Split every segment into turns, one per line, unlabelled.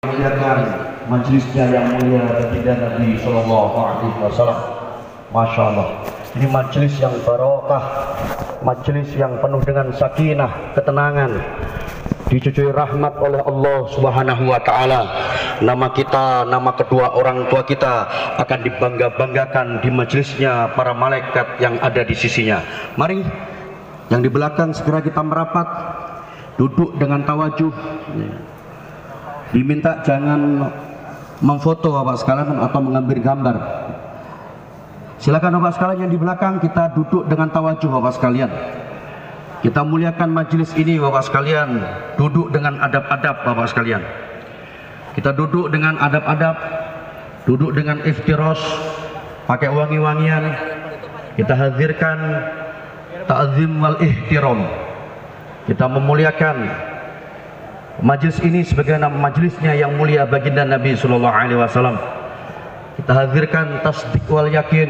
Muliakan majelisnya yang mulia baginda Nabi Sallallahu Alaihi Wasallam. Masya Allah, ini majelis yang barokah, majelis yang penuh dengan sakinah, ketenangan, dicucui rahmat oleh Allah Subhanahu wa Ta'ala. Nama kita, nama kedua orang tua kita akan dibangga-banggakan di majelisnya para malaikat yang ada di sisinya. Mari yang di belakang segera kita merapat, duduk dengan tawajuh. Diminta jangan memfoto Bapak sekalian atau mengambil gambar. Silakan Bapak sekalian yang di belakang, kita duduk dengan tawajuh Bapak sekalian. Kita muliakan majelis ini Bapak sekalian, duduk dengan adab-adab Bapak sekalian. Kita duduk dengan adab-adab, duduk dengan iftiros, pakai wangi-wangian. Kita hadirkan ta'zim wal ihtiram. Kita memuliakan majelis ini sebagai nama majelisnya yang mulia baginda Nabi Sallallahu Alaihi Wasallam. Kita hadirkan tasdik wal yakin,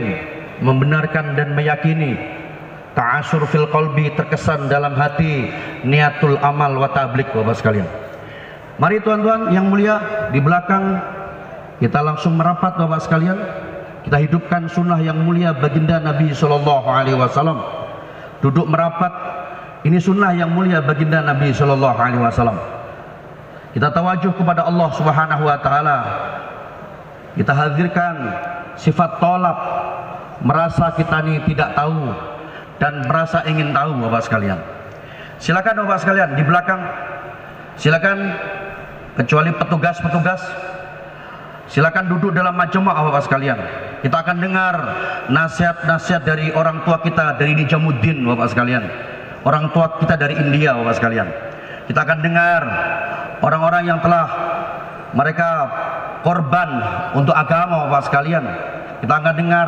membenarkan dan meyakini, ta'asur fil qalbi, terkesan dalam hati, niatul amal wa tablik Bapak sekalian. Mari tuan-tuan yang mulia di belakang, kita langsung merapat Bapak sekalian. Kita hidupkan sunnah yang mulia baginda Nabi Sallallahu Alaihi Wasallam. Duduk merapat, ini sunnah yang mulia baginda Nabi Sallallahu Alaihi Wasallam. Kita tawajuh kepada Allah Subhanahu wa Ta'ala. Kita hadirkan sifat tolak, merasa kita ini tidak tahu dan merasa ingin tahu Bapak sekalian. Silakan Bapak sekalian di belakang, silakan, kecuali petugas-petugas, silakan duduk dalam majma' Bapak sekalian. Kita akan dengar nasihat-nasihat dari orang tua kita dari Nijamuddin Bapak sekalian, orang tua kita dari India Bapak sekalian. Kita akan dengar orang-orang yang telah mereka korban untuk agama Bapak sekalian. Kita akan dengar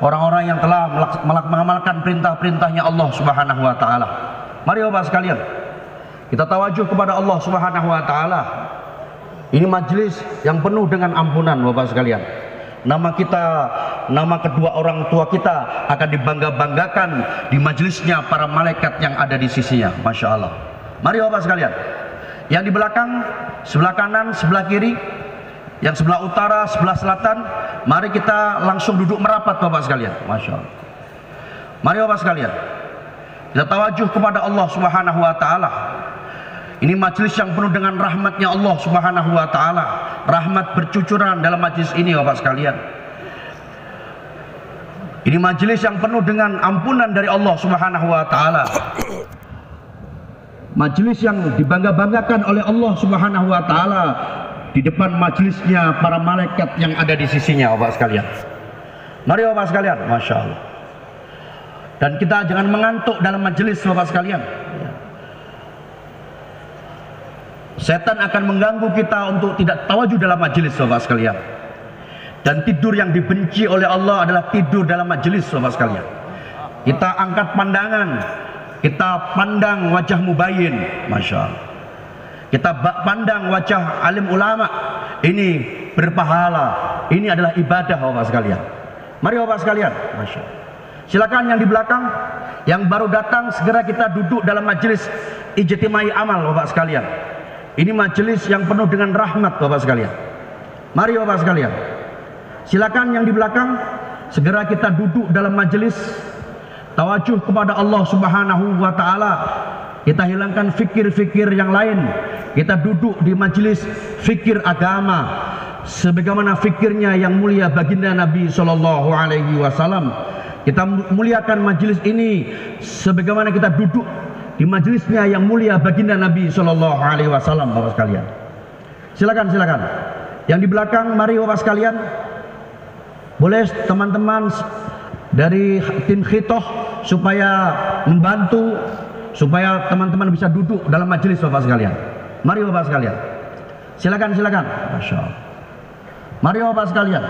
orang-orang yang telah mengamalkan perintah-perintahnya Allah Subhanahu wa Ta'ala. Mari Bapak sekalian, kita tawajuh kepada Allah Subhanahu wa Ta'ala. Ini majelis yang penuh dengan ampunan Bapak sekalian. Nama kita, nama kedua orang tua kita akan dibangga-banggakan di majelisnya para malaikat yang ada di sisinya. Masya Allah. Mari Bapak sekalian, yang di belakang, sebelah kanan, sebelah kiri, yang sebelah utara, sebelah selatan, mari kita langsung duduk merapat Bapak sekalian. Masya Allah. Mari Bapak sekalian, kita tawajuh kepada Allah Subhanahu wa Ta'ala. Ini majelis yang penuh dengan rahmatnya Allah Subhanahu wa Ta'ala. Rahmat bercucuran dalam majelis ini Bapak sekalian. Ini majelis yang penuh dengan ampunan dari Allah Subhanahu wa Ta'ala. Majelis yang dibangga-banggakan oleh Allah Subhanahu wa Ta'ala di depan majelisnya para malaikat yang ada di sisinya Bapak sekalian. Mari Bapak sekalian, Masya Allah. Dan kita jangan mengantuk dalam majelis Bapak sekalian. Setan akan mengganggu kita untuk tidak tawajuh dalam majelis Bapak sekalian. Dan tidur yang dibenci oleh Allah adalah tidur dalam majelis Bapak sekalian. Kita angkat pandangan, kita pandang wajah mubayyin, Masya Allah. Kita pandang wajah alim ulama, ini berpahala, ini adalah ibadah Bapak sekalian. Mari Bapak sekalian, Masya Allah. Silakan yang di belakang, yang baru datang, segera kita duduk dalam majelis ijtimai amal Bapak sekalian. Ini majelis yang penuh dengan rahmat Bapak sekalian. Mari Bapak sekalian, silakan yang di belakang, segera kita duduk dalam majelis tawajuh kepada Allah Subhanahu wa Ta'ala. Kita hilangkan fikir-fikir yang lain. Kita duduk di majelis fikir agama sebagaimana fikirnya yang mulia baginda Nabi Sallallahu Alaihi Wasallam. Kita muliakan majelis ini sebagaimana kita duduk di majelisnya yang mulia baginda Nabi Sallallahu Alaihi Wasallam Bapak sekalian. Silakan, silakan. Yang di belakang, mari Bapak sekalian. Boleh teman-teman dari tim khitoh supaya membantu supaya teman-teman bisa duduk dalam majelis Bapak sekalian. Mari Bapak sekalian. Silakan, silakan. Masya Allah. Mari Bapak sekalian.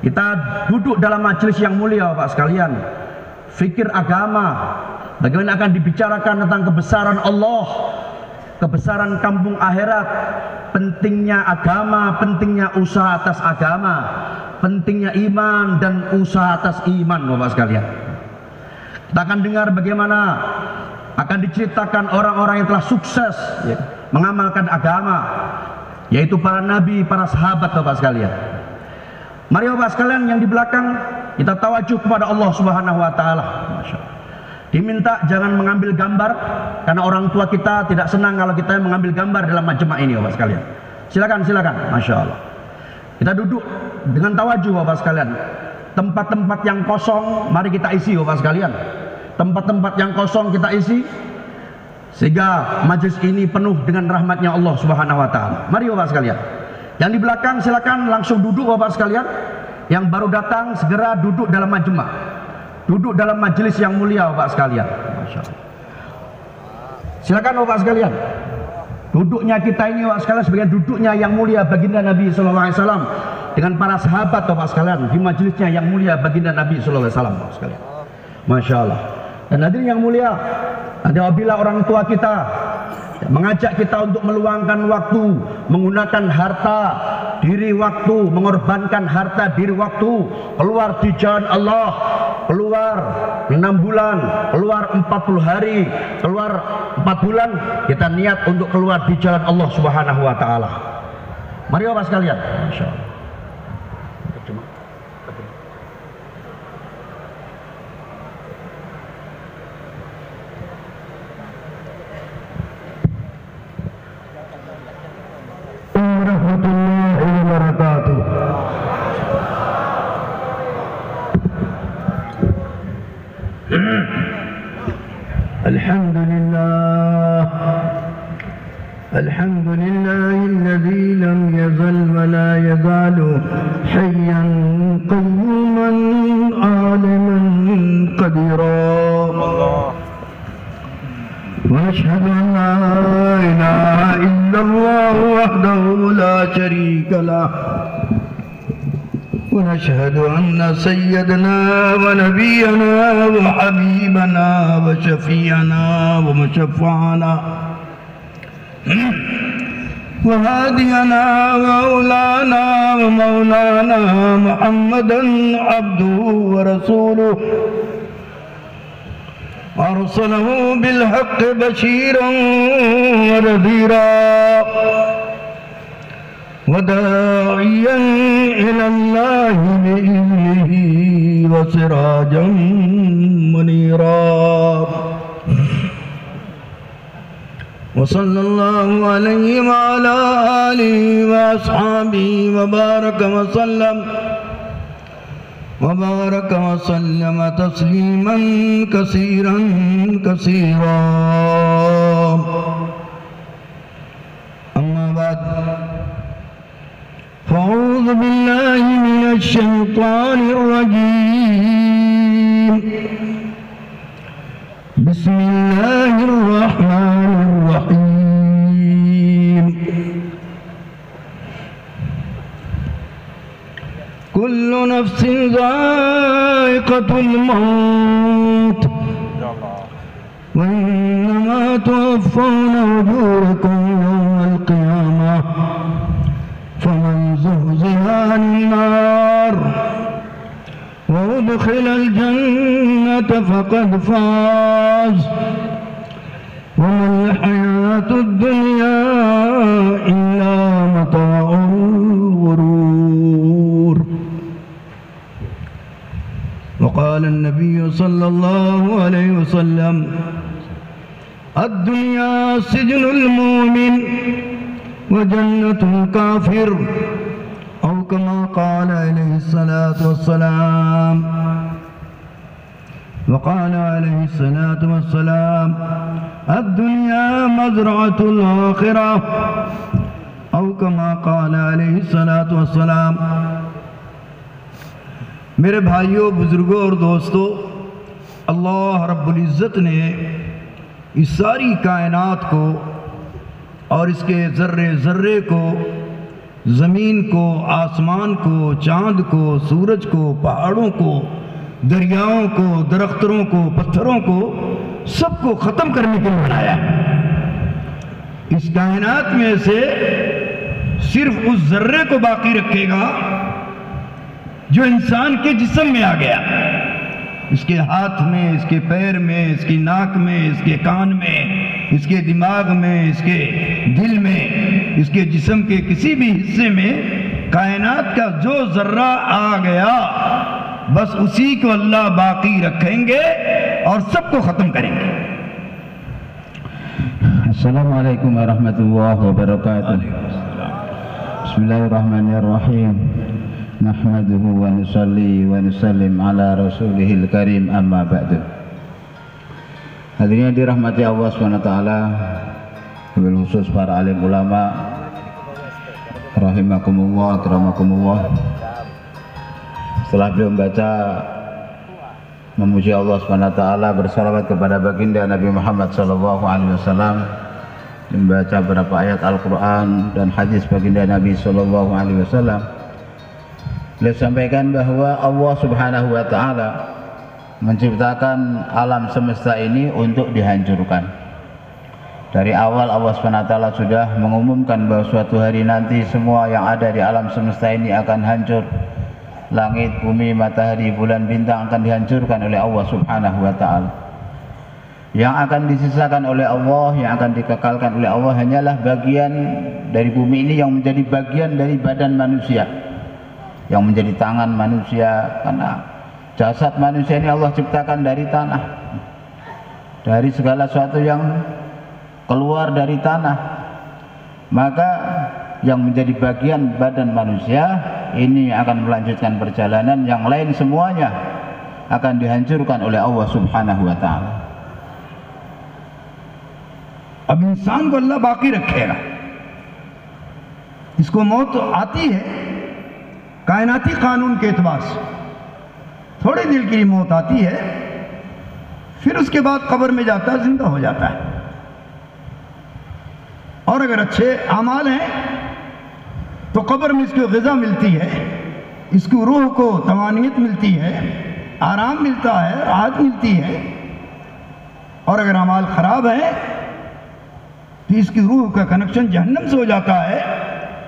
Kita duduk dalam majelis yang mulia Bapak sekalian. Fikir agama, bagaimana akan dibicarakan tentang kebesaran Allah, kebesaran kampung akhirat, pentingnya agama, pentingnya usaha atas agama, pentingnya iman dan usaha atas iman Bapak sekalian. Kita akan dengar bagaimana akan diceritakan orang-orang yang telah sukses mengamalkan agama, yaitu para nabi, para sahabat Bapak sekalian. Mari Bapak sekalian yang di belakang kita tawajuh kepada Allah Subhanahu wa taala. Masyaallah. Diminta jangan mengambil gambar karena orang tua kita tidak senang kalau kita mengambil gambar dalam majma' ini Bapak sekalian. Silakan, Masya Allah. Kita duduk dengan tawajuh Bapak sekalian. Tempat-tempat yang kosong mari kita isi Bapak sekalian. Tempat-tempat yang kosong kita isi sehingga majelis ini penuh dengan rahmatnya Allah Subhanahu wa taala. Mari Bapak sekalian. Yang di belakang silakan langsung duduk Bapak sekalian. Yang baru datang segera duduk dalam majma'. Duduk dalam majelis yang mulia Bapak sekalian. Masya Allah. Silakan Bapak sekalian. Duduknya kita ini Bapak sekalian sebagai duduknya yang mulia baginda Nabi SAW dengan para sahabat Bapak sekalian di majelisnya yang mulia baginda Nabi SAW Bapak sekalian. Masya Allah. Dan hadirin yang mulia, apabila orang tua kita mengajak kita untuk meluangkan waktu, menggunakan harta, diri waktu, mengorbankan harta, diri waktu, keluar di jalan Allah, keluar 6 bulan, keluar 40 hari, keluar 4 bulan, kita niat untuk keluar di jalan Allah Subhanahu wa taala. Mari Bapak sekalian. Insyaallah.
Warahmatullahi wabarakatuh. الحمد لله الذي لم يزل ولا يزال حيا قيوما عالما قديرا ونشهد أن لا إله إلا الله وحده لا شريك له ونشهد أن سيدنا ونبينا وحبيبنا وشفيعنا ومشفعنا وهادينا وأولانا ومولانا محمدا عبده ورسوله أرسله بالحق بشيرا ونذيرا وداعيا إلى الله بإذنه وسراجا منيرا وصلى الله عليه وعلى آله وأصحابه وبارك وسلم تسليما كثيرا كثيرا. أما بعد فأعوذ بالله من الشيطان الرجيم. بسم الله الرحمن الرحيم. كل نفس ذائقة الموت وإنما توفون أجوركم يوم القيامة فمن زحزح عن النار وأدخل الجنة فقد فاز وما الحياة الدنيا إلا متاع الغرور. وقال النبي صلى الله عليه وسلم الدنيا سجن المؤمن وجنة الكافر أو كما قال عليه الصلاة والسلام. وقال عليه الصلاة والسلام الدنيا مزرعة الآخرة أو كما قال عليه الصلاة والسلام. میرے بھائیوں، بزرگوں اور دوستوں، اللہ رب العزت نے اس ساری کائنات کو اور اس کے ذرے ذرے کو، زمین کو، آسمان کو، چاند کو، سورج کو، پہاڑوں کو، دریاؤں کو، درختوں کو، پتھروں کو، سب کو ختم کرنے کے لیے بنایا ہے. اس کائنات میں سے صرف اس ذرے کو باقی رکھے گا جو انسان کے جسم میں آ گیا. اس کے ہاتھ میں، اس کے پیر میں، اس کی ناک میں، اس کے کان میں، اس کے دماغ میں، اس کے دل میں इसके जिस्म के किसी भी हिस्से में कायनात का जो जर्रा आ गया बस उसी को अल्लाह बाकी रखेंगे और सबको ख़त्म करेंगे।
Assalamualaikum warahmatullahi wabarakatuh. Bismillahirrahmanirrahim. Nahmaduhu wa nusalli wa nusallim ala rasulihil karim, amma ba'du. Hadirin yang dirahmati Allah SWT, wabil khusus para alim ulama rahimakumullah, akramakumullah. Setelah beliau membaca memuji Allah SWT, bersalawat kepada baginda Nabi Muhammad SAW, membaca beberapa ayat Al-Quran dan hadis baginda Nabi SAW, beliau sampaikan bahwa Allah Subhanahu wa Ta'ala menciptakan alam semesta ini untuk dihancurkan. Dari awal Allah SWT sudah mengumumkan bahwa suatu hari nanti semua yang ada di alam semesta ini akan hancur. Langit, bumi, matahari, bulan, bintang akan dihancurkan oleh Allah Subhanahu wa Ta'ala. Yang akan disisakan oleh Allah, yang akan dikekalkan oleh Allah hanyalah bagian dari bumi ini yang menjadi bagian dari badan manusia, yang menjadi tangan manusia, karena jasad manusia ini Allah ciptakan dari tanah, dari segala sesuatu yang keluar dari tanah. Maka yang menjadi bagian badan manusia ini akan melanjutkan perjalanan, yang lain semuanya akan dihancurkan oleh Allah Subhanahu wa Ta'ala.
अब इंसान को अल्लाह बाकी रखेगा, इसको मौत आती है कायनाती कानून के एतबार से, थोड़ी देर के लिए मौत आती है, फिर उसके बाद कब्र में जाता है, जिंदा हो जाता है। और अगर अच्छे अमाल हैं तो कब्र में इसको ग़िज़ा मिलती है, इसकी रूह को तवानियत मिलती है, आराम मिलता है, राहत मिलती है। और अगर अमाल ख़राब है तो इसकी रूह का कनेक्शन जहन्नम से हो जाता है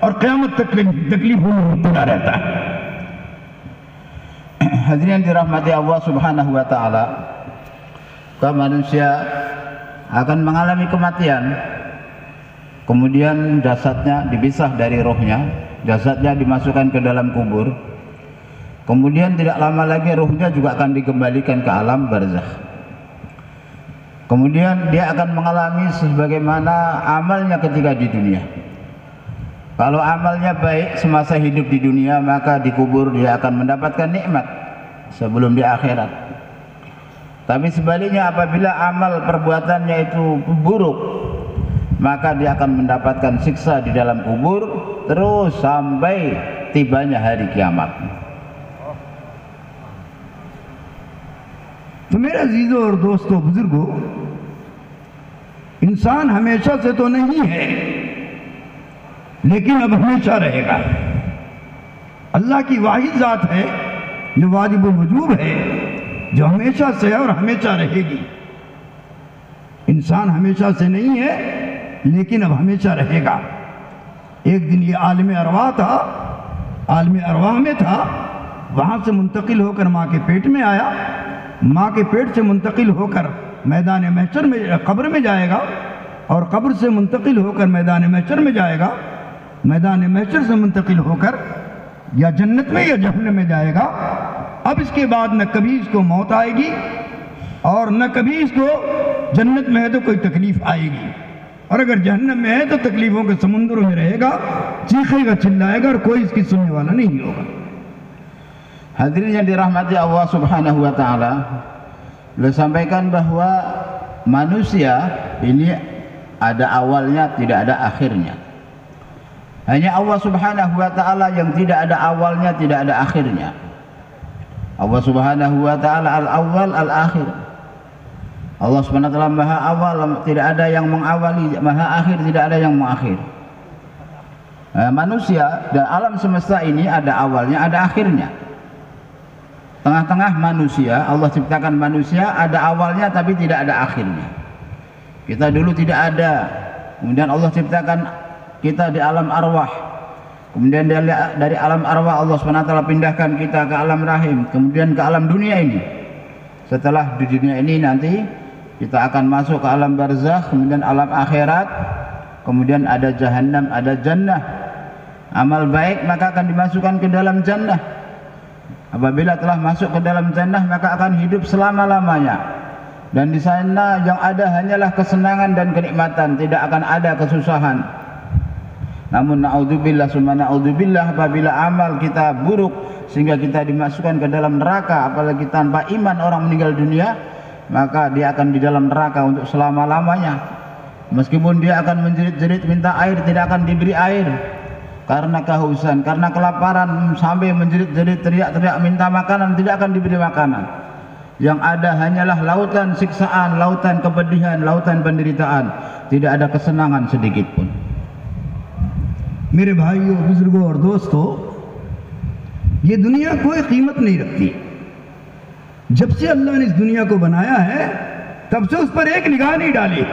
और क़यामत तक तकलीफों में पड़ा रहता है।
Hadirin dirahmati Allah Subhanahu wa Ta'ala, kaum manusia akan mengalami kematian, kemudian jasadnya dipisah dari rohnya, jasadnya dimasukkan ke dalam kubur, kemudian tidak lama lagi rohnya juga akan dikembalikan ke alam barzakh. Kemudian dia akan mengalami sebagaimana amalnya ketika di dunia. Kalau amalnya baik semasa hidup di dunia, maka di kubur dia akan mendapatkan nikmat sebelum di akhirat. Tapi sebaliknya, apabila amal perbuatannya itu buruk, maka dia akan mendapatkan siksa di dalam kubur terus sampai tibanya hari kiamat.
तो मेरे अजीजों और दोस्तों, बुजुर्गों, इंसान हमेशा से तो नहीं है, लेकिन अब हमेशा रहेगा। अल्लाह की वाहिद ज़ात है जो वाजिबुल वजूब है, जो हमेशा से है और हमेशा रहेगी। इंसान हमेशा से नहीं है, लेकिन अब हमेशा रहेगा। एक दिन ये आलम अरवाह था, आलम अरवाह में था, वहाँ से मुंतकिल होकर माँ के पेट में आया, माँ के पेट से मुंतकिल होकर मैदान महशर में, कब्र में जाएगा, और कब्र से मुंतकिल होकर मैदान महशर में जाएगा, मैदान महशर से मुंतकिल होकर या जन्नत में या जहन्नम में जाएगा। अब इसके बाद न कभी इसको मौत आएगी और न कभी इसको जन्नत में है तो कोई तकलीफ आएगी, और अगर जहन्नम में है तो तकलीफ़ों के समुद्रों में रहेगा, चीखेगा, चिल्लाएगा और कोई इसकी सुनने वाला नहीं होगा।
Hadirin yang dirahmati Allah Subhanahu wa Ta'ala, beliau sampaikan bahwa manusia ini ada awalnya, tidak ada akhirnya. Hanya Allah Subhanahu wa Ta'ala yang tidak ada awalnya, tidak ada akhirnya. Allah Subhanahu wa Ta'ala al-awwal al-akhir. Allah Subhanahu wa Ta'ala maha awal, tidak ada yang mengawali, maha akhir, tidak ada yang mengakhir. Manusia dan alam semesta ini ada awalnya, ada akhirnya. Tengah-tengah manusia, Allah ciptakan manusia, ada awalnya tapi tidak ada akhirnya. Kita dulu tidak ada, kemudian Allah ciptakan kita di alam arwah, kemudian dari alam arwah Allah SWT pindahkan kita ke alam rahim, kemudian ke alam dunia ini. Setelah di dunia ini nanti kita akan masuk ke alam barzakh, kemudian alam akhirat, kemudian ada jahannam, ada jannah. Amal baik maka akan dimasukkan ke dalam jannah. Apabila telah masuk ke dalam jannah maka akan hidup selama-lamanya. Dan di sana yang ada hanyalah kesenangan dan kenikmatan, tidak akan ada kesusahan. Namun naudzubillah summa naudzubillah, apabila amal kita buruk sehingga kita dimasukkan ke dalam neraka, apalagi tanpa iman orang meninggal dunia, maka dia akan di dalam neraka untuk selama-lamanya. Meskipun dia akan menjerit-jerit minta air, tidak akan diberi air karena kehausan, karena kelaparan, sampai menjerit-jerit teriak-teriak minta makanan, tidak akan diberi makanan. Yang ada hanyalah lautan siksaan, lautan kepedihan, lautan penderitaan, tidak ada kesenangan sedikit pun.
मेरे भाइयों, बुजुर्गों और दोस्तों, ये दुनिया कोई कीमत नहीं रखती। जब से अल्लाह ने इस दुनिया को बनाया है तब से उस पर एक निगाह नहीं डाली।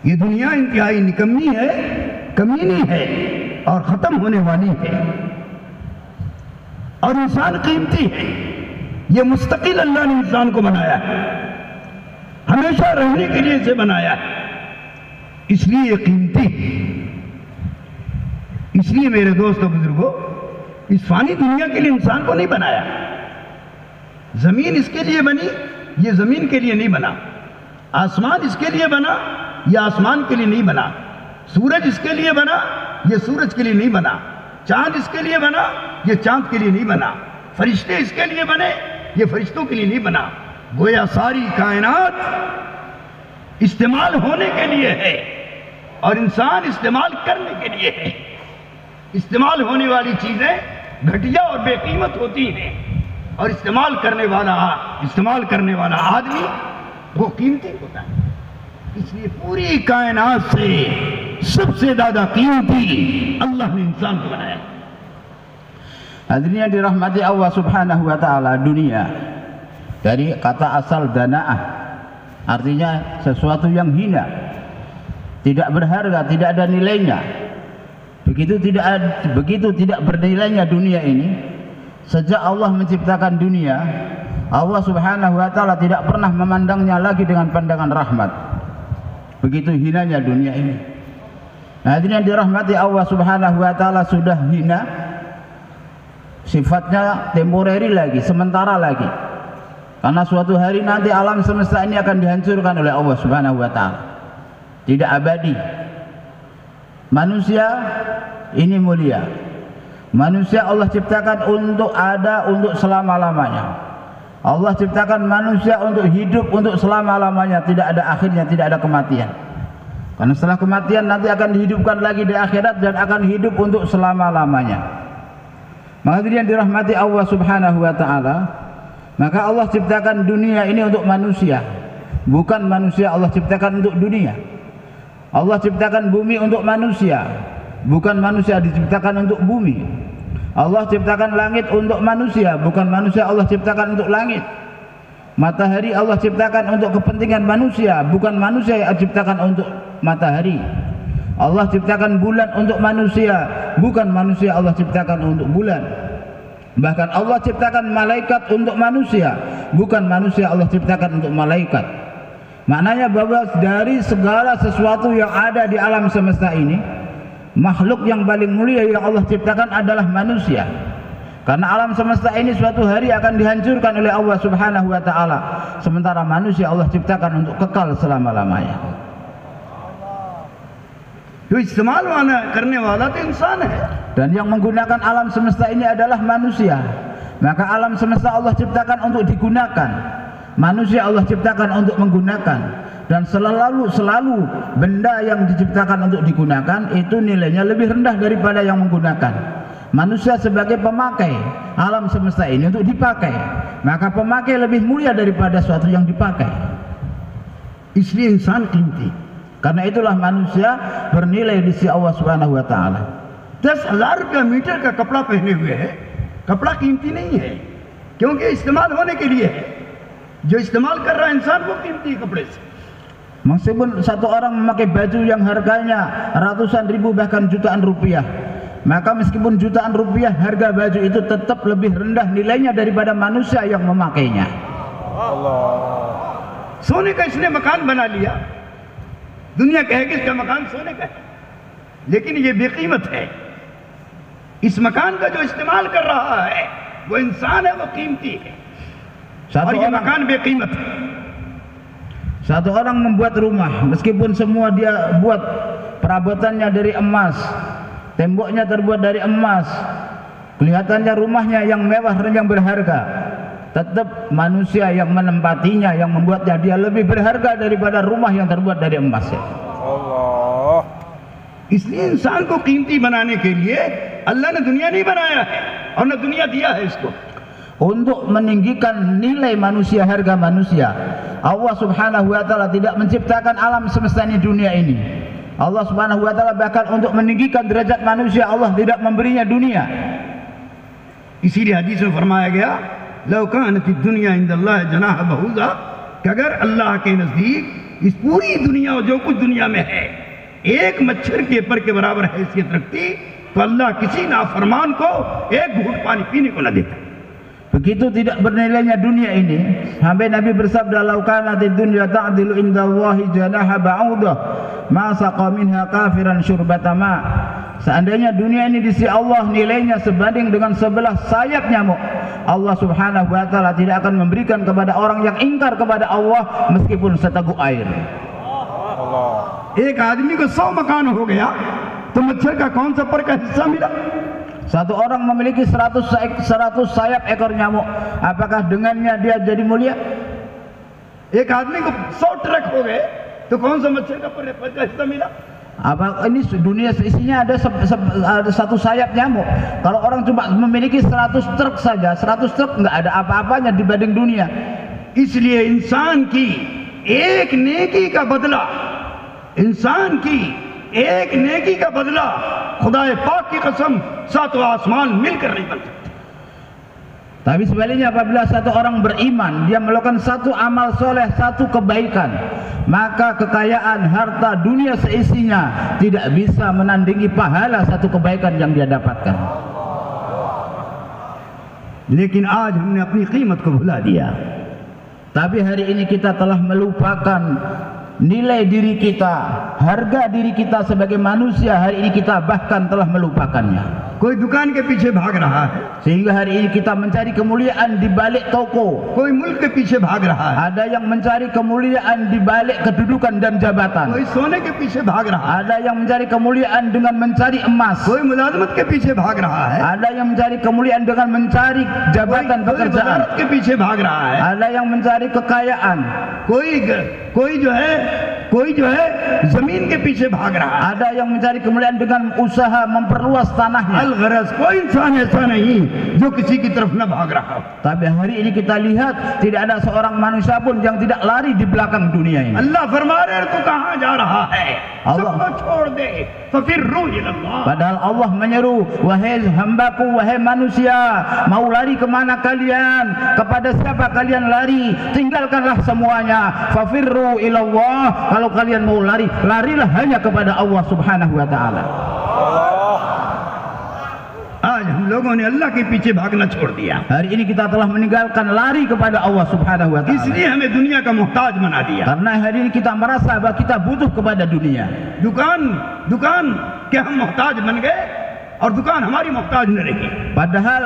ये दुनिया इंतहाई निकम्मी है, कमीनी है और खत्म होने वाली है। और इंसान कीमती है। ये मुस्तकिल अल्लाह ने इंसान को बनाया है, हमेशा रहने के लिए इसे बनाया है, इसलिए ये कीमती है। इसलिए मेरे दोस्तों बुजुर्गों, इस फानी दुनिया के लिए इंसान को नहीं बनाया। जमीन इसके लिए बनी, ये जमीन के लिए नहीं बना। आसमान इसके लिए बना, ये आसमान के लिए नहीं बना। सूरज इसके लिए बना, ये सूरज के लिए नहीं बना। चांद इसके लिए बना, ये चांद के लिए नहीं बना। फरिश्ते इसके लिए बने, ये फरिश्तों के लिए नहीं बना। गोया सारी कायनात इस्तेमाल होने के लिए है और इंसान इस्तेमाल करने के लिए है। इस्तेमाल होने वाली चीजें घटिया और बेकीमत होती हैं और इस्तेमाल करने वाला आदमी वो कीमती होता है। इसलिए पूरी कायनात से सबसे ज्यादा कीमती अल्लाह ने इंसान को बनाया।
Hadirin yang dirahmati Allah Subhanahu wa taala, dunia dari kata asal danaah, artinya sesuatu yang hina, tidak berharga, tidak ada nilainya. Begitu tidak bernilainya dunia ini. Sejak Allah menciptakan dunia, Allah Subhanahu wa taala tidak pernah memandangnya lagi dengan pandangan rahmat. Begitu hinanya dunia ini. Hadirin yang dirahmati Allah Subhanahu wa taala, sudah hina, sifatnya temporary lagi, sementara lagi. Karena suatu hari nanti alam semesta ini akan dihancurkan oleh Allah Subhanahu wa taala. Tidak abadi. Manusia ini mulia. Manusia Allah ciptakan untuk ada untuk selama-lamanya. Allah ciptakan manusia untuk hidup untuk selama-lamanya, tidak ada akhirnya, tidak ada kematian. Karena setelah kematian nanti akan dihidupkan lagi di akhirat dan akan hidup untuk selama-lamanya. Hadirin yang dirahmati Allah Subhanahu wa taala, maka Allah ciptakan dunia ini untuk manusia, bukan manusia Allah ciptakan untuk dunia. Allah ciptakan bumi untuk manusia, bukan manusia diciptakan untuk bumi. Allah ciptakan langit untuk manusia, bukan manusia Allah ciptakan untuk langit. Matahari Allah ciptakan untuk kepentingan manusia, bukan manusia yang ciptakan untuk matahari. Allah ciptakan bulan untuk manusia, bukan manusia Allah ciptakan untuk bulan. Bahkan Allah ciptakan malaikat untuk manusia, bukan manusia Allah ciptakan untuk malaikat. Maknanya bahwa dari segala sesuatu yang ada di alam semesta ini, makhluk yang paling mulia yang Allah ciptakan adalah manusia. Karena alam semesta ini suatu hari akan dihancurkan oleh Allah Subhanahu wa taala, sementara manusia Allah ciptakan untuk kekal selama-lamanya. Dan yang menggunakan alam semesta ini adalah manusia. Maka alam semesta Allah ciptakan untuk digunakan, manusia Allah ciptakan untuk menggunakan. Dan selalu benda yang diciptakan untuk digunakan itu nilainya lebih rendah daripada yang menggunakan. Manusia sebagai pemakai alam semesta ini untuk dipakai, maka pemakai lebih mulia daripada suatu yang dipakai. Isliye insan qimti. Karena itulah manusia bernilai di sisi Allah Subhanahu wa taala.
10,000 रुपया मीटर का कपड़ा पहने हुए है, कपड़ा कीमती नहीं है क्योंकि इस्तेमाल होने के लिए है। जो इस्तेमाल कर रहा है इंसान वो कीमती कपड़े से।
Meskipun satu orang memakai baju yang harganya ratusan ribu bahkan jutaan rupiah, maka meskipun jutaan rupiah harga baju itu tetap lebih rendah nilainya daripada manusia yang memakainya.
सोने का इसने मकान बना लिया, दुनिया कहे कि इसका मकान सोने का है, लेकिन ये बेकीमत है। इस मकान का जो इस्तेमाल कर रहा है वो इंसान है, वो कीमती है, और ये मकान बेकीमत है।
Satu orang membuat rumah, meskipun semua dia buat perabotannya dari emas, temboknya terbuat dari emas, kelihatannya rumahnya yang mewah dan yang berharga, tetap manusia yang menempatinya, yang membuatnya dia lebih berharga daripada rumah yang terbuat dari emas.
Allah. इसलिए इंसान को कीमती बनाने के लिए अल्लाह ने दुनिया नहीं बनाया है और न दुनिया दिया है इसको।
Untuk meninggikan nilai manusia, harga manusia, Allah subhanahu wa ta'ala tidak menciptakan alam semesta ini, dunia ini. Allah subhanahu wa ta'ala bahkan untuk meninggikan derajat manusia, Allah tidak memberinya dunia.
इसीलिए हदीस में फरमाया गया लौ कानत दुनिया इंदल्लाह जनाह बहूज़ा, कि अगर अल्लाह के नज़दीक इस पूरी दुनिया और जो कुछ दुनिया में है एक मच्छर के पर के बराबर हैसियत रखती, तो अल्लाह किसी नाफरमान को एक घूंट पानी पीने को न देता।
Begitu tidak bernilainya dunia ini, sampai Nabi bersabda, "Lau kanatid dunya ta'dilu indallahi janaha ba'udah, ma saqa minha kafiran syurbata ma." Seandainya dunia ini di sisi Allah nilainya sebanding dengan sebelah sayap nyamuk, Allah subhanahu wa ta'ala tidak akan memberikan kepada orang yang ingkar kepada Allah meskipun seteguk air.
एक आदमी को 100 मकान हो गया तो मच्छर का कौन सा पर का हिस्सा मिला?
Satu orang memiliki 100 sayap ekor nyamuk, apakah dengannya dia jadi mulia?
एक आदमी को 100 ट्रक हो गए तो कौन सा मच्छर का पर का हिस्सा मिला?
Apa ini dunia isinya ada satu sayap nyamuk. Kalau orang cuma memiliki 100 truk saja, 100 truk nggak ada apa-apanya dibanding dunia.
इसलिए इंसान की एक नेकी का बदला, इंसान की एक नेकी का बदला खुदाए पाक की कसम 7 आसमान मिलकर नहीं बन सकते।
Tapi sebaliknya, apabila satu orang beriman, dia melakukan satu amal soleh, satu kebaikan, maka kekayaan harta dunia seisinya tidak bisa menandingi pahala satu kebaikan yang dia dapatkan.
लेकिन आज हमने अपनी कीमत को भुला दिया।
Tapi hari ini kita telah melupakan nilai diri kita, harga diri kita sebagai manusia. Hari ini kita bahkan telah melupakannya.
कोई दुकान के पीछे भाग रहा है,
Sehingga hari ini kita mencari kemuliaan di balik toko.
कोई मुल्क के पीछे भाग रहा है,
Ada yang mencari kemuliaan di balik kedudukan dan jabatan.
कोई सोने के पीछे भाग रहा है,
Ada yang mencari kemuliaan dengan mencari emas.
कोई मुलाजमत के पीछे भाग रहा है,
Ada yang mencari kemuliaan dengan mencari jabatan
कोई
pekerjaan.
वजारत के पीछे भाग रहा है,
Ada yang mencari kekayaan.
कोई जो है जमीन के पीछे भाग रहा है।
Ada yang mencari kemuliaan dengan usaha memperluas tanahnya.
अलगरज कोई इंसान ऐसा नहीं जो किसी की तरफ न भाग रहा हो।
Tapi hari ini kita lihat tidak ada seorang manusia pun yang tidak lari di belakang dunia ini.
अल्लाह फरमा रहे तू कहाँ जा रहा है,
Allah.
सबको छोड़ दे फफिर्रू इलल्लाह।
Padahal Allah menyeru, wahai hambaku, wahai manusia, mau lari kemana kalian? Kepada siapa kalian lari? Tinggalkanlah semuanya. Fafirru ilallah. Kalau kalian mau lari, larilah hanya kepada Allah subhanahu wa ta'ala.
आज हम लोगों ने अल्लाह के पीछे भागना छोड़ दिया,
Hari ini kita telah meninggalkan lari kepada Allah subhanahu wa ta'ala.
इसलिए हमें दुनिया का मोहताज बना दिया।
Karena hari ini kita merasa bahwa kita butuh kepada dunia.
दुकान के हम मोहताज बन गए और दुकान हमारी मोहताज न रही।
Padahal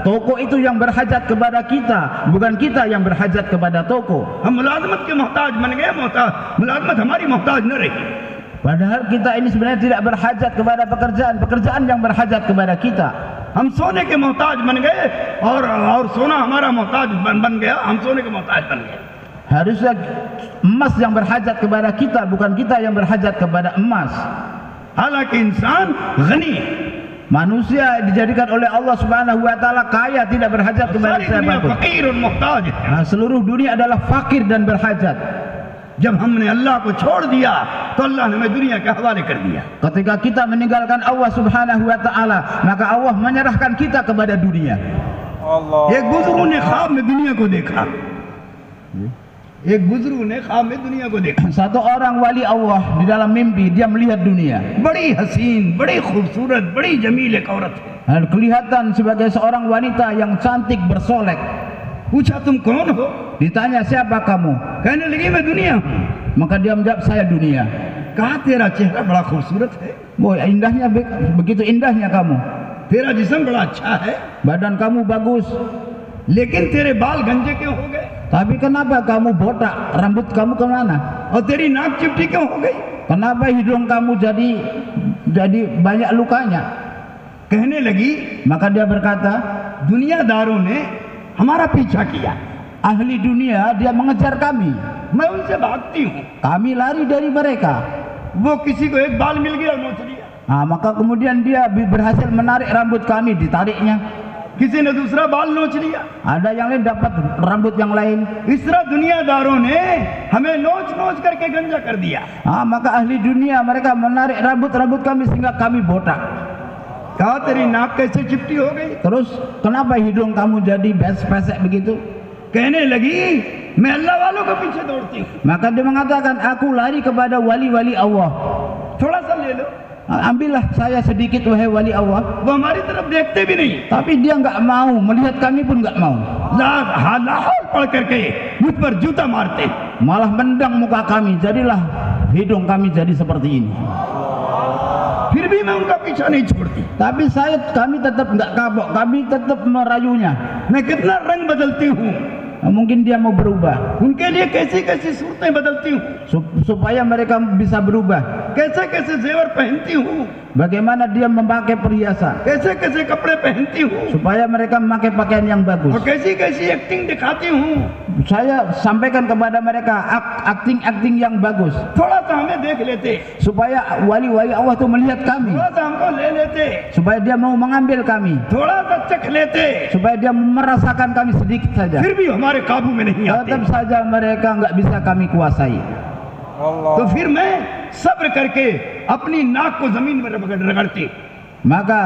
toko itu yang berhajat kepada kita, bukan kita yang berhajat kepada toko.
हम मुलाजमत के मोहताज बन गए, मुलाजमत हमारी मोहताज न रही।
Padahal kita ini sebenarnya tidak berhajat kepada pekerjaan yang berhajat kepada kita.
हम सोने के मोहताज बन गए और सोना हमारा मोहताज बन गया, हम सोने के मोहताज बन गए।
Harusnya emas yang berhajat kepada kita, bukan kita yang berhajat kepada emas.
हालांकि इंसान Ghani,
Manusia dijadikan oleh Allah subhanahu wa ta'ala kaya, tidak berhajat kepada
सारी दुनिया
siapapun.
फकीर और मोहताज है।
Nah, seluruh dunia adalah fakir dan berhajat.
जब हमने अल्लाह को छोड़ दिया तो अल्लाह ने हमें दुनिया के हवाले कर दिया।
Ketika kita meninggalkan Allah subhanahu wa ta'ala, maka Allah menyerahkan kita kepada dunia.
एक बुजुर्ग ने ख्वाब में दुनिया को देखा, एक बुजुर्ग ने ख्वाब में दुनिया को देखा।
Satu orang wali Allah di dalam mimpi dia melihat dunia.
बड़ी हसीन, बड़ी खूबसूरत, बड़ी जमील एक औरत है।
Dan kelihatan sebagai seorang wanita yang cantik bersolek.
पूछा तुम कौन हो?
Ditanya siapa kamu?
कहने लगी मैं दुनिया हूँ।
Maka dia menjawab saya dunia.
कहा तेरा चेहरा बड़ा खूबसूरत है,
Boy, indahnya begitu indahnya kamu.
तेरा जिस्म बड़ा अच्छा है,
Badan kamu bagus.
लेकिन तेरे बाल गंजे क्यों हो गए
Tapi kenapa kamu botak? Rambut kamu kemana?
और तेरी नाक चिपटी क्यों हो गई?
Kenapa hidung kamu jadi banyak lukanya?
कहने लगी
Maka dia berkata,
दुनियादारों ने हमारा पीछा किया,
ahli dunia dia mengejar kami.
मैं उनसे भागती हूँ,
Kami lari dari mereka.
वो किसी को एक बाल मिल गया नोच लिया,
Nah, maka kemudian dia berhasil menarik rambut kami, ditariknya.
किसी ने दूसरा बाल नोच लिया।
Ada yang lain dapat rambut yang lain.
इस तरह दुनियादारों ने हमें नोच नोच करके गंजा कर दिया।
Nah, maka ahli dunia mereka menarik rambut-rambut kami sehingga kami botak.
कहा तेरी नाक कैसे चिपटी हो गई?
Terus kenapa hidung kamu jadi pesek begitu?
कहने लगी मैं अल्लाह वालों के पीछे दौड़ती हूँ,
Maka dia mengatakan, aku lari kepada wali-wali Allah.
थोड़ा सा ले लो।
Ambillah saya sedikit wahai wali Allah.
वो हमारी तरफ देखते भी नहीं,
Tapi dia nggak mau, melihat kami pun nggak mau.
Lahaul पढ़ करके मुझ पर जूता मारते,
Malah mendang muka kami, jadilah hidung kami jadi seperti ini.
फिर भी मैं उनका पीछा नहीं छोड़ती।
Tapi kami tetap nggak kapok, kami tetap merayunya.
मैं कितना रंग बदलती हूँ,
Mungkin dia mau berubah,
उनके लिए कैसी कैसी सूरतें बदलती हूँ,
supaya mereka bisa berubah.
कैसे कैसे जेवर पहनती हूँ,
Bagaimana dia memakai perhiasan,
कैसे कैसे कपड़े पहनती हूँ,
supaya mereka memakai pakaian yang
और
bagus.
कैसी कैसी एक्टिंग दिखाती हूँ।
Saya sampaikan kepada mereka akting yang bagus,
थोड़ा सा हमें देख लेते,
supaya wali-wali Allah itu melihat kami,
थोड़ा सा हमको ले लेते,
supaya dia mau mengambil kami,
थोड़ा सा चख लेते,
supaya dia merasakan kami sedikit saja.
फिर भी हमारे काबू में नहीं आते।
Tetap saja mereka nggak bisa kami kuasai.
तो फिर मैं सब्र करके अपनी नाक को जमीन में रगड़ती,
Maka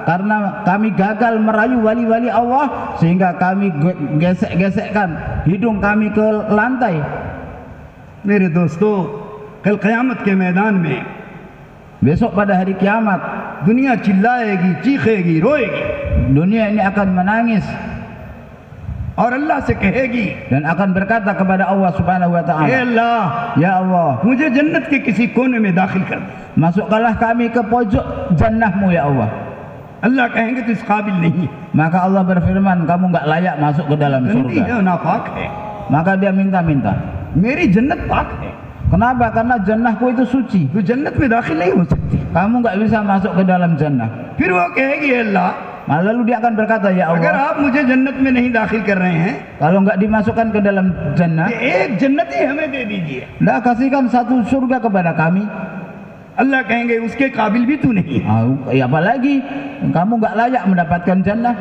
karena kami gagal merayu wali-wali Allah, sehingga kami gesek-gesekkan hidung kami ke lantai.
मेरे दोस्तों, कल क़यामत के मैदान में
Besok pada hari kiamat,
दुनिया चिल्लाएगी, चीखेगी, रोएगी,
dunia ini akan menangis
और अल्लाह से कहेगी,
dan akan berkata kepada Allah Subhanahu wa
हे
taala,
अल्लाह,
"Ya Allah,
मुझे जन्नत के किसी कोने में दाखिल कर दे।
masukkanlah kami ke pojok jannahmu ya Allah."
अल्लाह कहेंगे तो इस काबिल नहीं है,
Maka Allah berfirman, kamu nggak layak masuk ke dalam
गंदी है,
surga.
नापाक है,
Maka dia minta-minta.
मेरी जन्नत पाक है,
Kenapa? Karena jannahku itu suci.
तो जन्नत में दाखिल नहीं हो सकती।
Kamu nggak bisa masuk ke dalam jannah.
फिर वो कहेगी, हे अल्लाह,
Lalu dia akan berkata, ya
अगर
Allah,
आप मुझे जन्नत में नहीं दाखिल कर रहे हैं,
kalau nggak dimasukkan ke dalam jannah,
तो एक जन्नत ही हमें दे दीजिए।
dah kasihkan satu surga kepada kami.
अल्लाह कहेंगे, उसके काबिल भी तू नहीं है,
Ya apalagi kamu nggak layak mendapatkan jannah.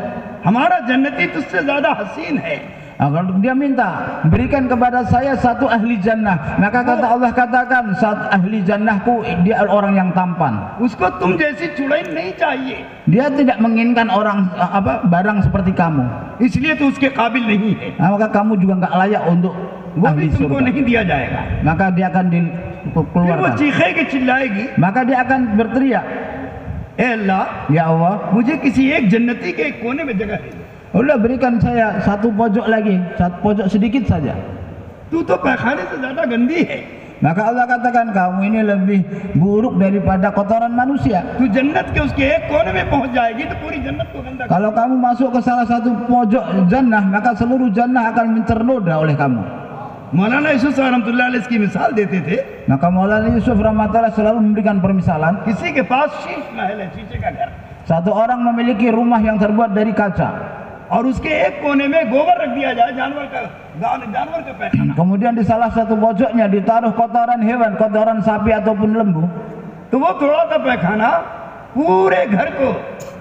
हमारा जन्नती तुझसे ज्यादा हसीन है।
Kalau dia minta, berikan kepada saya satu ahli jannah, maka kata Allah katakan, saat ahli jannahku dia orang yang tampan.
उसको तुम जैसी चुड़ैल नहीं चाहिए,
Dia tidak menginginkan orang barang seperti kamu.
इसलिए तो उसके काबिल नहीं है,
Maka kamu juga nggak layak untuk
वो
ahli
भी तुमको
surga.
नहीं दिया जाएगा।
Maka dia akan
फिर वो
dikeluarkan.
चीखेगी, चिल्लाएगी,
Maka dia akan berteriak,
ए अल्लाह,
ya Allah,
मुझे किसी एक जन्नती के एक कोने में जगह दे दे।
udah berikan saya satu pojok lagi, satu pojok sedikit saja.
तू तो पैखाने से ज्यादा गंदी है,
Maka Allah katakan, kamu ini lebih buruk daripada kotoran manusia.
तू जन्नत के उसके एक कोने में पहुंच जाएगी तो पूरी जन्नत को गंदा कर।
Kalau kamu masuk ke salah satu pojok jannah, maka seluruh jannah akan ternoda oleh kamu.
मौलाना यूसुफ रहमतुल्लाह अलैह इसकी मिसाल देते थे,
Maka Maulana Yusuf rahmatullah selalu memberikan permisalan.
किसी के पास शीश महल है, शीशे का घर,
Satu orang memiliki rumah yang terbuat dari kaca.
और उसके एक कोने में गोबर रख दिया जाए, जानवर का पैखाना,
Kemudian di salah satu pojoknya ditaruh kotoran hewan, kotoran sapi ataupun lembu.
तो वो थोड़ा सा पैखाना पूरे घर को,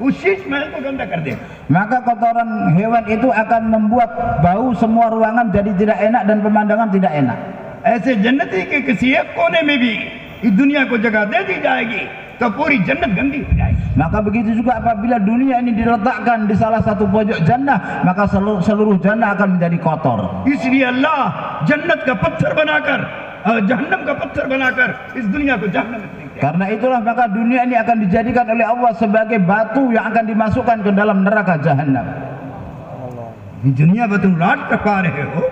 उस शीश महल को गंदा कर दे।
Maka kotoran hewan itu akan membuat bau semua ruangan jadi tidak enak dan pemandangan tidak enak.
ऐसे जन्नती के किसी एक कोने में भी इस दुनिया को जगह दे दी जाएगी तो पूरी जन्नत गंदी हो जाएगी।
Maka begitu juga apabila dunia ini diletakkan di salah satu pojok jannah, maka seluruh jannah akan menjadi kotor.
इसलिए अल्लाह जन्नत का पत्थर बनाकर जहन्नम का पत्थर बनाकर इस दुनिया को जहन्नम में फेंक दिया।
Karena itulah maka dunia ini akan dijadikan oleh Allah sebagai batu yang akan dimasukkan ke dalam neraka jahanam.
ये दुनिया पर तुम राज टपका रहे हो,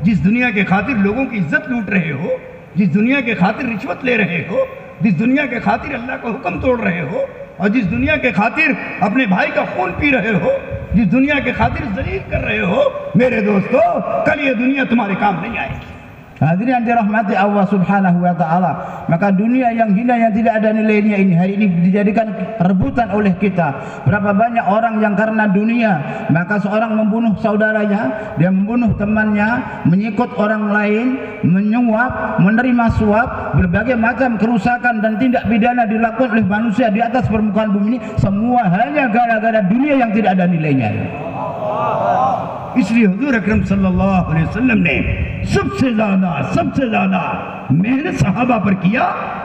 जिस दुनिया के खातिर लोगों की इज्जत लूट रहे हो, जिस दुनिया के खातिर रिश्वत ले रहे हो, जिस दुनिया के खातिर अल्लाह का हुक्म तोड़ रहे हो, और जिस दुनिया के खातिर अपने भाई का खून पी रहे हो, जिस दुनिया के खातिर जलील कर रहे हो, मेरे दोस्तों, कल ये दुनिया तुम्हारे काम नहीं आएगी।
Hadirin yang dirahmati Allah Subhanahu wa taala, maka dunia yang hina yang tidak ada nilainya ini hari ini dijadikan rebutan oleh kita. Berapa banyak orang yang karena dunia maka seorang membunuh saudaranya, dia membunuh temannya, menyikut orang lain, menyuap, menerima suap, berbagai macam kerusakan dan tindak pidana dilakukan oleh manusia di atas permukaan bumi ini, semua hanya gara-gara dunia yang tidak ada nilainya.
इसलिए हुजूर अकरम सल्लल्लाहु अलैहि वसल्लम ने सबसे ज्यादा मेहनत सहाबा पर किया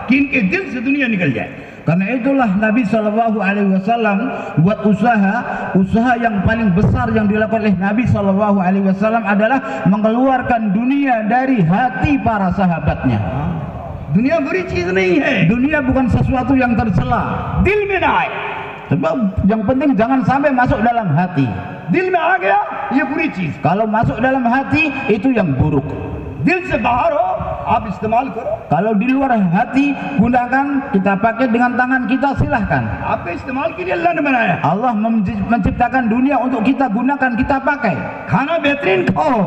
कि इनके दिल से दुनिया निकल जाए।
Karena itulah Nabi Shallallahu Alaihi Wasallam buat usaha yang paling besar yang dilakukan oleh Nabi Shallallahu Alaihi Wasallam adalah mengeluarkan dunia dari hati para sahabatnya.
दुनिया बुरी चीज नहीं है,
Dunia bukan sesuatu yang tercela.
दिल में ना आए,
Sebab yang penting jangan sampai masuk dalam hati.
दिल में आ गया ये बुरी चीज,
Kalau masuk dalam hati itu yang buruk.
दिल से बाहर हो आप इस्तेमाल करो,
Kalau di luar hati gunakan, kita pakai dengan tangan kita, silahkan.
आपके इस्तेमाल के लिए अल्लाह ने बनाया।
Allah menciptakan dunia untuk kita gunakan, kita pakai.
खाना बेहतरीन खाओ,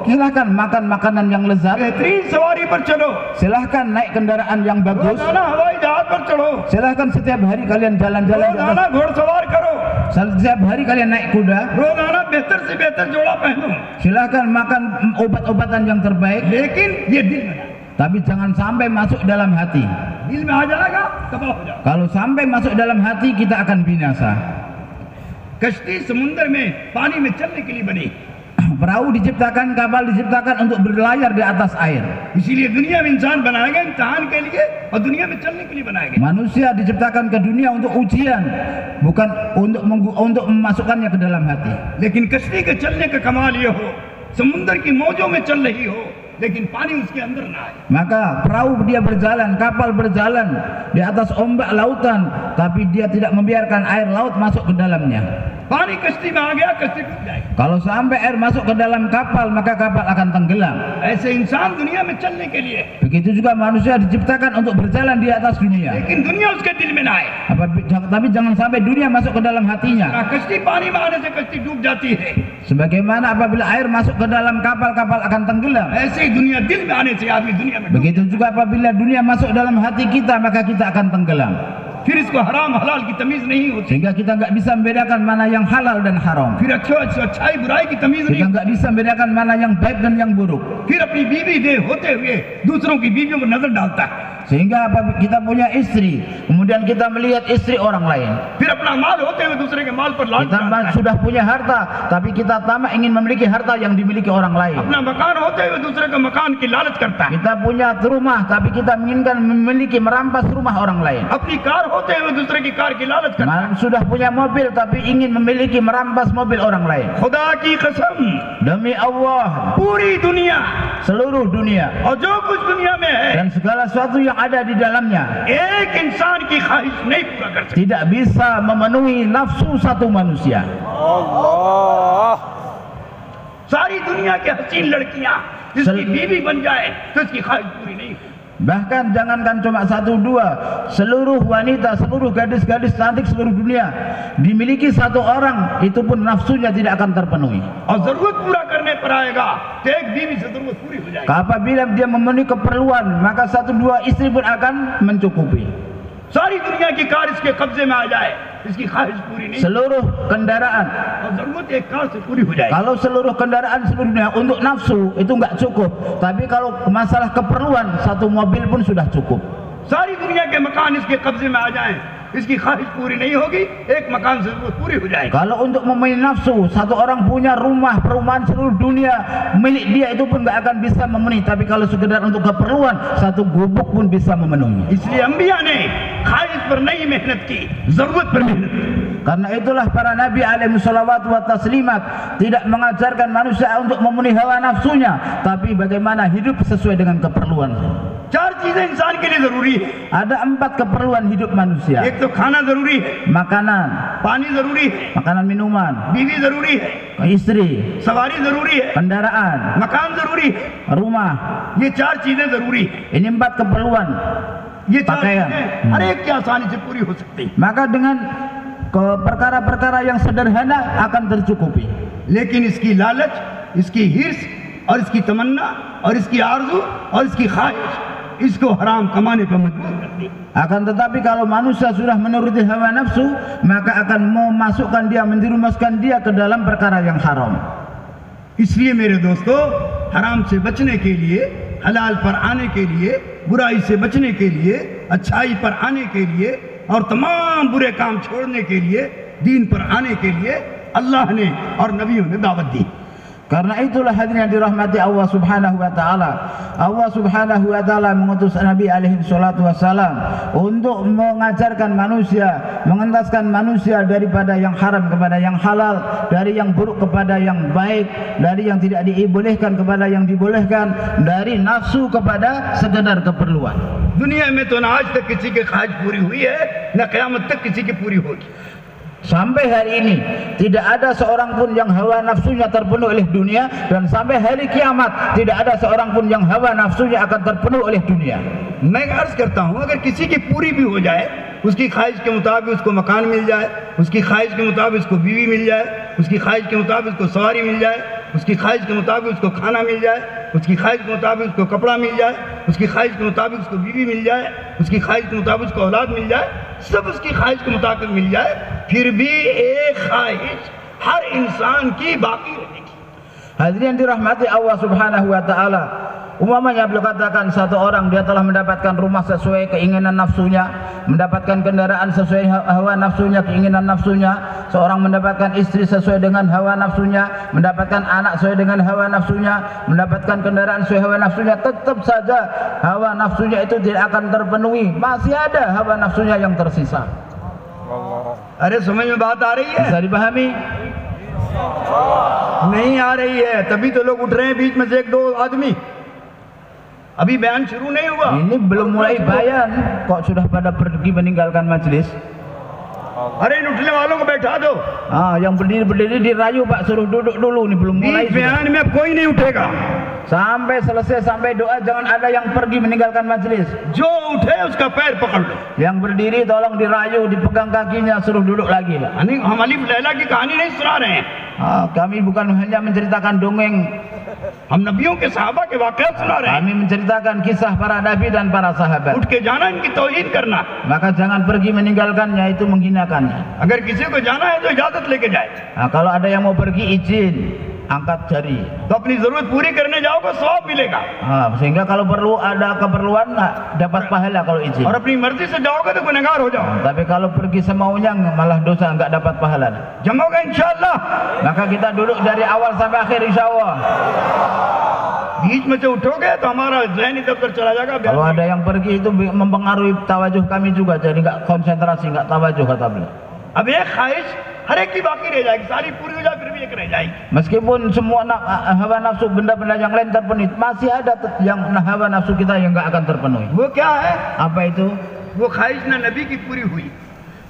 Silahkan makan makanan yang lezat,
बेहतरीन सवारी पर चलो,
silahkan naik kendaraan yang bagus,
रोजाना हवाई जहाज पर चढ़ो,
silahkan setiap hari kalian jalan-jalan di
रोजाना
atas,
घोड़सवार करो,
setiap hari kalian naik kuda,
रोजाना बेहतर से बेहतर जोड़ा पहनो,
silahkan makan obat-obatan yang terbaik,
लेकिन ये दिल में ना,
tapi jangan sampai masuk dalam hati.
दिल में आ जाएगा तबाह हो जाएगा।
Kalau sampai masuk dalam hati, kita akan binasa.
कश्ती समुद्र में पानी में चलने के लिए बनी,
Perahu diciptakan, kapal diciptakan untuk berlayar di atas air.
इसीलिए दुनिया में इंसान बनाया गया इम्तिहान के लिए और दुनिया में चलने के लिए बनाया गया।
Manusia diciptakan ke dunia untuk ujian, bukan untuk memasukkannya ke dalam hati.
लेकिन कश्ती के चलने का कमाल ये हो, समुद्र की मौजों में चल रही हो लेकिन पानी उसके अंदर ना आए।
Maka perahu dia berjalan, kapal berjalan di atas ombak lautan, tapi dia tidak membiarkan air laut masuk ke dalamnya.
पानी कश्ती में आ गया, कश्ती डूब जाएगी।
Kalau sampai air masuk ke dalam kapal, maka kapal akan tenggelam.
ऐसे इंसान दुनिया में चलने के लिए,
Begitu juga manusia diciptakan untuk berjalan di atas dunia.
लेकिन दुनिया उसके दिल में ना आए।
Tapi jangan sampai dunia masuk ke dalam hatinya.
कश्ती पानी में आने से कश्ती डूब जाती है,
Sebagaimana apabila air masuk ke dalam kapal, kapal akan tenggelam.
ऐसे ही दुनिया दिल में आने से आदमी दुनिया में डूब।
Begitu juga apabila dunia masuk dalam hati kita, maka kita akan tenggelam.
फिर इसको हराम हलाल की तमीज नहीं होती,
Sehingga kita nggak bisa membedakan mana yang halal dan haram.
फिर अच्छाई बुराई की तमीज नहीं
Kita
होती,
nggak bisa membedakan mana yang baik dan yang buruk.
फिर अपनी बीवी दे होते हुए दूसरों की बीवियों पर नजर डालता है,
Sehingga apabila kita punya istri, kemudian kita melihat istri orang lain.
फिर अपना माल होते हुए दूसरे के माल पर लांच
Kita
डालता है,
sudah punya harta, tapi kita tamak ingin memiliki harta yang dimiliki orang lain.
अपना मकान होते हुए दूसरे के मकान की लालच करता है,
Kita punya rumah, tapi kita menginginkan merampas rumah orang lain.
अपनी कार होते हुए दूसरे की कार की लालच करता है।
Sudah punya mobil, tapi ingin merampas mobil orang lain.
खुदा की कसम,
Demi Allah,
पूरी दुनिया
seluruh dunia
और जो कुछ दुनिया में है,
dan segala sesuatu yang ada di dalamnya
एक इंसान की ख्वाहिश नहीं पूरा कर सकती।
tidak bisa memenuhi nafsu satu manusia.
सारी दुनिया की हसीन लड़कियां जिसकी बीवी बन जाए तो इसकी ख्वाहिश पूरी नहीं होती।
Bahkan jangankan cuma satu dua, seluruh wanita, seluruh gadis-gadis cantik seluruh dunia dimiliki satu orang, itu pun nafsunya tidak akan terpenuhi.
और जरूरत पूरा करने पर आएगा तो एक बीवी से जरूरत पूरी हो जाएगी।
Apabila dia memenuhi keperluan, maka satu dua istri pun akan mencukupi.
सारी दुनिया की कार इसके कब्जे में आ जाए, इसकी ख्वाहिश पूरी नहीं,
Seluruh kendaraan,
और जरूरत एक कार से पूरी हो जाएगी।
kalau seluruh kendaraan seluruh dunia untuk nafsu itu nggak cukup, tapi kalau masalah keperluan satu mobil pun sudah cukup.
सारी दुनिया के मकान इसके कब्जे में आ जाएं, इसकी ख्वाहिश पूरी नहीं होगी, एक मकान से जरूरत पूरी हो जाएगी।
Kalau untuk memenuhi nafsu, satu orang punya rumah, perumahan seluruh dunia milik dia, itu pun nggak akan bisa memenuhi. Tapi kalau sekedar untuk keperluan, satu gubuk pun bisa memenuhi.
इसलिए अंबिया ने ख्वाहिश पर नहीं मेहनत की, जरूरत पर मेहनत की।
Karena itulah para nabi alaihi salawat wa taslimat tidak mengajarkan manusia untuk memenuhi hawa nafsunya, tapi bagaimana hidup sesuai dengan keperluan.
चार चीजें इंसान के लिए जरूरी है।
Ada 4 keperluan hidup manusia.
एक तो खाना जरूरी है,
Makanan,
पानी जरूरी है,
makanan minuman,
बीवी जरूरी है,
istri,
सवारी जरूरी है,
kendaraan,
मकान जरूरी है।
rumah.
ये चार चीजें जरूरी है।
Ini 4 keperluan.
ये चार
pakaian.
चीजें हर एक की आसानी से पूरी हो सकती है।
Maka dengan perkara-perkara yang sederhana akan tercukupi.
लेकिन इसकी लालच, इसकी हिर्स और इसकी तमन्ना और इसकी आरज़ू और इसकी ख्वाहिश इसको हराम कमाने पर मजबूर करती है।
Akan tetapi kalau manusia sudah menuruti hawa nafsu, maka akan memasukkan dia, menjerumuskan dia ke dalam perkara yang haram.
इसलिए मेरे दोस्तों, हराम से बचने के लिए, हलाल पर आने के लिए, बुराई से बचने के लिए, अच्छाई पर आने के लिए और तमाम बुरे काम छोड़ने के लिए, दीन पर आने के लिए अल्लाह ने और नबियों ने दावत दी।
Karena itulah hadirin yang dirahmati Allah Subhanahu wa taala. Allah Subhanahu wa taala mengutus Nabi alaihi salatu wasalam untuk mengajarkan manusia, mengentaskan manusia daripada yang haram kepada yang halal, dari yang buruk kepada yang baik, dari yang tidak dibolehkan kepada yang dibolehkan, dari nafsu kepada sekedar keperluan.
दुनिया में तो ना आज तक किसी की ख्वाहिश पूरी हुई है, न क़यामत तक किसी की पूरी होगी।
Sampai hari ini tidak ada seorang pun yang hawa nafsunya terpenuhi oleh dunia, dan sampai hari kiamat tidak ada seorang pun yang hawa nafsunya akan terpenuhi oleh dunia.
मैं अर्ज करता हूँ, अगर किसी की पूरी भी हो जाए, उसकी ख्वाहिश के मुताबिक उसको मकान मिल जाए, उसकी ख्वाहिश के मुताबिक उसको बीवी मिल जाए, उसकी ख्वाहिश के मुताबिक उसको सवारी मिल जाए, उसकी ख्वाहिश के मुताबिक उसको खाना मिल जाए, उसकी ख्वाहिश के मुताबिक उसको कपड़ा मिल जाए, उसकी ख्वाहिश के मुताबिक उसको बीवी मिल जाए, उसकी ख्वाहिश के मुताबिक उसको औलाद मिल जाए, सब उसकी ख्वाहिश के मुताबिक मिल जाए, फिर भी एक ख्वाहिश हर इंसान की बाकी रहेगी।
Hadirin dirahmati Allah Subhanahu wa taala. Umpamanya beliau katakan satu orang dia telah mendapatkan rumah sesuai keinginan nafsunya, mendapatkan kendaraan sesuai hawa nafsunya, keinginan nafsunya, seorang mendapatkan istri sesuai dengan hawa nafsunya, mendapatkan anak sesuai dengan hawa nafsunya, mendapatkan kendaraan sesuai hawa nafsunya, tetap saja hawa nafsunya itu tidak akan terpenuhi. Masih ada hawa nafsunya yang tersisa.
अरे समझ में बात आ रही है?
Bisa dipahami?
नहीं आ रही है, तभी तो लोग उठ रहे हैं बीच में से एक दो आदमी। अभी बयान शुरू नहीं हुआ।
Ini belum mulai bayan kok sudah pada pergi meninggalkan majelis.
अरे इन उठने वालों को बैठा दो।
Yang berdiri dirayu Pak, suruh duduk dulu, nih belum mulai.
बीच बयान में अब कोई नहीं उठेगा।
Sampai selesai, sampai doa, jangan ada yang pergi meninggalkan majelis.
जो उठे उसका पैर पकड़ लो।
Yang berdiri tolong dirayu, dipegang kakinya, suruh duduk lagi Pak.
हम अलीफ लैला की कहानी नहीं सुना रहे हैं,
Kami bukan hanya menceritakan dongeng,
हम नबियों के सहाबा के वाक़या सुना रहे हैं।
kami menceritakan kisah para nabi dan para sahabat.
उठ के जाना, इनकी तौहीन करना।
Maka jangan pergi meninggalkannya, itu menghinakannya.
अगर किसी को जाना है तो इजाजत लेके जाए।
Kalau ada yang mau pergi, izin, angkat jari.
तो अपनी जरूरत पूरी करने जाओगे, सवाब मिलेगा।
Sehingga kalau perlu ada keperluan, dapat pahala kalau izin.
और अपनी मर्जी से जाओगे तो गुनहगार हो जाओ।
Tapi kalau pergi semaunya malah dosa, nggak dapat pahala.
जमोगे इंशाअल्लाह।
Maka kita duduk dari awal sampai akhir insya Allah.
बीच में से उठोगे तो हमारा ज़हन इधर उधर चला जाएगा।
Kalau ada yang pergi itu mempengaruhi tawajuh kami juga, jadi nggak konsentrasi, nggak tawajuh kata beliau.
अब एक ख्वाहिश हर एक की बाकी रह जाएगी, सारी पूरी हो जाए फिर भी एक रह जाएगी।
Meskipun semua hawa nafsu, benda-benda yang lain terpenuhi, masih ada yang hawa nafsu kita yang nggak akan terpenuhi.
वो क्या है?
Apa itu?
वो ख्वाहिश ना नबी की पूरी हुई,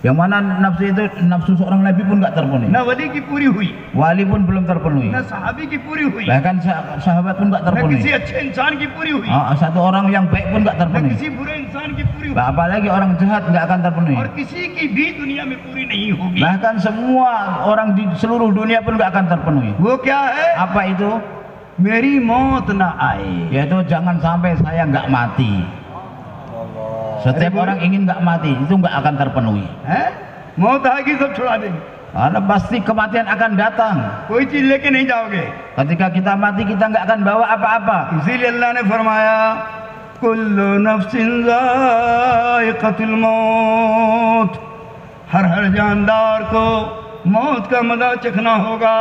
Yang mana nafsu itu, nafsu seorang nabi pun nggak terpenuhi,
ना वली की पूरी हुई,
wali pun belum terpenuhi,
ना सहाबी की पूरी हुई,
bahkan sahabat pun nggak
ना किसी
terpenuhi.
अच्छे इंसान की पूरी हुई,
Satu orang yang baik pun nggak
ना
terpenuhi,
किसी बुरे इंसान की पूरी हुई,
apalagi orang jahat nggak akan terpenuhi.
और किसी की भी दुनिया में पूरी नहीं होगी।
Bahkan semua orang di seluruh dunia pun nggak akan terpenuhi.
वो क्या है?
Apa itu?
मेरी मौत ना आए।
Yaitu jangan sampai saya nggak mati. Setiap orang ingin nggak mati, itu nggak akan terpenuhi.
है? मौत आएगी सब छुड़ा देंगे,
Karena pasti kematian akan datang.
कोई चीज लेके नहीं जाओगे।
Ketika kita mati, kita nggak akan bawa apa-apa.
इसीलिए अल्लाह ने फरमाया कुल्लु नफ्सिन ज़ाइक़तुल मौत, हर जानदार को मौत का मज़ा चखना होगा।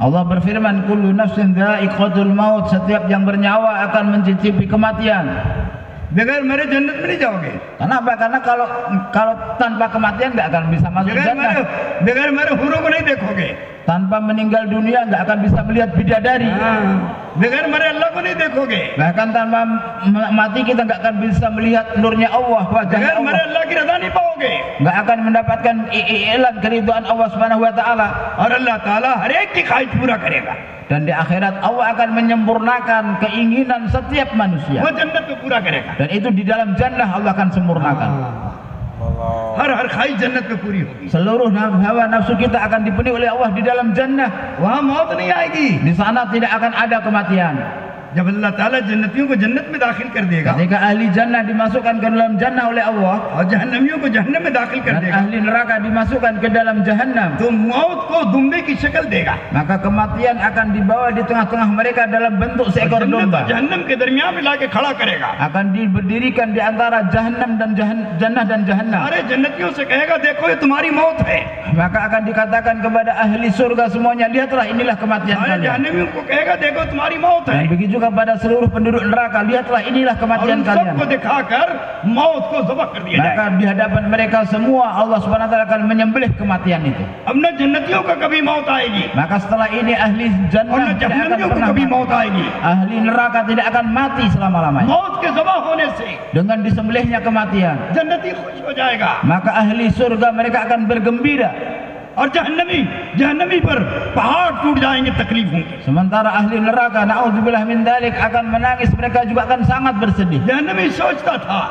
Allah berfirman, kullu nafsin dha'iqatul maut, setiap yang bernyawa akan mencicipi kematian.
बगैर मेरे जन्नत में नहीं जाओगे।
Kenapa? Karena kalau tanpa kematian nggak akan bisa masuk jannah.
बगैर मेरे हुरों को नहीं देखोगे।
Tanpa meninggal dunia nggak akan bisa melihat bidadari.
बगैर मरे अल्लाह को नहीं देखोगे,
Bahkan tanpa mati kita nggak akan bisa melihat nurnya Allah, wajahnya
बगैर मरे
Allah.
अल्लाह की रजा नहीं पाओगे।
Nggak akan mendapatkan i'lan keridhaan Allah Subhanahu wa taala.
और अल्लाह ताला हर एक की ख्वाहिश पूरा करेगा,
Dan di akhirat Allah akan menyempurnakan keinginan setiap manusia.
वो जन्नत में पूरा करेगा।
Dan itu di dalam jannah Allah akan sempurnakan.
हर ख्वाहिश जन्नत में पूरी होगी।
Seluruh hawa nafsu kita akan dipenuhi oleh Allah di dalam jannah.
वहाँ मौत नहीं आएगी।
Di sana tidak akan ada kematian.
जब अल्लाह ताला जन्नतियों को जन्नत में दाखिल कर देगा
Ketika ahli jannah dimasukkan ke dalam jannah oleh Allah
और जहन्नमियों को जहन्नम में दाखिल कर
dan
देगा,
ahli neraka dimasukkan ke dalam jahannam,
तो मौत को दुम्बे की शक्ल देगा।
maka kematian akan dibawa di tengah-tengah mereka dalam bentuk seekor
जन्नत और
domba.
जहन्नम के दरमियान में लाके खड़ा करेगा।
Akan diberdirikan di antara jahannam dan jannah dan jahannam.
सारे जन्नतियों से कहेगा देखो ये तुम्हारी मौत है।
Maka akan dikatakan kepada ahli surga semuanya, lihatlah inilah kematian
सारे
kalian.
जहन्नमियों को कहेगा देखो तुम्हारी मौत है।
Dan begitu juga pada seluruh penduduk neraka, lihatlah inilah
और
kematian
उन
kalian.
सबको दिखाकर मौत को ज़बह कर दिया
Maka
जाएगा।
di hadapan mereka semua Allah Subhanahu wa taala akan menyembelih kematian itu.
अब न जन्नतियों का कभी मौत आएगी
Maka setelah ini ahli
और
jannah
न
tidak akan
जहन्नमियों को
pernah
कभी
mati.
मौत आएगी।
Ahli neraka tidak akan mati selama-lamanya.
मौत के ज़बह होने से
Dengan disembelihnya kematian,
जन्नती खुश हो जाएगा
maka ahli surga mereka akan bergembira.
और जहन्नमी पर पहाड़ टूट जाएंगे तकलीफों के।
Sementara ahli neraka, naudzubillah min dzalik, akan menangis, mereka juga akan sangat bersedih.
जहन्नमी सोचता था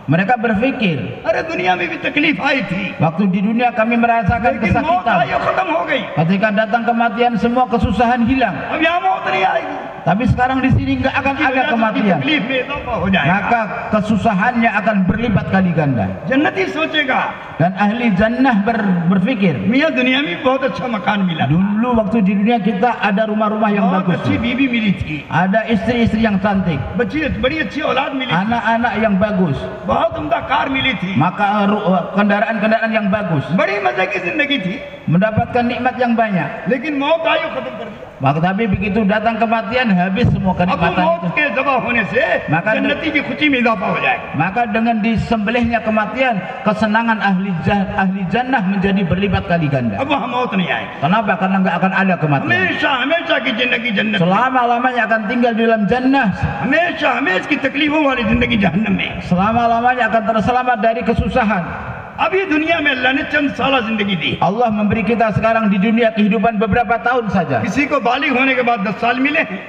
Mereka berpikir,
अरे दुनिया में भी तकलीफ आई थी
waktu di dunia kami merasakan
लेकिन मौत आई
kesakitan.
और खत्म हो गई।
Ketika datang kematian semua kesusahan hilang.
अब यहाँ मौत नहीं आएगी,
Tapi sekarang di sini nggak akan ada kematian.
तकलीफ में इजाफा हो जाएगा।
Maka kesusahannya akan berlipat kali ganda.
जन्नती सोचेगा
Dan ahli jannah berpikir,
मियाँ दुनिया में बहुत अच्छा मकान मिला,
dulu waktu di dunia kita ada rumah-rumah yang
बहुत
bagus,
अच्छी बीवी मिली थी,
ada istri-istri yang cantik,
बड़ी अच्छी औलाद मिली थी,
anak-anak yang bagus,
बहुत उम्दा कार मिली थी,
maka kendaraan-kendaraan yang bagus,
बड़ी मजे की जिंदगी थी।
mendapatkan nikmat yang banyak.
लेकिन मौत आई और खत्म कर दिया।
Maka tapi begitu datang kematian, habis semua
अब
kenikmatan
मौत
itu.
के जबा होने से
मकान-
जन्नती की खुशी में इजाफा हो जाएगा।
Maka dengan disembelihnya kematian, kesenangan ahli jannah menjadi berlipat kali ganda.
अब वहाँ मौत नहीं आएगी,
Kenapa? Karena nggak akan ada kematian.
हमेशा हमेशा की जिंदगी जन्नत में,
Selama-lamanya akan tinggal di dalam jannah.
हमेशा हमेशा की तकलीफों वाली जिंदगी जहन्नम में।
Selama-lamanya akan terselamat dari kesusahan.
अभी दुनिया में अल्लाह ने चंद साल जिंदगी दी।
Allah memberi kita sekarang di dunia kehidupan beberapa tahun saja.
किसी को बालिग होने के बाद 10 साल मिले हैं,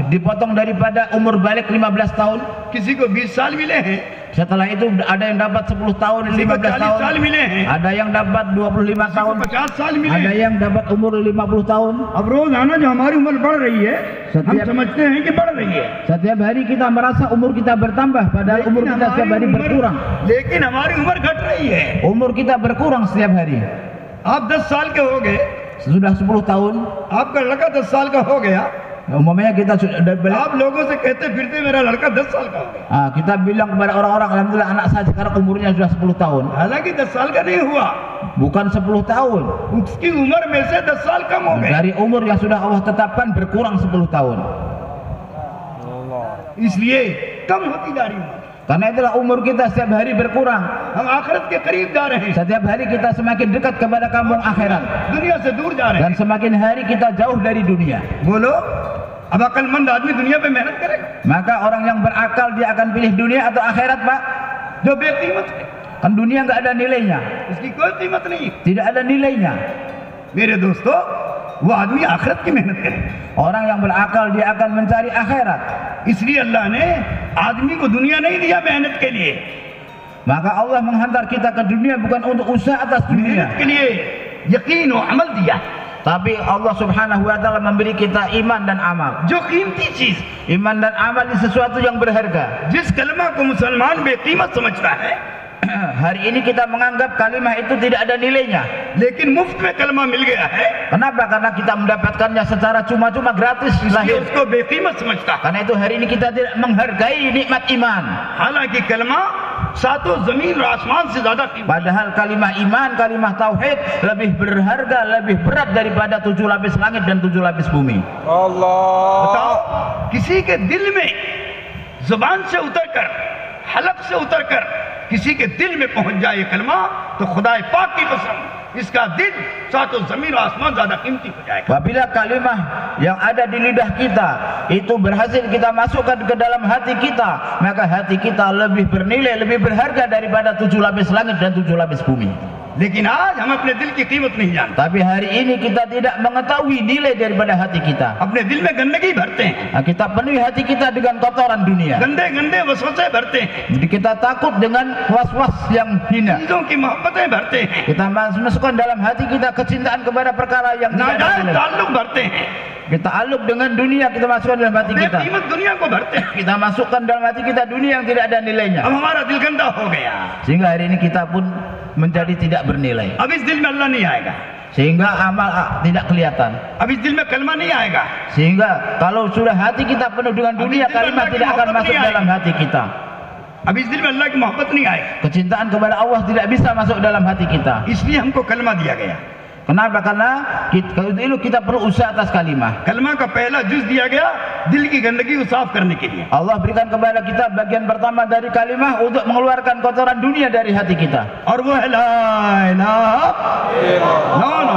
Dipotong daripada umur balik 15 tahun.
किसी को 20 साल मिले हैं,
Setelah itu ada yang dapat 10 tahun,
किसी को
15
40 साल
tahun.
मिले हैं,
Ada yang dapat 25
किसी को
tahun.
50 साल मिले
Ada
हैं।
yang dapat umur 50 tahun.
अब रोजाना जो हमारी उम्र बढ़ रही है, हम
सत्य-
समझते हैं कि बढ़ रही है,
Setiap hari kita merasa umur kita bertambah, padahal umur kita setiap hari berkurang.
लेकिन हमारी उम्र घट रही है।
Umur kita berkurang setiap hari.
आप 10 साल के हो गए,
Sudah 10 tahun,
आपका लड़का 10 साल का हो गया,
umumnya kita sudah
आप लोगों से कहते फिरते मेरा लड़का 10 साल का हो गया,
kita bilang kepada orang-orang, alhamdulillah anak saya sekarang umurnya sudah 10 tahun.
हालांकि 10 साल का नहीं हुआ,
Bukan 10 tahun.
उसकी उम्र में से 10 साल कम हो गए।
Dari umur yang sudah Allah tetapkan berkurang 10 tahun.
इसलिए कम होती जा रही है।
Karena itulah umur kita setiap hari berkurang.
हम आखिरत के करीब जा रहे हैं,
Setiap hari kita semakin dekat kepada kampung akhirat.
दुनिया से दूर जा रहे
Dan
हैं।
semakin hari kita jauh dari dunia.
बोलो, अब अकलमंद आदमी दुनिया पे मेहनत करेगा,
Maka orang yang berakal dia akan pilih dunia atau akhirat, Pak?
जो बेकीमत है,
Kan dunia nggak ada nilainya.
इसकी कोई कीमत नहीं।
Tidak ada nilainya.
मेरे दोस्तों, वो आदमी आखिरत की मेहनत करे,
Orang yang berakal dia akan mencari akhirat.
इसलिए अल्लाह ने आदमी को दुनिया नहीं दिया मेहनत के लिए,
Maka Allah menghantar kita ke dunia bukan untuk usaha atas dunia,
मेहनत के लिए यकीन और अमल दिया,
tapi Allah Subhanahu wa taala memberi kita iman dan amal.
जो कीमती चीज,
Iman dan amal ini sesuatu yang berharga.
जिस कलमा को मुसलमान बेकीमत समझता है,
Hari ini kita menganggap kalimah itu tidak ada nilainya.
लेकिन मुफ्त में कलमा मिल गया है,
Kenapa? Karena kita mendapatkannya secara cuma-cuma gratis
इसलिए
lahir.
उसको बेकीमत समझता है।
Karena itu hari ini kita tidak menghargai nikmat iman.
हालांकि कलमा सातों जमीन और आसमान से ज्यादा कीमती।
Padahal kalimah iman, kalimah tauhid lebih berharga, lebih berat daripada 7 lapis langit dan 7 lapis bumi.
बताओ, किसी के दिल में जुबान से उतरकर, हलक से उतरकर किसी के दिल में पहुंच जाए कलमा तो खुदाए पाक की कसम इसका दिल सातों जमीन और आसमान ज्यादा कीमती हो जाएगा.
Apabila kalimah yang ada di lidah kita itu berhasil kita masukkan ke dalam hati kita, maka hati kita lebih bernilai, lebih berharga daripada 7 lapis langit dan 7 lapis bumi.
लेकिन आज हम अपने दिल की कीमत नहीं जानते.
Tapi hari ini kita tidak mengetahui nilai daripada hati kita.
अपने दिल में गंदगी भरते हैं,
Kita penuhi hati kita dengan kotoran dunia.
गंदे गंदे वसवसे भरते हैं,
Jadi kita takut dengan was-was yang hina.
चीजों की मोहब्बतें भरते हैं,
Kita masukkan dalam hati kita kecintaan kepada perkara yang tidak ada
नाजायज
nilai.
ताल्लुक भरते हैं,
Kita aluk dengan dunia, kita masukkan dalam hati kita.
बेकीमत दुनिया को भरते हैं.
Kita masukkan dalam hati kita dunia yang tidak ada nilainya.
अब हमारा दिल गंदा हो गया.
Sehingga hari ini kita pun menjadi tidak bernilai.
अब इस दिल में अल्लाह नहीं आएगा,
Sehingga amal tidak kelihatan.
अब इस दिल में कलमा नहीं आएगा.
Sehingga kalau sudah hati kita penuh dengan dunia, kalimat tidak akan masuk dalam hati kita.
अब इस दिल में अल्लाह की मोहब्बत नहीं आएगी.
Kecintaan kepada Allah tidak bisa masuk dalam hati kita.
इसलिए हमको कलमा दिया गया.
Kenapa? Karena kita perlu usaha atas kalimah.
कलमा का पहला जुज दिया गया दिल की गंदगी को साफ करने के लिए.
Allah berikan kepada kita bagian pertama dari kalimah untuk mengeluarkan kotoran dunia dari hati kita.
और वो है ला इलाहा नो नो नो.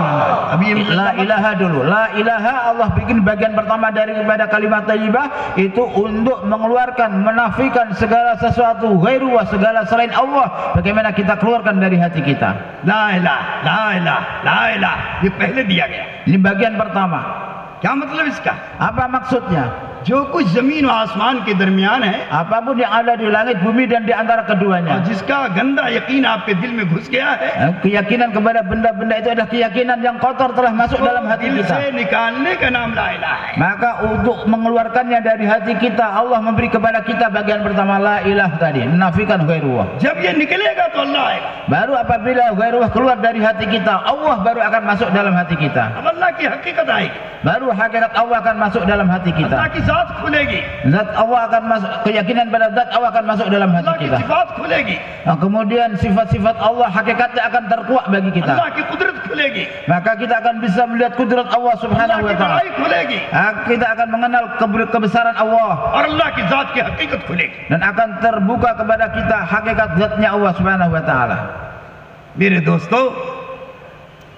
अभी ये
La ilaha dulu. La ilaha Allah bikin bagian pertama daripada kalimat thayyibah itu untuk mengeluarkan, menafikan segala sesuatu ghairu wa segala selain Allah. Bagaimana kita keluarkan dari hati kita.
ला इलाहा ला इलाहा ला इलाहा ये पहले दिया गया.
Ini bagian pertama.
क्या मतलब इसका?
Apa maksudnya?
जो कुछ जमीन और आसमान के दरमियान है
Apapun yang ada di langit, bumi dan di antara
और
keduanya.
जिसका गंदा यकीन आपके दिल में घुस गया है,
Keyakinan kepada benda-benda itu adalah keyakinan yang kotor telah masuk dalam hati
दिल
kita.
से निकालने का नाम ला इलाहा है.
Maka untuk mengeluarkannya dari hati kita, Allah memberi kepada kita bagian pertama la ilah tadi, menafikan ghairullah.
जब ये निकलेगा तो अल्लाह आएगा.
Baru apabila ghairullah keluar dari hati kita, Allah baru akan masuk dalam hati kita.
अब अल्लाह की हकीकत आएगी,
Baru hakikat Allah akan masuk dalam hati
अल्लाह
kita.
की जात खुलेगी,
Zat Allah akan masuk, keyakinan pada zat Allah akan masuk dalam hati
अल्लाह की
kita.
सिफात खुलेगी,
Nah, kemudian sifat-sifat Allah hakikatnya akan terkuak bagi kita.
अल्लाह की कुदरत खुलेगी,
Maka kita akan bisa melihat kudrat Allah
अल्लाह
Subhanahu
की
wa taala.
बड़ाई खुलेगी
Kita akan mengenal kebesaran Allah
और अल्लाह की जात की हकीकत खुलेगी.
dan akan terbuka kepada kita hakikat zatnya Allah Subhanahu wa taala.
मेरे दोस्तों,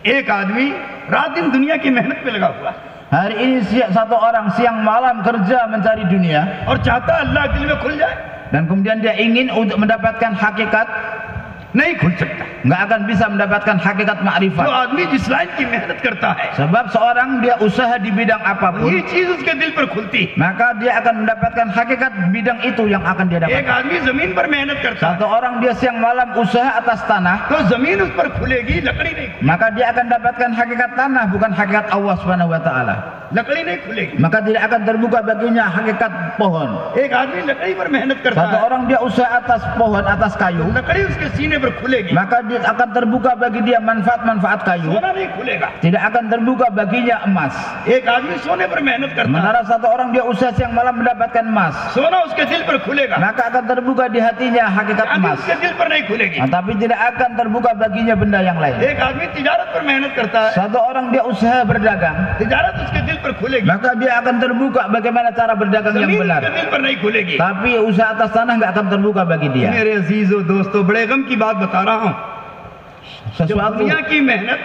एक आदमी रात दिन दुनिया की मेहनत पे लगा हुआ है
Hari ini satu orang siang malam kerja mencari dunia
और चाहता है अल्लाह दिल में खुल जाए,
dan kemudian dia ingin untuk mendapatkan hakikat,
नहीं खुल सकता.
nggak akan bisa mendapatkan hakikat
जो
makrifat.
आदमी जिस लाइन की मेहनत करता है
Sebab seorang dia usaha di bidang
ये
apapun,
चीज उसके दिल पर खुलती है.
maka dia akan mendapatkan hakikat bidang itu yang akan dia
एक
dapatkan.
आदमी जमीन पर मेहनत करता
Satu
है
orang dia siang malam usaha atas tanah,
तो जमीन उस पर खुलेगी, लकड़ी नहीं खुलेगी.
maka dia akan dapatkan hakikat tanah bukan hakikat Allah Subhanahu wa taala.
लकड़ी नहीं खुलेगी.
Maka tidak akan terbuka baginya hakikat pohon.
एक आदमी लकड़ी पर मेहनत करता
Satu
है,
orang dia usaha atas pohon, atas kayu,
लकड़ी उसके सीने पर खुलेगी,
maka dia akan terbuka bagi dia manfaat-manfaat kayu.
सोना नहीं खुलेगा.
Tidak akan terbuka baginya emas.
एक आदमी सोने पर मेहनत करता है,
Sementara satu orang dia usaha siang malam mendapatkan emas,
सोना उसके दिल पर खुलेगा,
maka akan terbuka di hatinya hakikat
आदमी
emas.
उसके दिल पर नहीं खुलेगी.
Tapi tidak akan terbuka baginya benda yang lain.
एक आदमी तिजारत पर मेहनत करता है,
Satu orang dia usaha berdagang,
तिजारत उसके दिल पर खुलेगी,
maka dia akan terbuka bagaimana cara berdagang yang
जमीन
benar.
उसके दिल पर नहीं खुलेगी.
Tapi usaha atas tanah nggak akan terbuka bagi dia.
मेरे अजीजों दोस्तों, बड़े गम की बात बता रहा हूँ. जब
Sesuatu
दुनिया की मेहनत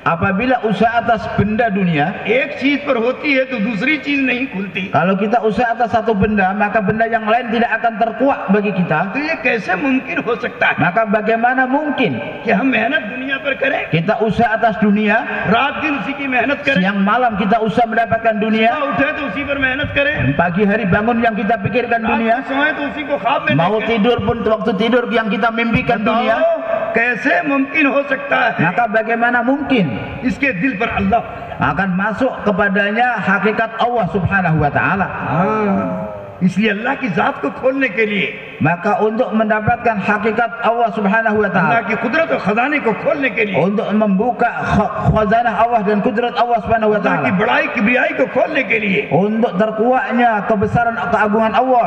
apabila usaha atas benda dunia,
एक चीज पर होती है तो दूसरी चीज नहीं खुलती.
kalau kita usaha atas satu benda, maka benda yang lain tidak akan terkuak bagi kita.
तो ये कैसे मुमकिन हो सकता है
Maka bagaimana mungkin
कि हम मेहनत दुनिया पर करें,
kita usaha atas dunia,
रात दिन उसी की मेहनत करें,
siang malam kita usaha mendapatkan dunia,
सुबह उठे तो उसी पर मेहनत करें,
pagi hari bangun yang kita pikirkan
रात
dunia,
को सोए तो उसी को ख्वाब में
mau
देखें.
tidur pun waktu tidur yang kita mimpikan dunia.
बताओ, कैसे मुमकिन हो सकता है
Maka bagaimana mungkin
इसके दिल पर अल्लाह.
akan masuk kepadanya hakikat Allah Subhanahu wa taala.
इसलिए अल्लाह की जात को खोलने के लिए,
Maka untuk mendapatkan hakikat Allah Subhanahu wa
अल्लाह
taala,
की कुदरत और खजाने को खोलने के लिए,
untuk membuka khazanah Allah dan kudrat Allah Subhanahu wa
अल्लाह की
taala,
बड़ाई किबरियाई को खोलने के लिए
untuk terkuaknya kebesaran keagungan Allah,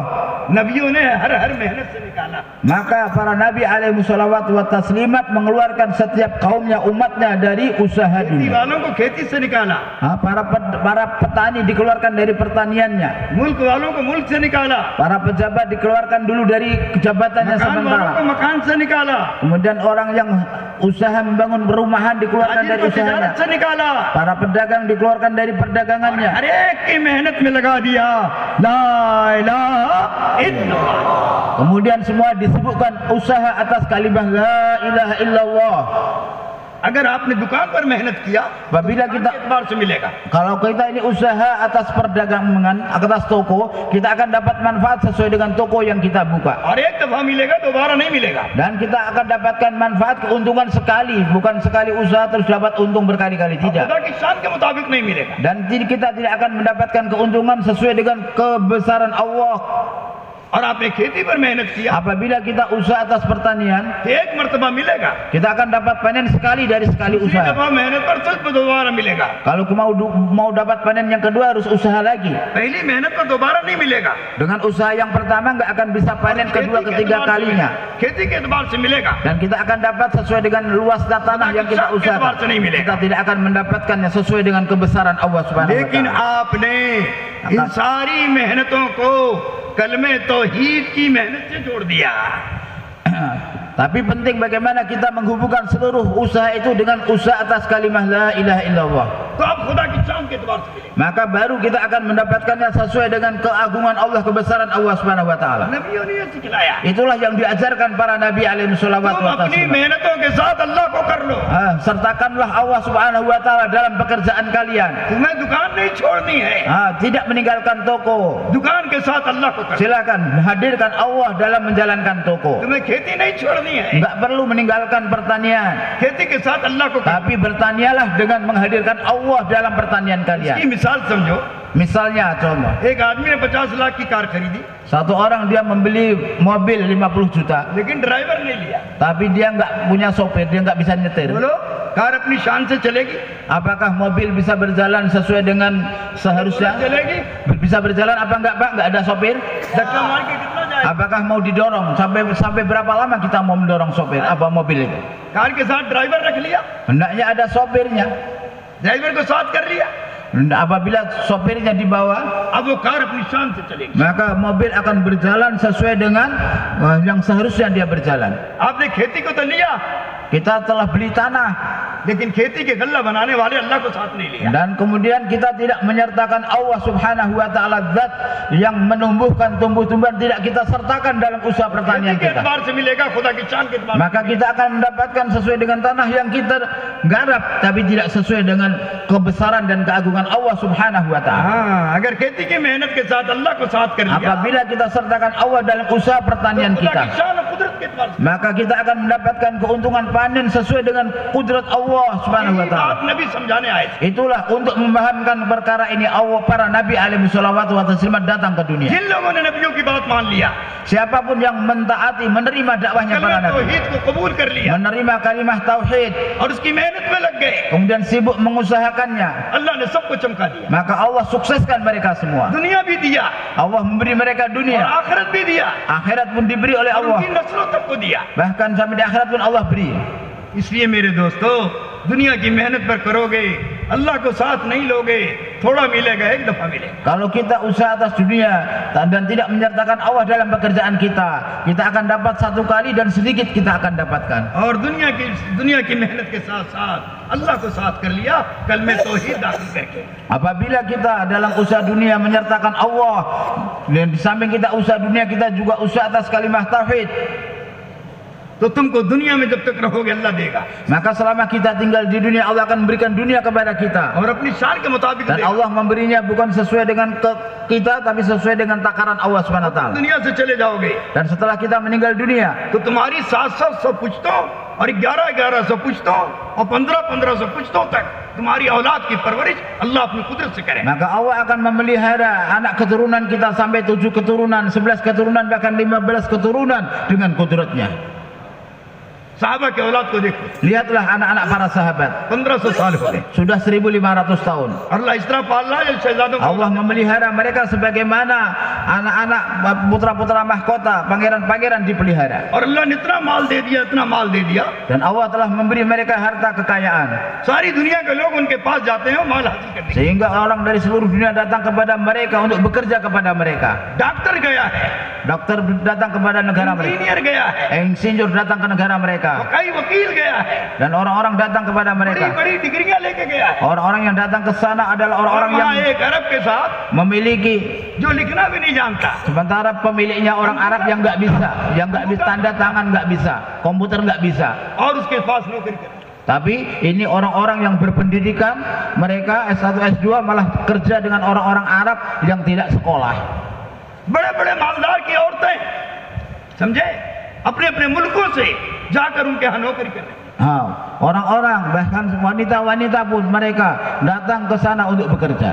नबियों ने हर मेहनत से निकाला.
maka para nabi alaihi salawat wa taslimat mengeluarkan setiap kaumnya, umatnya dari usaha
खेती
dunia.
वालों को खेती से निकाला,
Para petani dikeluarkan dari pertaniannya,
मुल्क वालों को मुल्क से निकाला,
para pejabat dikeluarkan dulu dari dari jabatannya
मकान वालों
sementara.
को मकान से निकाला,
Kemudian orang yang usaha membangun perumahan dikeluarkan
ताजिर
dari
को
usahanya.
तिजारत से निकाला,
Para pedagang dikeluarkan dari perdagangannya.
हर एक की मेहनत में लगा दिया ला इलाहा इल्लल्लाह।
Kemudian semua disebutkan usaha atas kalimah la ilaha illallah.
अगर आपने दुकान पर मेहनत किया,
Apabila
दुकान
kita
के एतबार से मिलेगा।
Kalau kita ini usaha atas perdagangan, atas toko, kita akan dapat manfaat sesuai dengan toko yang kita buka.
और एक दफा मिलेगा, दोबारा नहीं मिलेगा।
Dan kita akan dapatkan manfaat keuntungan sekali, bukan sekali usaha terus dapat untung berkali-kali,
खुदा
tidak.
की शान के मुताबिक नहीं मिलेगा।
Dan kita tidak akan mendapatkan keuntungan sesuai dengan kebesaran Allah.
और आपने खेती पर मेहनत किया,
Apabila kita usaha atas pertanian,
तो एक मर्तबा मिलेगा,
kita akan dapat panen sekali dari sekali
दूसरी
usaha.
दफा मेहनत पर सिर्फ दोबारा मिलेगा।
Kalau mau dapat panen yang kedua harus usaha lagi.
पहली मेहनत पर दोबारा नहीं मिलेगा।
Dengan usaha yang pertama nggak akan bisa panen kedua ketiga kalinya.
खेती के एतबार से मिलेगा।
Dan kita akan dapat sesuai dengan luas tanah yang kita usahakan. Kita tidak akan mendapatkannya sesuai dengan kebesaran Allah Subhanahu wa
लेकिन
taala.
आपने इन सारी मेहनतों को कलमे तौहीद की मेहनत से जोड़ दिया।
Tapi penting bagaimana kita menghubungkan seluruh usaha itu dengan usaha atas kalimah la ilaha illallah.
तो अब खुदा की शान के एतबार से मिलेगा।
Maka baru kita akan mendapatkannya sesuai dengan keagungan Allah, kebesaran Allah Subhanahu wa taala.
नबियों ने ये सिखलाया।
Itulah yang diajarkan para nabi alaihi salawatu
तुम
wa
अपनी
taslim.
मेहनतों के साथ अल्लाह को कर लो।
Sertakanlah Allah Subhanahu wa taala dalam pekerjaan kalian.
तुम्हें दुकान नहीं छोड़नी है,
Tidak meninggalkan toko.
दुकान के साथ अल्लाह को कर।
Silakan hadirkan Allah dalam menjalankan toko.
तुम्हें खेती नहीं छोड़नी है,
Enggak perlu meninggalkan pertanian,
खेती के साथ अल्लाह को कर।
tapi bertanialah dengan menghadirkan Allah dalam pertanian
इसकी
kalian.
मिसाल समझो,
Misalnya contoh,
एक आदमी ने 50 लाख की कार खरीदी,
satu orang dia membeli mobil 50 juta,
लेकिन ड्राइवर नहीं लिया।
tapi dia nggak punya sopir, dia nggak bisa nyetir.
बोलो, कार अपनी शान से चलेगी?
Apakah mobil bisa berjalan sesuai dengan seharusnya?
चलेगी?
Bisa berjalan apa enggak, Pak? Nggak ada sopir?
धक्का मार के कितना जाएगा?
Apakah mau didorong? Sampai berapa lama kita mau mendorong sopir apa mobil itu?
Car के साथ ड्राइवर रख लिया,
Hendaknya ada sopirnya.
ड्राइवर को साथ कर लिया,
Apabila sopirnya dibawa,
अब वो कार अपनी शान से चलेगी।
maka mobil akan berjalan sesuai dengan yang seharusnya dia berjalan.
आपने खेती को तो लिया,
Kita telah beli tanah,
लेकिन खेती के गल्ला बनाने वाले अल्लाह को साथ नहीं लिया।
dan kemudian kita tidak menyertakan Allah Subhanahu wa taala, zat yang menumbuhkan tumbuh-tumbuhan, tidak kita sertakan dalam usaha pertanian
खेती के
kita.
एतबार से मिलेगा, खुदा की शान के एतबार से।
Maka kita akan mendapatkan sesuai dengan tanah yang kita garap, tapi tidak sesuai dengan kebesaran dan keagungan Allah Subhanahu wa taala.
हाँ, अगर खेती की मेहनत के साथ अल्लाह को साथ कर लिया,
Apabila kita sertakan Allah dalam usaha pertanian
खुदा
kita,
की शान और कुदरत के एतबार से।
maka kita akan mendapatkan keuntungan panen sesuai dengan kudrat Allah Subhanahu wa
यही
taala.
बात नबी समझाने आए थे।
Itulah untuk memfahamkan perkara ini Allah, para nabi alaihi salawatu wa taslimat datang ke dunia.
जिन लोगों ने नबियों की बात मान लिया,
Siapapun yang mentaati, menerima dakwahnya para
कलमा
nabi,
तौहीद को कबूल कर लिया
menerima kalimah tauhid,
और उसकी मेहनत में लग गए,
kemudian sibuk mengusahakannya,
अल्लाह ने सबको चमका दिया।
maka Allah sukseskan mereka semua.
दुनिया भी दिया
Allah memberi mereka
और
dunia,
आखिरत भी दिया
akhirat pun diberi oleh
और
Allah,
उनकी नस्लों तक को दिया।
bahkan sampai di akhirat pun Allah beri.
इसलिए मेरे दोस्तों, दुनिया की मेहनत पर करोगे, अल्लाह को साथ नहीं लोगे, थोड़ा मिलेगा, एक दफा मिलेगा।
Kalau kita usaha atas dunia dan tidak menyertakan Allah dalam pekerjaan kita, kita akan dapat satu kali dan sedikit kita akan dapatkan.
और दुनिया की मेहनत के साथ साथ अल्लाह को साथ कर लिया, कल में तौहीद दाखिल करके।
Apabila kita dalam usaha dunia menyertakan Allah, dan di samping kita usaha dunia, kita juga usaha atas kalimah tauhid,
तो तुमको दुनिया में जब तक रहोगे अल्लाह देगा
maka selama kita tinggal di dunia, Allah akan memberikan dunia kepada kita.
और अपनी शान के मुताबिक
Dan
देगा।
Allah memberinya bukan sesuai dengan kita, tapi sesuai dengan takaran Allah Subhanahu wa taala.
दुनिया से चले जाओगे
Dan setelah kita meninggal dunia,
तो तुम्हारी 700 पुश्तों और 1100 पुश्तों और 1500 पुश्तों तक तुम्हारी औलाद की परवरिश अल्लाह अपनी कुदरत से करे।
maka Allah akan memelihara anak keturunan kita sampai 7 keturunan, 11 keturunan, bahkan 15 keturunan dengan kudratnya.
साहबा के औलाद को देखो,
Lihatlah anak-anak para sahabat.
1500 साल हो गए।
Sudah 1500 tahun.
अल्लाह इस तरह पाल रहा है शहजादों को।
Allah memelihara mereka sebagaimana anak-anak putra-putra mahkota, pangeran-pangeran dipelihara.
और अल्लाह ने इतना माल दे दिया, इतना माल दे दिया,
Dan Allah telah memberi mereka harta kekayaan.
सारी दुनिया के लोग उनके पास जाते हैं माल हासिल करने।
Sehingga orang dari seluruh dunia datang kepada mereka untuk bekerja kepada mereka.
Doctor गया है,
Dokter datang kepada negara mereka.
Engineer गया है,
Insinyur datang ke negara mereka.
कई वकील गया है,
Dan orang-orang datang kepada
बड़ी
mereka.
बड़ी डिग्रियां लेके गया है।
Orang-orang yang datang ke sana adalah
और
orang-orang
वहाँ
yang
एक अरब के साथ
memiliki,
जो लिखना भी नहीं जानता,
sementara pemiliknya orang Arab yang nggak bisa, tanda tangan nggak bisa, komputer nggak bisa.
और उसके पास नौकरी करे।
Tapi ini orang-orang yang berpendidikan, mereka S1, S2 malah kerja dengan orang-orang Arab yang tidak sekolah.
बड़े-बड़े मालदार की औरतें, समझे, अपने-अपने मुल्कों से जाकर उनके यहाँ नौकरी कर रहे हैं।
Orang-orang bahkan wanita-wanita pun mereka datang ke sana untuk bekerja.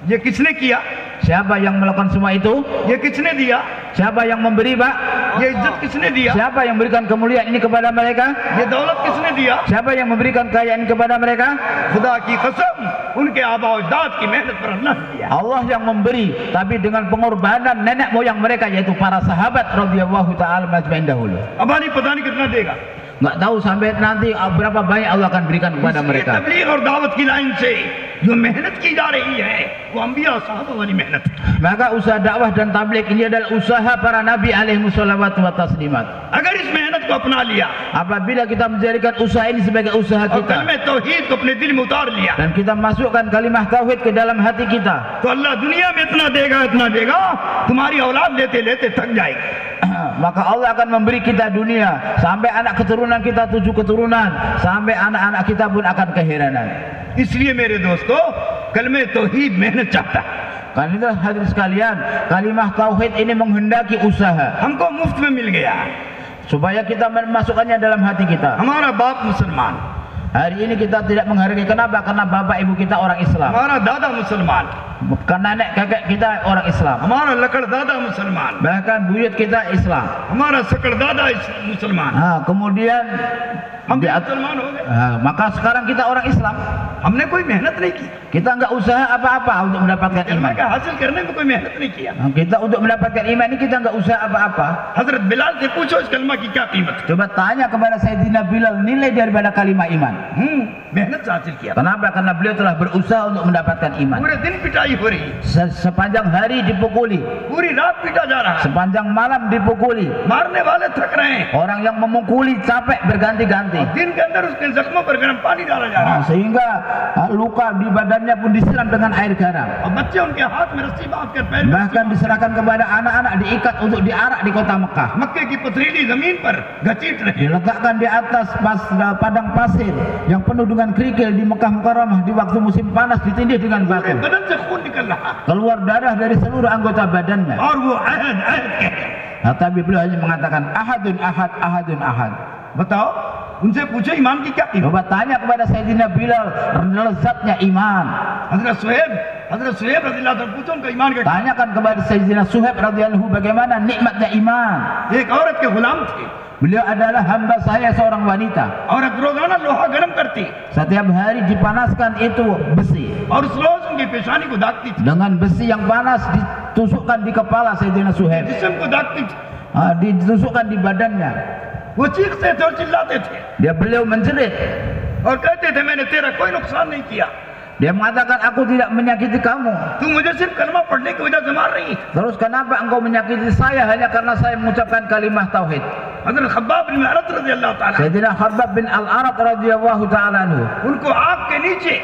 ये किसने किया?
Siapa yang melakukan semua itu?
ये किसने दिया?
Siapa yang memberi, Pak?
ये इज्जत किसने दिया?
Siapa yang memberikan kemuliaan ini kepada mereka?
ये दौलत किसने दिया?
Siapa yang memberikan kekayaan kepada mereka?
खुदा की कसम, उनके आबा अजदाद की मेहनत पर अल्लाह ने दिया।
Allah yang memberi, tapi dengan pengorbanan nenek moyang mereka, yaitu para sahabat radhiyallahu taala majma'in dahulu.
अब नहीं पता नहीं कितना देगा।
Nggak tahu sampai nanti berapa banyak Allah akan berikan kepada
इसलिए
mereka.
तबलीग और दावत की लाइन से जो मेहनत की जा रही है वो अंबिया साहबा वाली मेहनत है।
Maka usaha dakwah dan tabligh ini adalah usaha para nabi alaihi wassalatu wa taslimat.
अगर इस मेहनत को अपना लिया
Apabila kita menjadikan usaha ini sebagai usaha
और
kita
कलमे तौहीद को अपने दिल में उतार लिया
dan kita masukkan kalimah tauhid ke dalam hati kita,
तो अल्लाह दुनिया में इतना देगा तुम्हारी औलाद लेते लेते थक जाएगी।
maka Allah akan memberi kita dunia sampai anak keturunan kita 7 keturunan, sampai anak-anak kita pun akan keheranan.
इसलिए मेरे दोस्तों कलमे तौहीद मेहनत चाहता है।
Karena itu hadirin sekalian, kalimah tauhid ini menghendaki usaha
हमको मुफ्त में मिल गया।
supaya kita memasukkannya dalam hati kita.
हमारा बाप मुसलमान,
Hari ini kita tidak menghargai, kenapa? Karena bapak ibu kita orang Islam,
हमारा दादा मुसलमान,
karena nenek kakek kita orang Islam,
हमारा लकड़ दादा मुसलमान,
bahkan buyut kita Islam.
हमारा सकड़ दादा मुसलमान,
Kemudian
हम भी
di
मुसलमान हो गए।
maka sekarang kita orang Islam,
हमने कोई मेहनत नहीं की,
kita nggak usaha apa-apa untuk mendapatkan
कलमा
iman.
का हासिल करने में कोई मेहनत नहीं किया।
Kita untuk mendapatkan iman ini kita nggak usaha apa-apa.
हजरत बिलाल से पूछो इस कलमा की क्या कीमत है।
Coba tanya kepada Sayyidina Bilal nilai daripada kalimat iman.
मेहनत से हासिल किया।
Kenapa? Karena beliau telah berusaha untuk mendapatkan iman.
पूरे दिन पिटाई हो रही,
Sepanjang hari dipukuli,
पूरी रात पीटा जा रहा है,
sepanjang malam dipukuli.
मारने वाले थक रहे हैं,
Orang yang memukuli capek berganti-ganti.
दिन के अंदर उसके जख्मों पर गर्म पानी डाला जा रहा है
Sehingga luka di badannya pun disiram dengan air garam.
और बच्चे उनके हाथ में रस्सी बांध कर पैर
Bahkan diserahkan kepada anak-anak diikat untuk diarak di kota Mekah.
मक्के की पथरीली जमीन पर घसीट रहे हैं।
Diletakkan di atas padang pasir yang penuh dengan kerikil di Mekah Mukarramah di waktu musim panas, ditindih dengan
पूरे
batu.
बदन से खून निकल रहा है
Keluar darah dari seluruh anggota badannya.
और वो अहद अहद कह रहे हैं।
Tapi beliau hanya mengatakan ahadun ahad, ahadun ahad.
बताओ, उनसे पूछो ईमान की क्या कीमत।
Coba tanya kepada Sayyidina Bilal lezatnya iman.
हजरत सुहेब रज़ियल्लाहु अन्हु पूछो उनका ईमान का।
Tanyakan kepada Sayyidina Suhaib radhiyallahu bagaimana nikmatnya iman.
एक औरत के गुलाम थे,
Beliau adalah hamba saya, seorang wanita.
औरत रोजाना लोहा गर्म करती
Setiap hari dipanaskan itu besi.
और उस रोज उनकी पेशानी को दागती थी,
Dengan besi yang panas ditusukkan di kepala Sayyidina Suhaib.
जिस्म को दागती थी।
Ditusukkan di badannya.
वो चीखते थे और चिल्लाते थे
Beliau menjerit.
और कहते थे मैंने तेरा कोई नुकसान नहीं किया,
Dia mengatakan, aku tidak menyakiti kamu.
तू मुझे सिर्फ कलमा पढ़ने की वजह से मार रही है।
Terus kenapa engkau menyakiti saya hanya karena saya mengucapkan kalimah tauhid?
हजरत खब्बाब बिन अरत रज़ियल्लाहु ताला
Sayyidina Khabbab bin Al-Arat radhiyallahu ta'ala anhu,
उनको आग के नीचे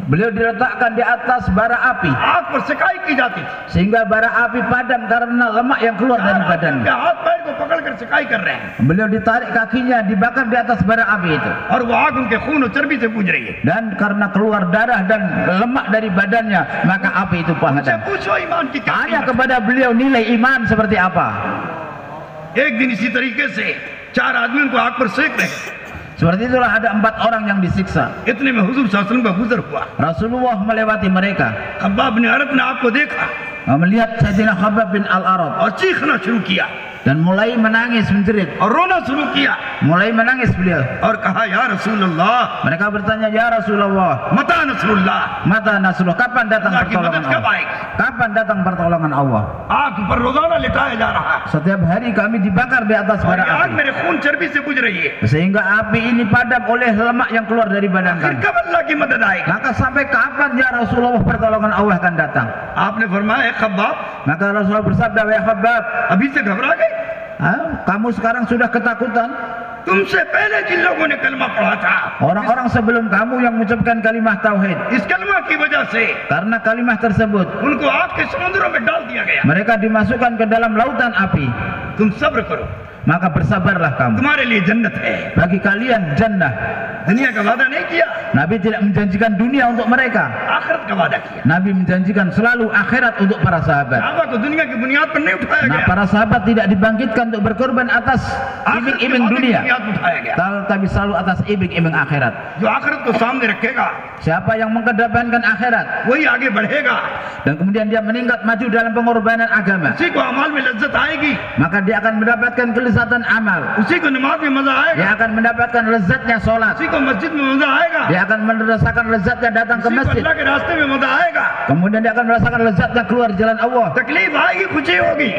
beliau diletakkan di atas bara api
आग पर सिकाई की जाती थी।
sehingga bara api padam karena lemak yang keluar dari
उनके
badannya.
हाथ पैर को पकड़कर सिकाई कर रहे हैं
Beliau ditarik kakinya, dibakar di atas bara api itu.
और वो आग उनके खून और चर्बी से पूज रही है।
Dan karena keluar darah dan lemak dari badannya, maka api itu
मुझसे
padam.
पूछो ईमान की क्या
Tanya
कीमत है।
kepada beliau nilai iman seperti apa.
एक दिन इसी तरीके से 4 आदमियों को आग पर सेक रहे हैं।
Seperti itulah ada 4 orang yang disiksa.
इतने में हुजूर सल्लल्लाहु अलैहि वसल्लम का गुजर हुआ।
Rasulullah melewati mereka,
खब्बाब बिन अरत ने आपको देखा
melihat Sayyidina Khabbab bin Al-Arat.
और चीखना शुरू किया,
dan mulai menangis menjerit.
और रोना शुरू किया
Mulai menangis beliau.
और कहा या रसूल अल्लाह
Mereka bertanya, ya Rasulullah,
मता नसरुल्लाह,
mata nasrullah, kapan datang
अल्लाह की मदद
pertolongan
कब
Allah?
आएगी?
Kapan datang pertolongan Allah?
आग पर रोजाना लिटाया जा रहा है
Setiap hari kami dibakar di atas
और
bara
ये आग
api,
मेरे खून चर्बी से बुझ रही है,
sehingga api ini padam oleh lemak yang keluar dari badan
फिर
kami.
कब अल्लाह की मदद आएगी?
Maka sampai kapan ya Rasulullah pertolongan Allah akan datang?
आपने फरमाया "ए Khabbab,
Maka Rasulullah bersabda, wahai Khabbab,
अभी से घबरा गए?
kamu sekarang sudah ketakutan?
तुमसे पहले जिन लोगों ने कलमा पढ़ा था,
Orang-orang sebelum kamu yang mengucapkan kalimah tauhid,
इस कलमा की वजह से
karena kalimah tersebut
उनको आग के समुद्रों में डाल दिया गया।
mereka dimasukkan ke dalam lautan api.
तुम सब्र करो,
Maka bersabarlah kamu.
तुम्हारे लिए जन्नत है।
Bagi kalian jannah.
दुनिया का वादा नहीं किया,
Nabi tidak menjanjikan dunia untuk mereka.
आखिरत का वादा किया।
Nabi menjanjikan selalu akhirat untuk para sahabat.
सहाबा को दुनिया की बुनियाद पर नहीं उठाया
Nah,
गया,
para sahabat tidak dibangkitkan untuk berkorban atas
आखिरत के
iming-iming
वादे की
dunia,
बुनियाद पर उठाया गया।
tapi selalu atas iming-iming akhirat.
जो आखिरत को सामने रखेगा
Siapa yang mengedepankan akhirat
वही आगे बढ़ेगा,
dan kemudian dia meningkat maju dalam pengorbanan agama,
उसी को अमाल में लज्जत आएगी,
maka dia akan mendapatkan kelezatan amal.
उसी को नमाज में मजा आएगा,
Dia akan mendapatkan lezatnya sholat.
उसी को मस्जिद में मजा आएगा,
Dia akan merasakan lezatnya datang ke
उसी को
masjid.
अल्लाह के रास्ते में मजा आएगा।
Kemudian dia akan merasakan lezatnya keluar jalan Allah.
तकलीफ आएगी, खुशी होगी,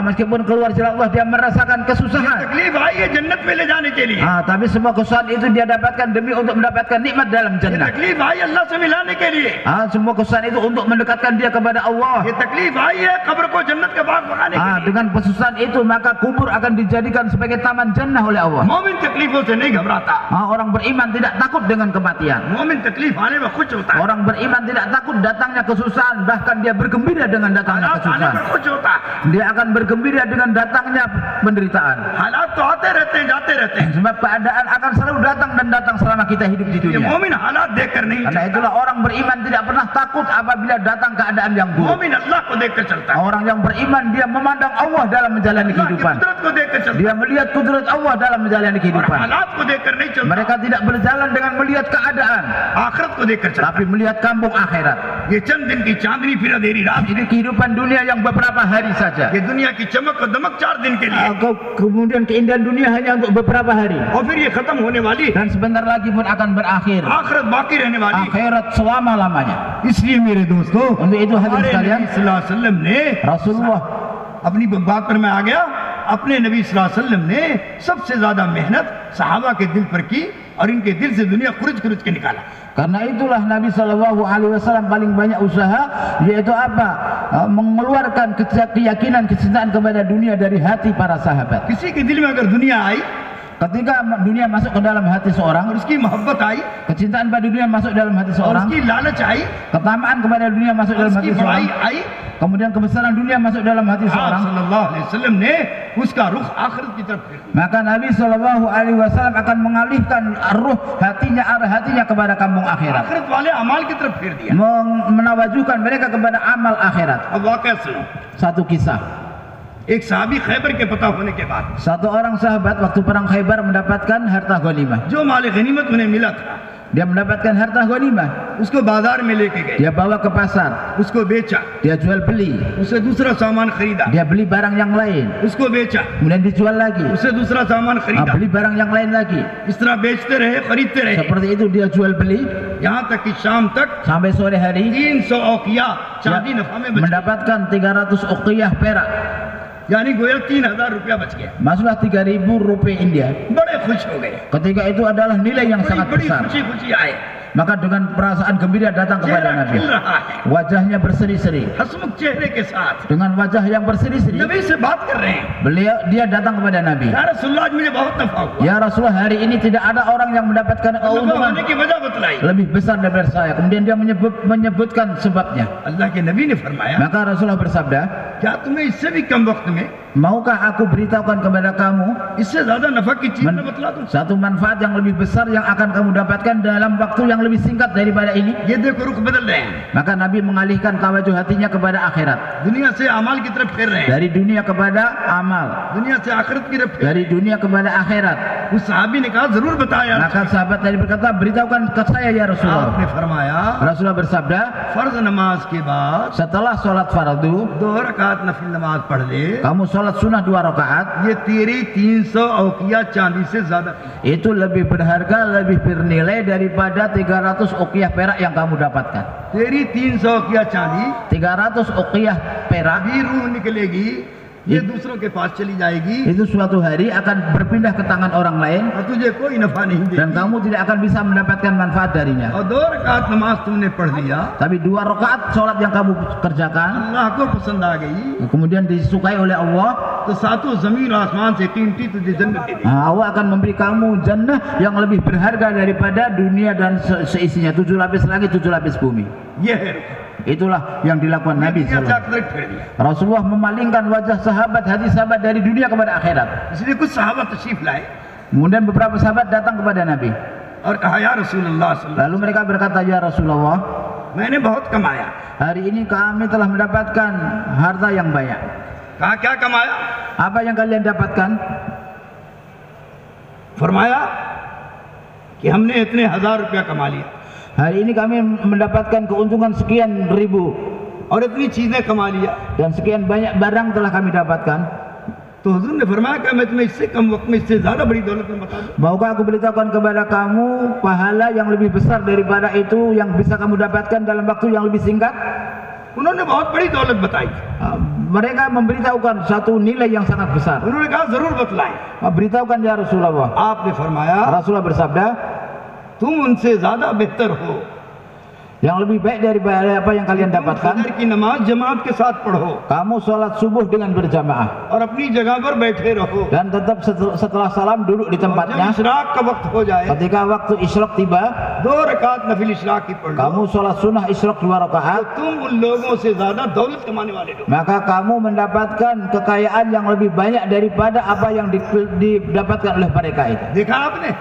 Meskipun keluar jalan Allah dia merasakan kesusahan.
तकलीफ आई है जन्नत में ले जाने के लिए,
Tapi semua kesusahan itu dia dapatkan demi untuk mendapatkan nikmat dalam
ये
jannah.
तकलीफ आई अल्लाह से मिलाने के लिए,
Semua kesusahan itu untuk mendekatkan dia kepada Allah.
ये तकलीफ आई है कब्र को जन्नत का बाग बनाने के लिए।
Dengan kesusahan itu maka kubur akan dijadikan sebagai taman jannah oleh Allah.
मोमिन तकलीफों से नहीं घबराता,
Orang beriman tidak takut dengan kematian.
मोमिन तकलीफ आने में खुश होता है,
Orang beriman tidak takut datangnya kesusahan, bahkan dia bergembira dengan datangnya
हालात आने
kesusahan.
में खुश होता है।
Dia akan bergembira dengan datangnya penderitaan.
हालात तो आते रहते हैं, जाते रहते हैं,
Sebab keadaan akan selalu datang dan datang selama kita hidup di
ये
dunia.
मोमिन हालात देखकर नहीं
Karena
चलता,
itulah orang beriman tidak pernah takut apabila datang keadaan yang buruk.
मोमिन अल्लाह को देखकर चलता है,
Orang yang beriman dia memandang Allah dalam menjalani
अल्लाह की
kehidupan.
कुदरत को देखकर चलता
Dia melihat kudrat Allah dalam menjalani
है, और
kehidupan.
हालात को देखकर नहीं चलता,
Mereka tidak berjalan dengan melihat keadaan,
आखिरत को देखकर चलता
tapi melihat kampung akhirat.
है। ये चंद दिन की चांदनी फिर अंधेरी रात,
Ini kehidupan dunia yang beberapa hari saja.
ये दुनिया की चमक और दमक 4 दिन के लिए,
Kemudian keindahan dunia hanya untuk beberapa hari.
और फिर ये खत्म होने वाली है,
Dan sebentar lagi pun akan berakhir.
आखिरत बाकी रहने वाली है।
Akhirat selama-lamanya.
इसलिए मेरे दोस्तों,
Untuk itu hadirin
हमारे
sekalian,
नबी सल्लल्लाहु अलैहि वसल्लम ने,
Rasulullah
अपनी बात पर मैं आ गया, अपने नबी सल्लल्लाहु अलैहि वसल्लम ने सबसे ज्यादा मेहनत सहाबा के दिल पर की और इनके दिल से दुनिया खुरुज खुरुज के निकाला।
karena itulah Nabi Shallallahu Alaihi Wasallam paling banyak usaha, yaitu apa? Mengeluarkan keyakinan, kecintaan kepada dunia dari hati para sahabat.
किसी के दिल में अगर दुनिया आई
Ketika dunia masuk ke dalam hati
और
seorang,
उसकी मोहब्बत आई
kecintaan pada dunia masuk dalam hati
और
seorang,
उसकी लालच आई
ketamaan kepada dunia masuk
और
dalam
उसकी
hati
बड़ाई
seorang,
आई,
kemudian kebesaran dunia masuk dalam hati
आप
seorang,
सल्लल्लाहु अलैहि वसल्लम ने उसका रुख आखिरत की तरफ फेर दिया।
maka Nabi Shallallahu Alaihi Wasallam akan mengalihkan ruh hatinya, arah hatinya kepada kampung akhirat,
आखिरत वाले अमाल की तरफ फेर दिया।
menawajuhkan mereka kepada amal akhirat.
अब वाकया सुनो,
Satu kisah.
एक सहाबी खैबर के पता होने के बाद
Satu orang sahabat waktu perang Khaybar mendapatkan harta ghanimah.
जो माल गनीमत उन्हें मिला था
Dia mendapatkan harta ghanimah.
उसको बाजार में लेके गए,
Dia bawa ke pasar.
उसको बेचा,
Dia jual beli.
उससे दूसरा सामान खरीदा,
Dia beli barang yang lain.
उसको बेचा,
Kemudian dijual lagi.
उससे दूसरा सामान खरीदा,
Beli barang yang lain lagi.
इस तरह बेचते रहे, खरीदते रहे,
Seperti itu dia jual beli
यहाँ तक कि शाम तक
sampai sore hari
300 औकिया चांदी
dia
नफा में बच गया,
mendapatkan 300 uqiyah perak.
यानी गोया 3000 रुपया बच गया।
Masuklah 3.000 rupiah India.
बड़े खुश हो गए,
Ketika itu adalah nilai yang
बड़ी
sangat
बड़ी
besar.
खुशी खुशी आए,
Maka dengan perasaan gembira datang kepada
चेहरा
Nabi.
खिल रहा है,
Wajahnya berseri-seri.
हंसमुख चेहरे के साथ
Dengan wajah yang berseri-seri,
नबी से बात कर रहे हैं।
dia datang kepada Nabi.
या रसूलुल्लाह आज मुझे बहुत नफा हुआ,
Ya Rasulullah, hari ini tidak ada orang yang mendapatkan
नफा
keuntungan
होने की वजह बतलाई।
lebih besar daripada saya. Kemudian dia menyebutkan sebabnya.
अल्लाह के नबी ने फरमाया,
Maka Rasulullah bersabda,
क्या तुम्हें इससे भी कम वक्त में
maukah aku beritahukan kepada kamu
इससे ज्यादा नफा की चीज मैं बतला दूं?
satu manfaat yang lebih besar yang akan kamu dapatkan dalam waktu yang lebih singkat daripada ini?
ये देखो रुख बदल रहे हैं,
Maka Nabi mengalihkan tawajuh hatinya kepada akhirat.
दुनिया से अमाल की तरफ फेर रहे हैं,
Dari dunia kepada amal,
दुनिया से आखिरत की तरफ फेर
dari dunia kepada akhirat.
उस सहाबी ने कहा जरूर बताया।
Maka sahabat tadi berkata, beritahukan ke saya ya Rasulullah.
आपने फरमाया
Rasulullah bersabda,
फर्ज नमाज के बाद
setelah sholat fardu
2 रकात नफिल नमाज पढ़ ले,
kamu sholat sholat sunnah 2 rakaat
ये तेरी 300 औकिया चांदी से ज्यादा
itu lebih berharga, lebih bernilai daripada 300 uqiyah perak yang kamu dapatkan.
तेरी 300 औकिया चांदी
300 uqiyah perak
अभी रूह निकलेगी, ये दूसरों के पास चली जाएगी
itu suatu hari akan berpindah ke tangan orang lain
और तुझे कोई नफा नहीं
dan
देगी।
kamu tidak akan bisa mendapatkan manfaat darinya.
और 2 रकात नमाज तुमने पढ़ लिया,
Tapi 2 rakaat sholat yang kamu kerjakan
अल्लाह को पसंद आ गई,
kemudian disukai oleh Allah,
तो सातों जमीन और आसमान से कीमती तुझे जन्नत दे देगी।
Allah akan memberi kamu jannah yang lebih berharga daripada dunia dan seisinya, 7 lapis langit, 7 lapis bumi.
ये है
Itulah yang dilakukan Nabi
दुनिया
SAW.
से फिर दिया।
Rasulullah memalingkan wajah sahabat, hati sahabat dari dunia kepada akhirat.
इसलिए कुछ सहाबा तशरीफ लाए
Kemudian beberapa sahabat datang kepada Nabi.
और कहा या रसूलुल्लाह सल्लल्लाहु
Lalu mereka berkata, "Ya Rasulullah,
अलैहि वसल्लम, मैंने बहुत कमाया।
hari ini kami telah mendapatkan harta yang banyak."
कहा क्या कमाया?
Apa yang kalian dapatkan?
फरमाया कि हमने इतने 1000 रुपया कमा लिया
Hari ini kami mendapatkan keuntungan sekian ribu
और इतनी चीजें कमा लिया।
dan sekian banyak barang telah kami dapatkan.
तो हुजूर ने फरमाया कि मैं तुम्हें इससे कम वक्त में इससे ज्यादा बड़ी दौलत में बता दूं।
Maukah aku beritahukan kepada kamu pahala yang lebih besar daripada itu yang bisa kamu dapatkan dalam waktu yang lebih singkat?
उन्होंने बहुत बड़ी दौलत बताई।
Mereka memberitahukan satu nilai yang sangat besar.
उन्होंने कहा जरूर बतलाएं।
Beritahukan ya Rasulullah.
आपने फरमाया
Rasulullah bersabda,
तुम उनसे ज्यादा बेहतर हो,
yang lebih baik daripada apa yang kalian
तुम
dapatkan,
फजर की नमाज जमात के साथ पढ़ो
kamu sholat subuh dengan berjamaah
और अपनी जगह पर बैठे रहो।
dan tetap setelah salam duduk di
जब
tempatnya.
इशराक का वक्त हो जाए
Ketika waktu isyraq tiba,
2 रकात नफिल इशराक की पढ़ लो,
kamu sholat sunnah isyraq 2
तो
rakaat,
तुम उन लोगों से ज्यादा दौलत कमाने वाले हो।
maka kamu mendapatkan kekayaan yang lebih banyak daripada apa yang didapatkan oleh mereka itu.
देखा आपने,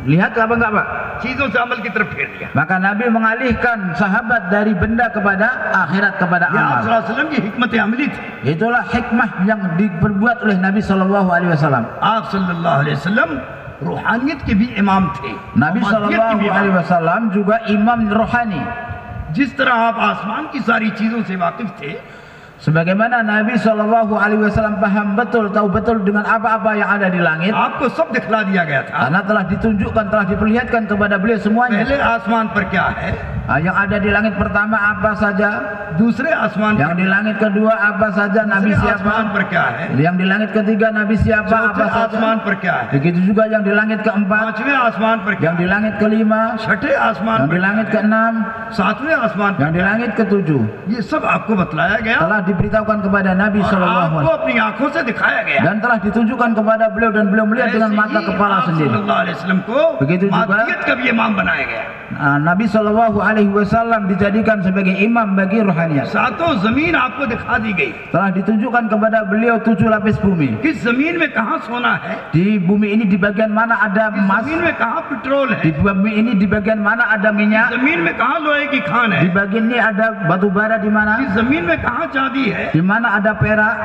Lihat apa enggak Pak?
चीजों से अमल की तरफ फेर दिया।
Maka Nabi mengalihkan sahabat dari benda kepada akhirat, kepada
ये आप
amal.
सल्लल्लाहु अलैहि वसल्लम की हिकमत अमली थी।
Itulah hikmah yang diperbuat oleh Nabi Shallallahu Alaihi Wasallam.
आप सल्लल्लाहु अलैहि वसल्लम रूहानियत के भी इमाम थे,
Nabi
अमादियत के
Shallallahu
भी इमाम।
Alaihi Wasallam juga imam rohani.
जिस तरह आप आसमान की सारी चीजों से वाकिफ थे,
Sebagaimana Nabi Shallallahu Alaihi Wasallam paham betul, tahu betul dengan apa-apa yang ada di langit,
आपको सब दिखला दिया गया था।
karena telah ditunjukkan, telah diperlihatkan kepada beliau semuanya.
पहले आसमान पर क्या है,
Yang ada di langit pertama apa saja,
दूसरे आसमान
yang
पर,
di langit kedua apa saja, Nabi
तीसरे आसमान
siapa,
पर क्या है,
yang di langit ketiga Nabi siapa,
चौथे
apa saja.
आसमान पर क्या है,
Begitu juga yang di langit keempat,
पांचवें आसमान पर क्या
yang di
है,
langit kelima,
छठे आसमान
yang
पर
di
क्या
langit
है,
keenam,
सातवें आसमान पर
yang di
क्या है।
langit ketujuh.
ये सब आपको बतलाया गया
Telah diberitahukan kepada Nabi
और
Shallallahu
आपको
Alaihi Wasallam
अपनी आंखों से दिखाया गया।
dan telah ditunjukkan kepada beliau dan beliau melihat dengan mata kepala
आप
sendiri.
सल्लल्लाहु अलैहि वसल्लम को
बेगिtu juga
मादियत का भी इमाम बनाया गया।
Nabi Shallallahu Alaihi Wasallam dijadikan sebagai imam bagi rohaniat.
सातों जमीन आपको दिखा दी गई।
Telah ditunjukkan kepada beliau 7 lapis bumi.
किस जमीन में कहाँ सोना है,
Di bumi ini di bagian mana ada
किस
emas,
जमीन में कहाँ पेट्रोल है,
di bumi ini di bagian mana ada minyak,
जमीन में कहाँ लोहे की खान है,
di bagian ini ada batu bara di mana,
किस जमीन में कहाँ चांदी है,
di mana ada perak,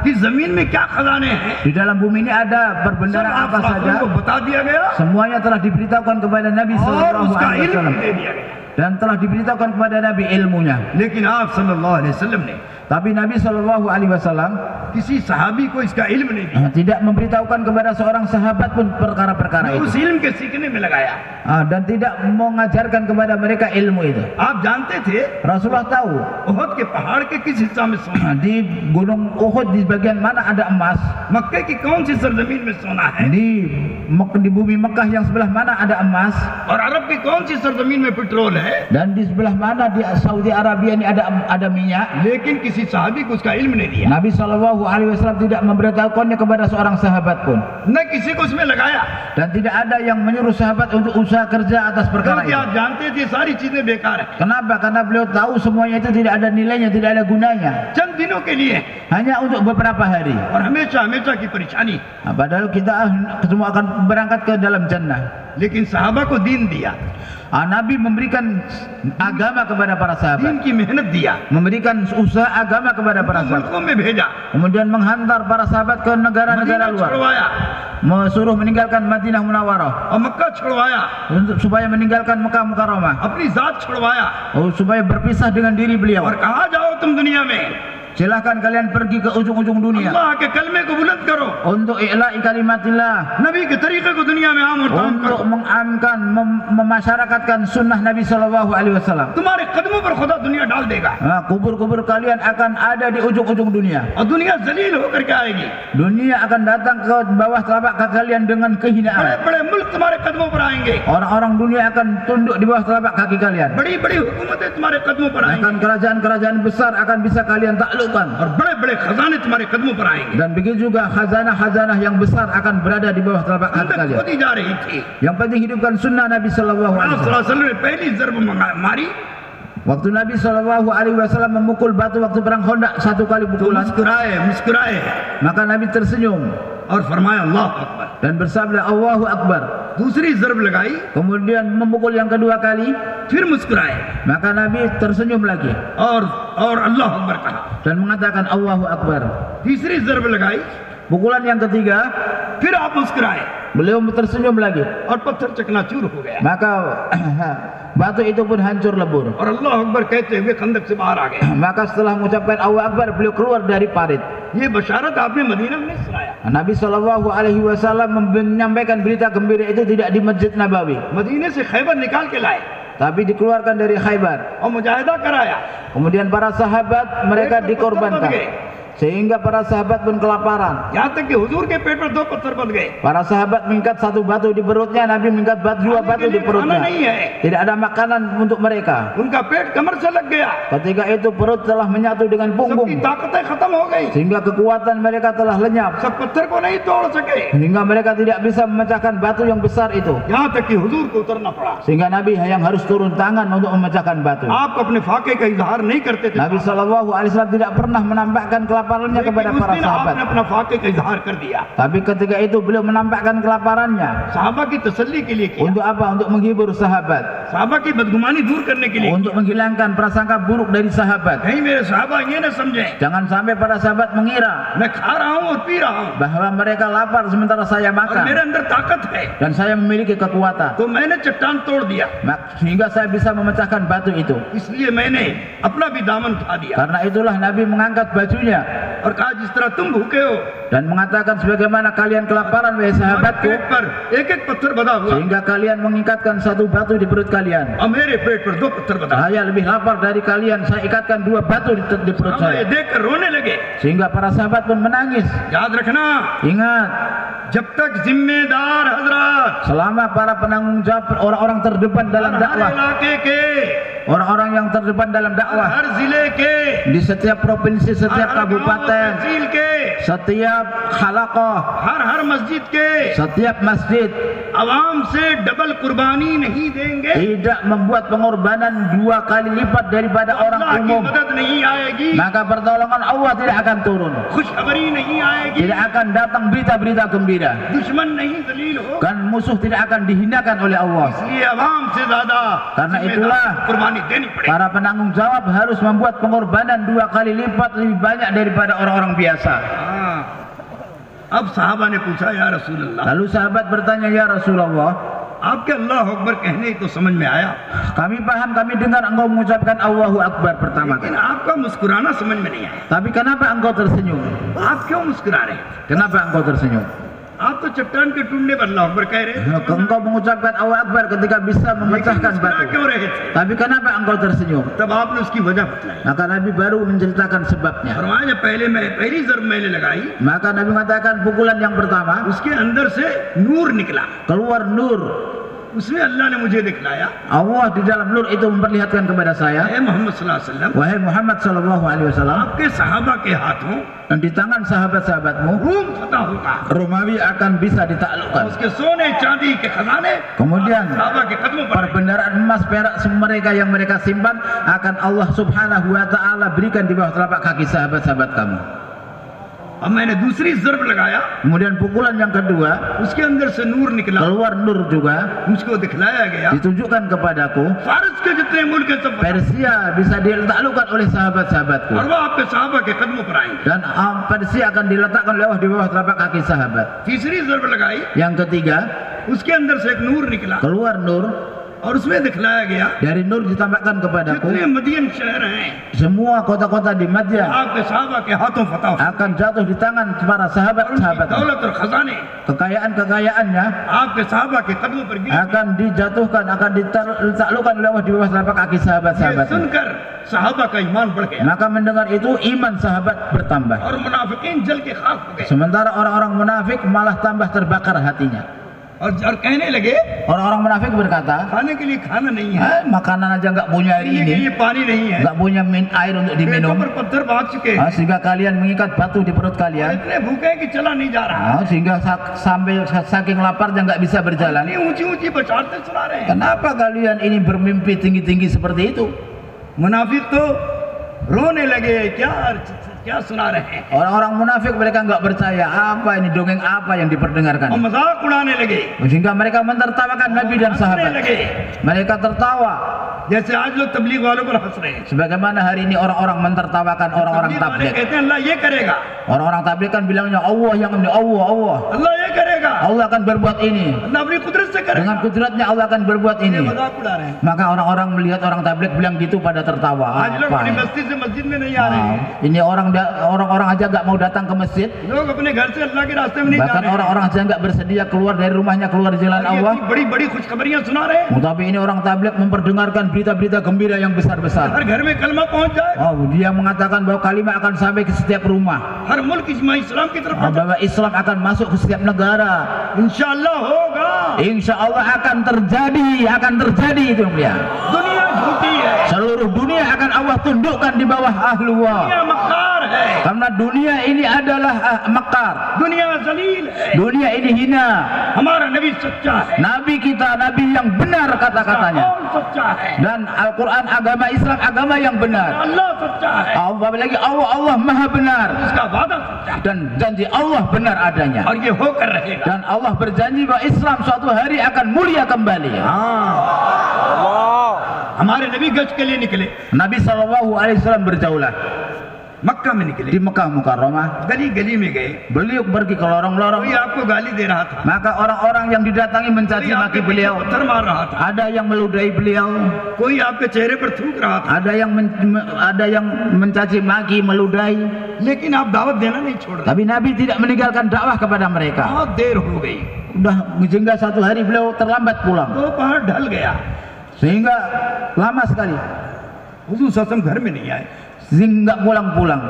किस जमीन में क्या खजाने हैं,
di dalam bumi ini ada
सब
perbendaharaan
आप
apa
साथियों
saja.
को बता दिया गया
Semuanya telah diberitahukan kepada Nabi
और
Shallallahu
उसका
Alaihi
इल्म
Wasallam
दे दिया गया।
dan telah diberitahukan kepada Nabi ilmunya.
लेकिन आप सल्लल्लाहु अलैहि वसल्लम ने
Tapi Nabi Shallallahu Alaihi Wasallam
किसी सहाबी को इसका इल्म नहीं दिया,
tidak memberitahukan kepada seorang sahabat pun perkara-perkara
उस
itu,
इल्म के सीखने में लगाया।
dan tidak mengajarkan kepada mereka ilmu itu.
आप जानते थे
Rasulullah tahu
उहद के पहाड़ के किस हिस्सा में सोना है,
di gunung Uhud di bagian mana ada emas,
मक्के की कौन सी सरजमीन में सोना है,
di bumi Mekah yang sebelah mana ada emas,
और अरब की कौन सी सरजमीन में पेट्रोल है।
dan di sebelah mana di Saudi Arabia ini ada minyak.
लेकिन किसी सहाबी को उसका इल्म नहीं दिया,
Nabi Shallallahu Alaihi Wasallam tidak memberitahukannya kepada seorang sahabat pun,
न किसी को उसमें लगाया,
dan tidak ada yang menyuruh sahabat untuk usaha kerja atas perkara
क्योंकि
itu.
आप जानते थे सारी चीजें बेकार है,
Kenapa? Karena beliau tahu semuanya itu tidak ada nilainya, tidak ada gunanya,
चंद दिनों के लिए
hanya untuk beberapa hari.
और हमेशा हमेशा की परेशानी।
Padahal kita semua akan berangkat ke dalam jannah.
लेकिन सहाबा को दीन दिया,
Nabi memberikan agama kepada para
दीन
sahabat,
की मेहनत दिया,
memberikan usaha agama kepada para sahabat,
मुल्कों में भेजा,
kemudian menghantar para sahabat ke negara-negara
Medina
luar,
छुड़वाया
suruh meninggalkan Madinah Munawwarah
और मक्का छुड़वाया,
supaya meninggalkan Mekah Mukarramah,
अपनी जात छुड़वाया
supaya berpisah dengan diri beliau.
और कहा जाओ तुम दुनिया में
Silahkan kalian pergi ke ujung-ujung dunia
अल्लाह के कलमे को बुलंद करो,
untuk i'la'i kalimatillah,
नबी के तरीके को दुनिया में आम और ताम
untuk
करो।
mengamkan, memasyarakatkan sunnah Nabi Shallallahu Alaihi Wasallam.
तुम्हारे कदमों पर खुदा दुनिया डाल देगा
Nah, kubur-kubur kalian akan ada di ujung-ujung dunia.
और दुनिया जलील होकर के आएगी।
Dunia akan datang ke bawah telapak kaki kalian dengan kehinaan.
बड़े-बड़े मुल्क तुम्हारे कदमों पर आएंगे,
Orang-orang dunia akan tunduk di bawah telapak kaki kalian.
बड़ी-बड़ी हुकूमतें तुम्हारे कदमों पर आएंगी,
Bahkan kerajaan-kerajaan besar akan bisa kalian taklukkan.
और बड़े-बड़े खजाने तुम्हारे कदमों पर आएंगे।
Dan begitu juga khazanah-khazanah yang besar akan berada di bawah telapak kaki
तक
kalian.
होती जा रही थी।
Yang penting hidupkan sunnah Nabi Shallallahu Alaihi
आप
Wasallam.
सल्लल्लाहु अलैहि वसल्लम ने पहली ज़रब मारी
Waktu Nabi Shallallahu Alaihi Wasallam memukul batu waktu perang Khandaq satu kali
तो
pukulan,
मुस्कुराए
maka Nabi tersenyum
और फरमाया अल्लाह Akbar.
dan bersabda Allahu Akbar.
दूसरी ज़रब लगाई,
Kemudian memukul yang kedua kali,
फिर मुस्कुराए
maka Nabi tersenyum lagi
और अल्लाह अकबर कहा।
dan mengatakan Allahu Akbar.
तीसरी ज़रब लगाई,
Pukulan yang ketiga,
फिर आप मुस्कुराए
beliau tersenyum lagi,
और पत्थर चकनाचूर हो गया
maka batu itu pun hancur lebur.
और अल्लाह अकबर कहते हुए खंदक से बाहर आ गए।
Maka setelah mengucapkan Allahu Akbar, beliau keluar dari parit.
ये बशारत आपने मदीना में नहीं सुनाया,
Nabi Shallallahu Alaihi Wasallam menyampaikan berita gembira itu tidak di Masjid Nabawi,
मदीने से खैबर निकाल के लाए
tapi dikeluarkan dari Khaybar.
और मुजाहिदा कराया।
Kemudian para sahabat mereka dikorbankan sehingga para sahabat pun kelaparan.
यहाँ तक कि हुजूर के पेट पर 2 पत्थर बन गए।
Para sahabat mengikat satu batu di perutnya, Nabi mengikat 2 batu di perutnya.
खाना नहीं है,
Tidak ada makanan untuk mereka.
उनका पेट कमर से लग गया,
Ketika itu perut telah menyatu dengan
सबकी
punggung
ताकतें खत्म हो गई,
sehingga kekuatan mereka telah lenyap,
सब पत्थर को नहीं तोड़ सके,
sehingga mereka tidak bisa memecahkan batu yang besar itu,
यहाँ तक कि हुजूर को उतरना पड़ा।
sehingga Nabi yang harus turun tangan untuk memecahkan batu.
आप अपने फाके का इजहार नहीं करते थे,
Nabi Shallallahu Alaihi Wasallam tidak pernah menampakkan kelaparannya
लेकिन
kepada
उस
para
दिन
sahabat.
आपने अपना फाके का इजहार कर दिया।
Tapi ketika itu beliau menampakkan kelaparannya.
साहबा की तसल्ली के लिए किया,
Untuk apa? Untuk menghibur sahabat,
साहबा की बदगुमानी दूर करने के लिए,
untuk menghilangkan prasangka buruk dari sahabat.
कहीं मेरे साहबा ये न समझे
Jangan sampai para sahabat mengira
मैं खा रहा हूँ और पी रहा हूँ
bahwa mereka lapar sementara saya
और मेरे
makan
अंदर ताकत है,
dan saya memiliki kekuatan.
तो मैंने चट्टान तोड़ दिया,
Sehingga saya bisa memecahkan batu itu.
इसलिए मैंने अपना भी दामन उठा दिया
Karena itulah Nabi mengangkat bajunya
और कहा जिस तरह तुम भूखे हो,
dan mengatakan sebagaimana kalian kelaparan wahai
हमारे
sahabatku,
पेट पर एक एक पत्थर बधा हुआ
sehingga kalian mengikatkan satu batu di perut kalian.
और मेरे पेट पर 2 पत्थर बधा।
Saya lebih lapar dari kalian, saya ikatkan 2 batu di perut
हम ये
saya.
देख कर रोने लगे।
Sehingga para sahabat pun menangis.
याद रखना,
Ingat,
जब तक जिम्मेदार हजरात
selama para penanggung jawab, orang-orang terdepan dalam
हर
dakwah,
इलाके के,
orang-orang yang terdepan dalam dakwah
हर जिले के,
di setiap provinsi, setiap
हर गांव और
kabupaten,
तहसील के,
setiap halaqah,
हर मस्जिद के
setiap masjid
आवाम से डबल कुर्बानी नहीं देंगे,
tidak membuat pengorbanan 2 kali lipat daripada orang
अल्लाह की
umum,
मदद नहीं आएगी,
maka pertolongan Allah tidak akan turun.
खुशखबरी नहीं आएगी,
Tidak akan datang berita-berita gembira,
दुश्मन नहीं जलील हो।
kan musuh tidak akan dihinakan oleh Allah.
इसलिए आवाम से ज्यादा
Karena
जिम्मेदार
itulah
कुर्बानी देनी पड़ेगी।
para penanggung jawab harus membuat pengorbanan 2 kali lipat lebih banyak daripada orang-orang biasa.
हाँ, अब साहबा ने पूछा या रसूल अल्लाह,
Lalu sahabat bertanya, ya Rasulullah,
आपके अल्लाह अकबर कहने ही तो समझ में आया,
kami paham, kami dengar engkau mengucapkan Allahu Akbar pertama
लेकिन
kali.
आपका मुस्कुराना समझ में नहीं आया।
Tapi kenapa engkau tersenyum?
आप क्यों मुस्कुरा रहे हैं?
Kenapa engkau tersenyum?
आप तो चट्टान के टूटने पर अल्लाह अकबर कह रहे हैं,
Engkau mengucapkan Allahu Akbar ketika bisa
लेकिन
memecahkan
मुस्कुरा
batu.
क्यों रहे थे?
Tapi kenapa engkau tersenyum?
तब आपने उसकी वजह बतलाई।
Maka Nabi baru menceritakan sebabnya.
फरमाया जब पहली ज़रब मैंने लगाई,
Maka Nabi mengatakan pukulan yang pertama
उसके अंदर से नूर निकला,
keluar nur.
उसमें अल्लाह ने मुझे दिखलाया,
Allah di dalam nur itu memperlihatkan kepada saya,
हे मोहम्मद सल्लल्लाहु अलैहि वसल्लम,
wahai Muhammad sallallahu alaihi wasallam,
आपके सहाबा के हाथों
dan di tangan sahabat-sahabatmu
room फतह होगा,
Romawi akan bisa ditaklukkan.
उसके सोने चांदी के खजाने
Kemudian
सहाबा के कदमों पर आएंगे।
perbendaharaan emas perak mereka yang mereka simpan akan Allah subhanahu wa ta'ala berikan di bawah telapak kaki sahabat-sahabat kamu.
अब मैंने दूसरी ज़रब लगाया,
Kemudian pukulan yang kedua
उसके अंदर से नूर निकला,
keluar nur juga,
मुझको दिखलाया गया,
ditunjukkan kepadaku
फारस के जितने मुल्क हैं सब
Persia bisa ditaklukkan oleh sahabat-sahabatku,
और वो आपके सहाबा के कदमों पर आएंगे।
dan Persia akan diletakkan oleh Allah di bawah telapak kaki sahabat.
तीसरी ज़रब लगाई,
Yang ketiga
उसके अंदर से एक नूर निकला,
keluar nur,
और उसमें दिखलाया गया
Dari nur ditambahkan kepadaku
जितने मदीन शहर हैं
semua kota-kota di Madyan
आपके साहबा के हाथों फतह हो
akan jatuh di tangan para
और उनकी
sahabat-sahabat.
दौलत और खजाने
Kekayaan-kekayaannya
आपके साहबा के कदमों पर गिर
akan dijatuhkan, akan ditaklukkan oleh Allah di bawah telapak kaki
ये
sahabat-sahabatnya.
सुनकर साहबा का ईमान बढ़ गया
Maka mendengar itu iman sahabat bertambah.
और मुनाफिकीन जल के खाक हो गए
Sementara orang-orang munafik malah tambah terbakar hatinya.
और कहने लगे
Orang-orang munafik berkata,
खाने के लिए खाना नहीं है
makanan aja nggak punya hari
पीने के
ini,
लिए पानी नहीं है
nggak punya air untuk
पेटों
diminum,
पर पत्थर बांध चुके हैं
sehingga kalian mengikat batu di perut kalian,
इतने भूखे हैं कि चला नहीं जा रहा
sehingga sampai saking laparnya nggak bisa berjalan.
इतनी ऊंची ऊंची बशारतें सुना रहे हैं
Kenapa kalian ini bermimpi tinggi-tinggi seperti itu?
मुनाफिक तो रोने लगे क्या सुना रहे हैं
Orang-orang munafik mereka nggak percaya apa ini dongeng apa yang
और
diperdengarkan,
मजाक उड़ाने लगे
sehingga mereka mentertawakan Nabi dan
हंसने
sahabat.
लगे
Mereka tertawa
जैसे आज लोग तबलीग वालों पर हंस रहे हैं
sebagaimana hari ini orang-orang mentertawakan orang-orang
तबलीग वाले
tabligh.
कहते हैं अल्लाह ये करेगा
Orang-orang tabligh kan bilangnya Allah yang ini, Allah.
अल्लाह ये करेगा
Allah akan berbuat ini.
अल्लाह अपनी कुदरत से करेगा
Dengan kudratnya Allah akan berbuat
ये
ini.
मजाक उड़ा रहे हैं
Maka orang-orang melihat orang tabligh bilang gitu pada tertawa.
आज लोग
Apa
अपनी
ini?
बस्ती से मस्जिद में नहीं आ रहे हैं
Ini orang-orang aja nggak mau datang ke masjid.
लोग अपने घर से अल्लाह के रास्ते में नहीं जा
Bahkan
रहे हैं
orang-orang aja nggak bersedia keluar dari rumahnya, keluar jalan
ये
Allah.
इतनी बड़ी-बड़ी खुशखबरियां सुना रहे हैं
Tapi ini orang tabligh memperdengarkan berita-berita gembira yang besar-besar.
हर घर में कलमा पहुंच जाए
Dia mengatakan bahwa kalimat akan sampai ke setiap rumah.
हर मुल्क इस्लाम की तरफ
Bahwa Islam akan masuk ke setiap negara.
इंशाअल्लाह होगा
Insya Allah akan terjadi itu ya.
दुनिया झूठी है
Seluruh dunia akan Allah tundukkan di bawah ahlullah.
दुनिया मक्कार है
Karena dunia ini adalah makar.
दुनिया जलील है
Dunia ini hina.
हमारा नबी सच्चा है
Nabi kita, nabi yang benar kata-katanya.
कौन सच्चा है
Dan Al-Quran agama Islam agama yang benar.
अल्लाह सच्चा है
Allah lagi Allah maha benar.
उसका वादा सच्चा है
Dan janji Allah benar adanya.
और ये होकर रहेगा
Dan Allah berjanji bahwa Islam suatu hari akan mulia kembali.
हमारे नबी गज के लिए निकले
Nabi SAW berjaulah
मक्का में निकले
di Mekah Mukarramah.
गली गली में गए
Beliau pergi ke lorong-lorong.
कोई आपको गाली दे रहा था
Maka orang-orang yang didatangi
कोई
mencaci
आपके
maki
पीछे
beliau.
पत्थर मार रहा था
Ada yang meludahi beliau.
कोई आपके चेहरे पर थूक रहा था
Ada yang mencaci maki, meludahi.
लेकिन आप दावत देना नहीं छोड़ रहे
Tapi Nabi tidak meninggalkan dakwah kepada mereka.
बहुत देर हो गई
Udah sehingga satu hari beliau terlambat pulang.
तो पहाड़ ढल गया
Sehingga lama sekali.
हुजूर सल्लल्लाहु अलैहि वसल्लम घर में नहीं आए
Sehingga pulang-pulang.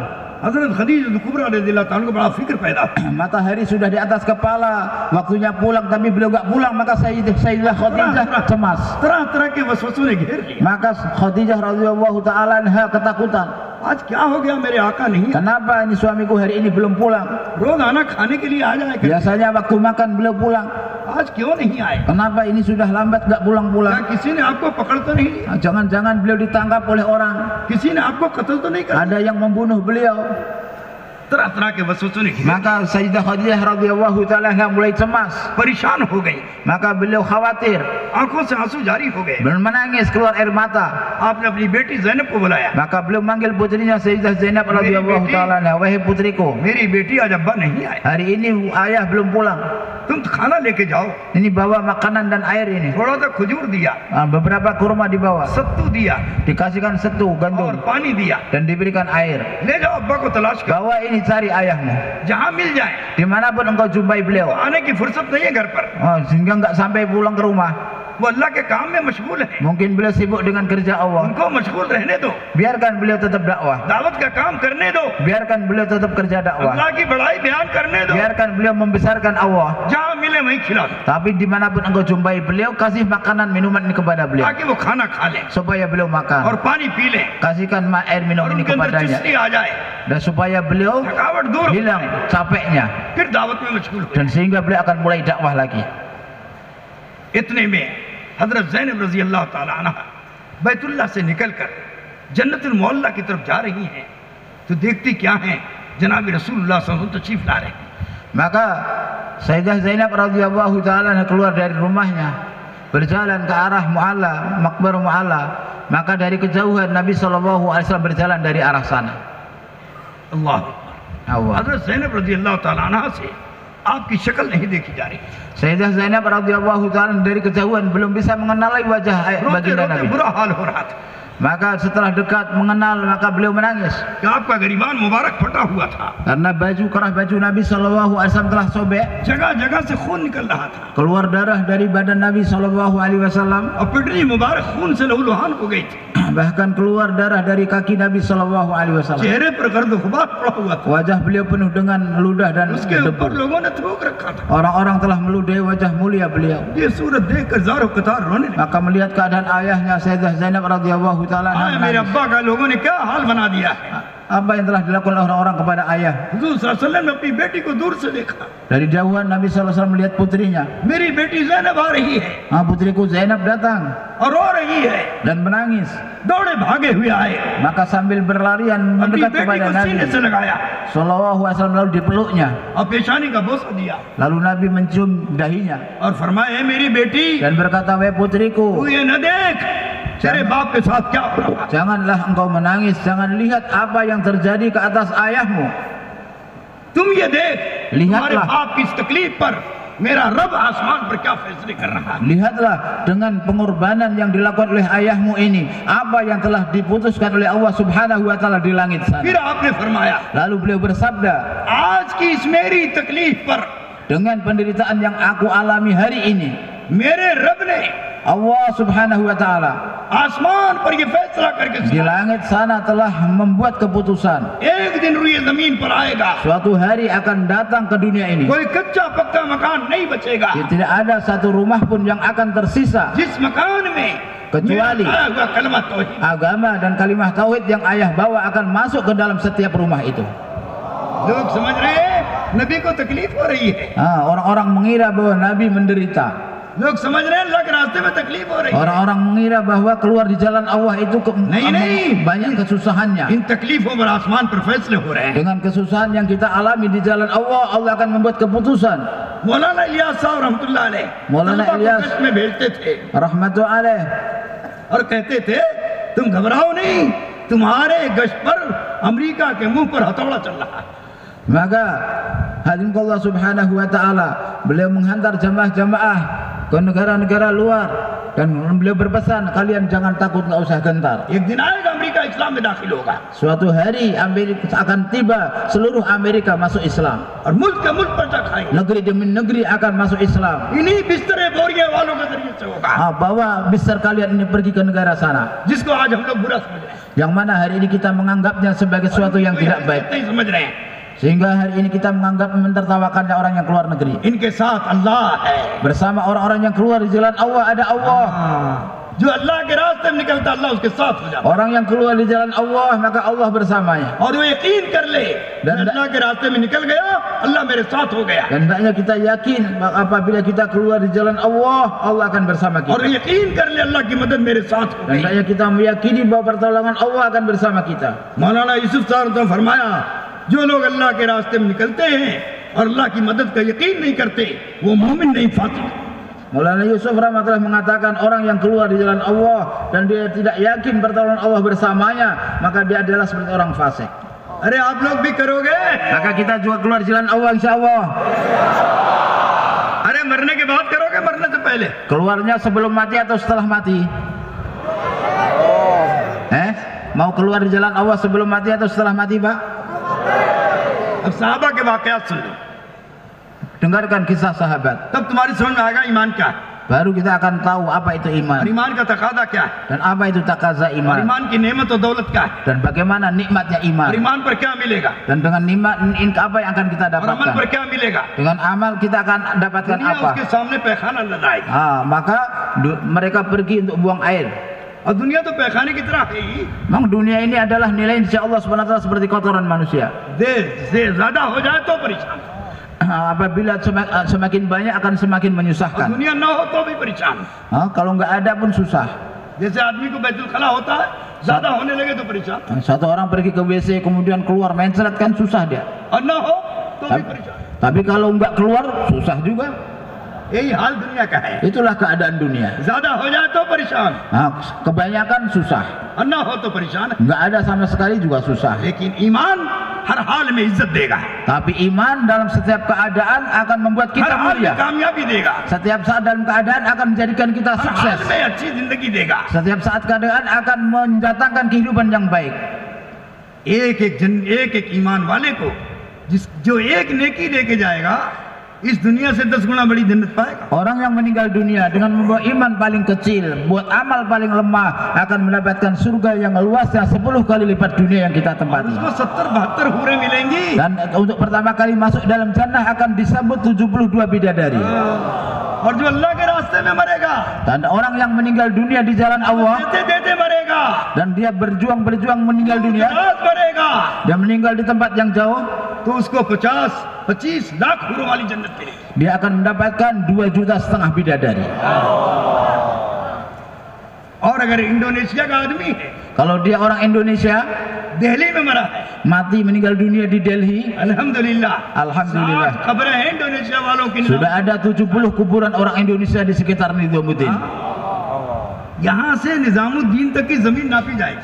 हजरत खदीजा कुबरा रज़ियल्लाहु ताला को बड़ा फिक्र पैदा
Matahari sudah di atas kepala, waktunya pulang tapi beliau gak pulang, maka Sayyidah Khadijah cemas.
तरह-तरह के वसवसों ने घेर लिया
Maka Khadijah radhiyallahu taala anha ketakutan.
आज क्या हो गया मेरे आका नहीं है
Kenapa ini suamiku hari ini belum pulang?
रोजाना खाने के लिए आ जाए
Biasanya waktu makan beliau pulang.
आज क्यों नहीं आए
Kenapa ini sudah lambat gak
क्या
pulang-pulang?
किसी ने आपको पकड़ तो नहीं लिया
Jangan-jangan beliau ditangkap oleh orang.
किसी ने आपको कत्ल तो नहीं कर
Ada yang membunuh beliau.
तरह-तरह के वसवसों ने घेर
Maka Sayyidah Khadijah radhiyallahu taala anha mulai cemas.
परेशान हो गई
Maka beliau khawatir,
आंखों से आंसू जारी हो गए
menangis keluar air mata.
आपने अपनी बेटी ज़ैनब को बुलाया
Maka beliau manggil putrinya Sayyidah Zainab radhiyallahu taala anha, "Wahai putriku,
मेरी बेटी आज अब्बा नहीं आए
hari ini ayah belum pulang.
तुम खाना लेके जाओ
Ini bawa makanan dan air ini."
थोड़ा सा खजूर दिया
Beberapa kurma dibawa,
सत्तू दिया
dikasihkan setu
और
gandum
पानी दिया
dan diberikan air.
ले जाओ अब्बा को तलाश कर
Bawa ini cari ayahmu.
जहाँ मिल जाए
Dimanapun engkau jumpai beliau.
आने की फुर्सत नहीं है घर पर
Sehingga nggak sampai pulang ke rumah.
वो अल्लाह के काम में मशगूल है
Mungkin beliau sibuk dengan kerja Allah.
उनको मशगूल रहने दो
Biarkan beliau tetap dakwah.
दावत का काम करने दो
Biarkan beliau tetap kerja dakwah.
अल्लाह की बड़ाई बयान करने दो
Biarkan beliau membesarkan Allah.
जहाँ मिले वहीं खिला दो
Tapi dimanapun engkau jumpai beliau, kasih makanan minuman ini kepada beliau.
ताकि वो खाना खा ले
Supaya beliau
और
makan.
पानी पी ले
Kasihkan air minum
और
ini
उनके अंदर
kepadanya.
चुस्ती आ जाए
Dan supaya beliau
थकावट दूर हो
hilang
जाए
capeknya.
फिर दावत में मशगूल हो
Dan sehingga beliau akan mulai dakwah lagi.
इतने में हजरत ज़ैनब रजी अल्लाह ताला अन्हा बैतुल्लाह से निकलकर जन्नतुल मुअल्ला की तरफ जा रही हैं तो देखती क्या हैं जनाब रसूलुल्लाह सल्लल्लाहु अलैहि वसल्लम तशरीफ ला रहे हैं
Maka Sayyidah Zainab radhiyallahu taala keluar dari rumahnya, berjalan ke arah Mu'alla, Maqbarah Mu'alla. Maka dari kejauhan Nabi sallallahu alaihi wasallam berjalan dari arah sana.
अल्लाह
Allah.
हजरत ज़ैनब रजी अल्लाह ताला अन्हा से आपकी शक्ल नहीं देखी जा रही।
Sayyidah Zainab radhiyallahu ta'ala dari kejauhan belum bisa mengenali wajah
रोते
baginda
रोते
Nabi.
बुरा हाल हो रहा था
Maka setelah dekat mengenal maka beliau menangis
कि आपका गरीबान मुबारक फटा हुआ था,
karena kerah baju Nabi sallallahu alaihi wasallam telah sobek,
जगह जगह से खून निकल रहा था
keluar darah dari badan Nabi sallallahu alaihi wasallam,
और पिटनी मुबारक खून से लहूलुहान हो गई थी।
bahkan keluar darah dari kaki Nabi sallallahu alaihi wasallam.
चेहरे पर गर्द गुबार पड़ा हुआ था,
Wajah beliau penuh dengan ludah dan
उसके ऊपर
debu.
लोगों ने थूक रखा था।
Orang-orang telah meludahi wajah mulia beliau.
ये सूरत देखकर ज़ारो कतार रोने लगे।
Maka melihat keadaan ayahnya Sayyidah Zainab radhiyallahu taala
आए मेरे
menangis.
अब्बा का लोगों ने क्या हाल बना दिया है।
Apa yang telah dilakukan oleh orang-orang kepada ayah?
हुजूर सल्लल्लाहु अलैहि वसल्लम ने अपनी बेटी को दूर से देखा,
Dari jauhan Nabi sallallahu alaihi wasallam melihat putrinya.
मेरी बेटी ज़ैनब आ रही है
Putriku Zainab datang
और रो रही है,
dan menangis.
दौड़े भागे हुए आए,
Maka sambil berlarian
अपनी
mendekat
बेटी
kepada
को
Nabi
सीने से लगाया
sallallahu alaihi wasallam lalu dipeluknya.
और पेशानी का बोसा दिया
Lalu Nabi mencium dahinya
और फरमाया, मेरी बेटी
dan berkata, "Wahai putriku,
तू ये न देख तेरे बाप के साथ क्या हो रहा है।
janganlah engkau menangis, jangan lihat apa yang terjadi ke atas ayahmu.
तुम ये देख
लिहाज़
तुम्हारे
ला।
बाप की इस तकलीफ पर मेरा रब आसमान पर क्या फैसले कर रहा है।
Lihatlah dengan pengorbanan yang dilakukan oleh ayahmu ini, apa yang telah diputuskan oleh Allah Subhanahu wa taala di langit sana."
फिर आपने फरमाया,
Lalu beliau bersabda,
आज की इस मेरी तकलीफ पर
"Dengan penderitaan yang aku alami hari ini,
मेरे रब ने
Allah Subhanahu wa taala
आसमान पर ये फैसला करके
di
सुनाया,
langit sana telah membuat keputusan.
एक दिन रुए जमीन पर आएगा,
Suatu hari akan datang ke dunia ini.
कोई कच्चा पक्का मकान नहीं बचेगा,
Tidak ada satu rumah pun yang akan tersisa
जिस मकान में
Kecuali
मेरा आया हुआ कलमा तौहीद।
agama dan kalimah tauhid yang ayah bawa akan masuk ke dalam setiap rumah itu.
लोग समझ रहे हैं नबी को तकलीफ हो रही है,
Orang-orang mengira bahwa Nabi menderita.
लोग समझ रहे हैं अल्लाह के रास्ते में तकलीफ हो रही है।
Orang-orang mengira bahwa keluar di jalan Allah itu
नहीं।
banyak kesusahannya.
इन तकलीफों पर आसमान पर फैसले हो रहे हैं।
Dengan kesusahan yang kita alami di jalan Allah, Allah akan membuat keputusan.
मौलाना इलियास साहब रहमतुल्लाह अलैह
मौलाना
तलबा को
इलियास।
गश्त में भेजते थे
Rahmatu alaih.
और कहते थे, तुम घबराओ नहीं, तुम्हारे गश्त पर अमेरिका के मुंह पर हथौड़ा चल रहा है।
Maka hadirin Allah Subhanahu wa taala, beliau menghantar jamaah-jamaah ke negara-negara luar dan beliau berpesan, kalian jangan takut, nggak usah gentar.
एक दिन आएगा अमेरिका इस्लाम में दाखिल होगा
Suatu hari Amerika akan tiba, seluruh Amerika masuk Islam.
और मुल्क के मुल्क पर खाएंगे।
Negeri demi negeri akan masuk Islam.
इन्हीं बिस्तरे बोरिया वालों के जरिए से होगा,
Bawa besar kalian ini pergi ke negara sana,
जिसको आज हम लोग बुरा समझ रहे हैं,
yang mana hari ini kita menganggapnya sebagai sesuatu yang
कोई
tidak baik,
हैसियत नहीं समझ रहे हैं।
sehingga hari ini kita menganggap mentertawakannya orang yang keluar negeri.
इनके साथ अल्लाह है,
Bersama orang-orang yang keluar di jalan Allah ada Allah.
जो अल्लाह के रास्ते में निकलता अल्लाह उसके साथ हो जाता है।
Orang yang keluar di jalan Allah maka Allah bersamanya.
और वो यकीन कर ले,
Dan-
मैं अल्लाह के रास्ते में निकल गया, अल्लाह मेरे साथ हो गया।
Dan hendaknya kita yakin apabila kita keluar di jalan Allah, Allah akan bersama
और
kita.
यकीन कर ले अल्लाह की मदद मेरे साथ हो
Dan
गई।
hendaknya kita meyakini bahwa pertolongan Allah akan bersama kita.
मौलाना यूसुफ साहब ने फरमाया, जो लोग अल्लाह के रास्ते में निकलते हैं और अल्लाह की मदद का यकीन नहीं करते, वो मोमिन नहीं, फासिक।
Maulana Yusuf rahmatullah mengatakan, orang yang keluar di jalan Allah dan dia tidak yakin pertolongan Allah bersamanya, maka dia adalah seperti orang fasik.
अरे आप लोग भी करोगे?
Maka kita juga keluar di jalan Allah insyaallah.
अरे मरने के बाद करोगे, मरने से पहले?
Keluarnya sebelum mati atau setelah mati? Mau keluar di jalan Allah sebelum mati atau setelah mati, Pak?
अब साहबा के वाकयात सुन लो,
Dengarkan kisah sahabat.
तब तुम्हारी समझ में आएगा ईमान क्या है
Baru kita akan tahu apa itu
और
iman
ईमान का तकादा क्या है
dan apa itu takaza
और
iman
ईमान की नेमत और दौलत क्या है
dan bagaimana nikmatnya
और
iman
ईमान पर क्या मिलेगा
dan dengan nikmat apa yang akan kita
और अमल
dapatkan.
पर क्या मिलेगा।
Dengan amal kita akan dapatkan
दुनिया
apa?
उसके सामने पैखाना लगाएगी
Maka mereka pergi untuk buang air.
और दुनिया तो पैखाने की तरह है ही,
Memang dunia ini adalah nilai insya Allah Subhanahu wa taala seperti kotoran manusia.
देर से ज्यादा हो जाए तो परेशान,
Apabila semakin banyak akan semakin
और
menyusahkan.
दुनिया ना हो तो भी परेशान।
Kalau nggak ada pun susah.
जैसे आदमी को बैतुल खला होता है, ज्यादा होने लगे तो परेशान,
Satu orang pergi ke WC kemudian keluar mencret kan susah dia.
और ना हो तो भी परेशान।
Tapi kalau nggak keluar susah juga.
यही हाल दुनिया का है।
Itulah keadaan dunia.
ज्यादा हो जाए तो परेशान,
Kebanyakan susah,
और ना हो तो परेशान,
nggak ada sama sekali juga susah.
लेकिन ईमान हर हाल में इज्जत देगा,
Tapi iman dalam setiap keadaan akan membuat
हर
kita
हाल में
mulia.
कामयाबी देगा,
Setiap saat dalam keadaan akan menjadikan kita
हर
sukses.
हाल में अच्छी जिंदगी देगा।
Setiap saat keadaan akan mendatangkan kehidupan yang baik.
एक एक ईमान वाले को जो एक नेकी लेके जाएगा, इस दुनिया से 10 गुना बड़ी जन्नत पाएगा।
Orang yang meninggal dunia dengan membawa iman paling kecil, buat amal paling lemah, akan mendapatkan surga yang luasnya 10 kali lipat dunia yang kita tempati.
उसको 70-72 हूरें मिलेंगी,
Dan untuk pertama kali masuk dalam jannah akan disambut 72 bidadari.
और जो अल्लाह के रास्ते में मरेगा,
Dan orang yang meninggal dunia di jalan Allah
देते मरेगा,
dan dia berjuang meninggal dunia,
रात मरेगा,
dia meninggal di tempat yang jauh,
तो उसको 50-25 लाख हूरों वाली जन्नत मिलेगी।
dia akan mendapatkan 2,5 juta bidadari.
और अगर इंडोनेशिया का आदमी है,
Kalau dia orang Indonesia
Delhi में मरा है,
mati meninggal dunia di Delhi,
अल्हम्दुलिल्लाह,
Alhamdulillah.
60 खबरें हैं इंडोनेशिया वालों की।
sudah ada 70 kuburan orang Indonesia di sekitar Nizamuddin.
यहाँ से निजामुद्दीन तक की जमीन नापी जाएगी,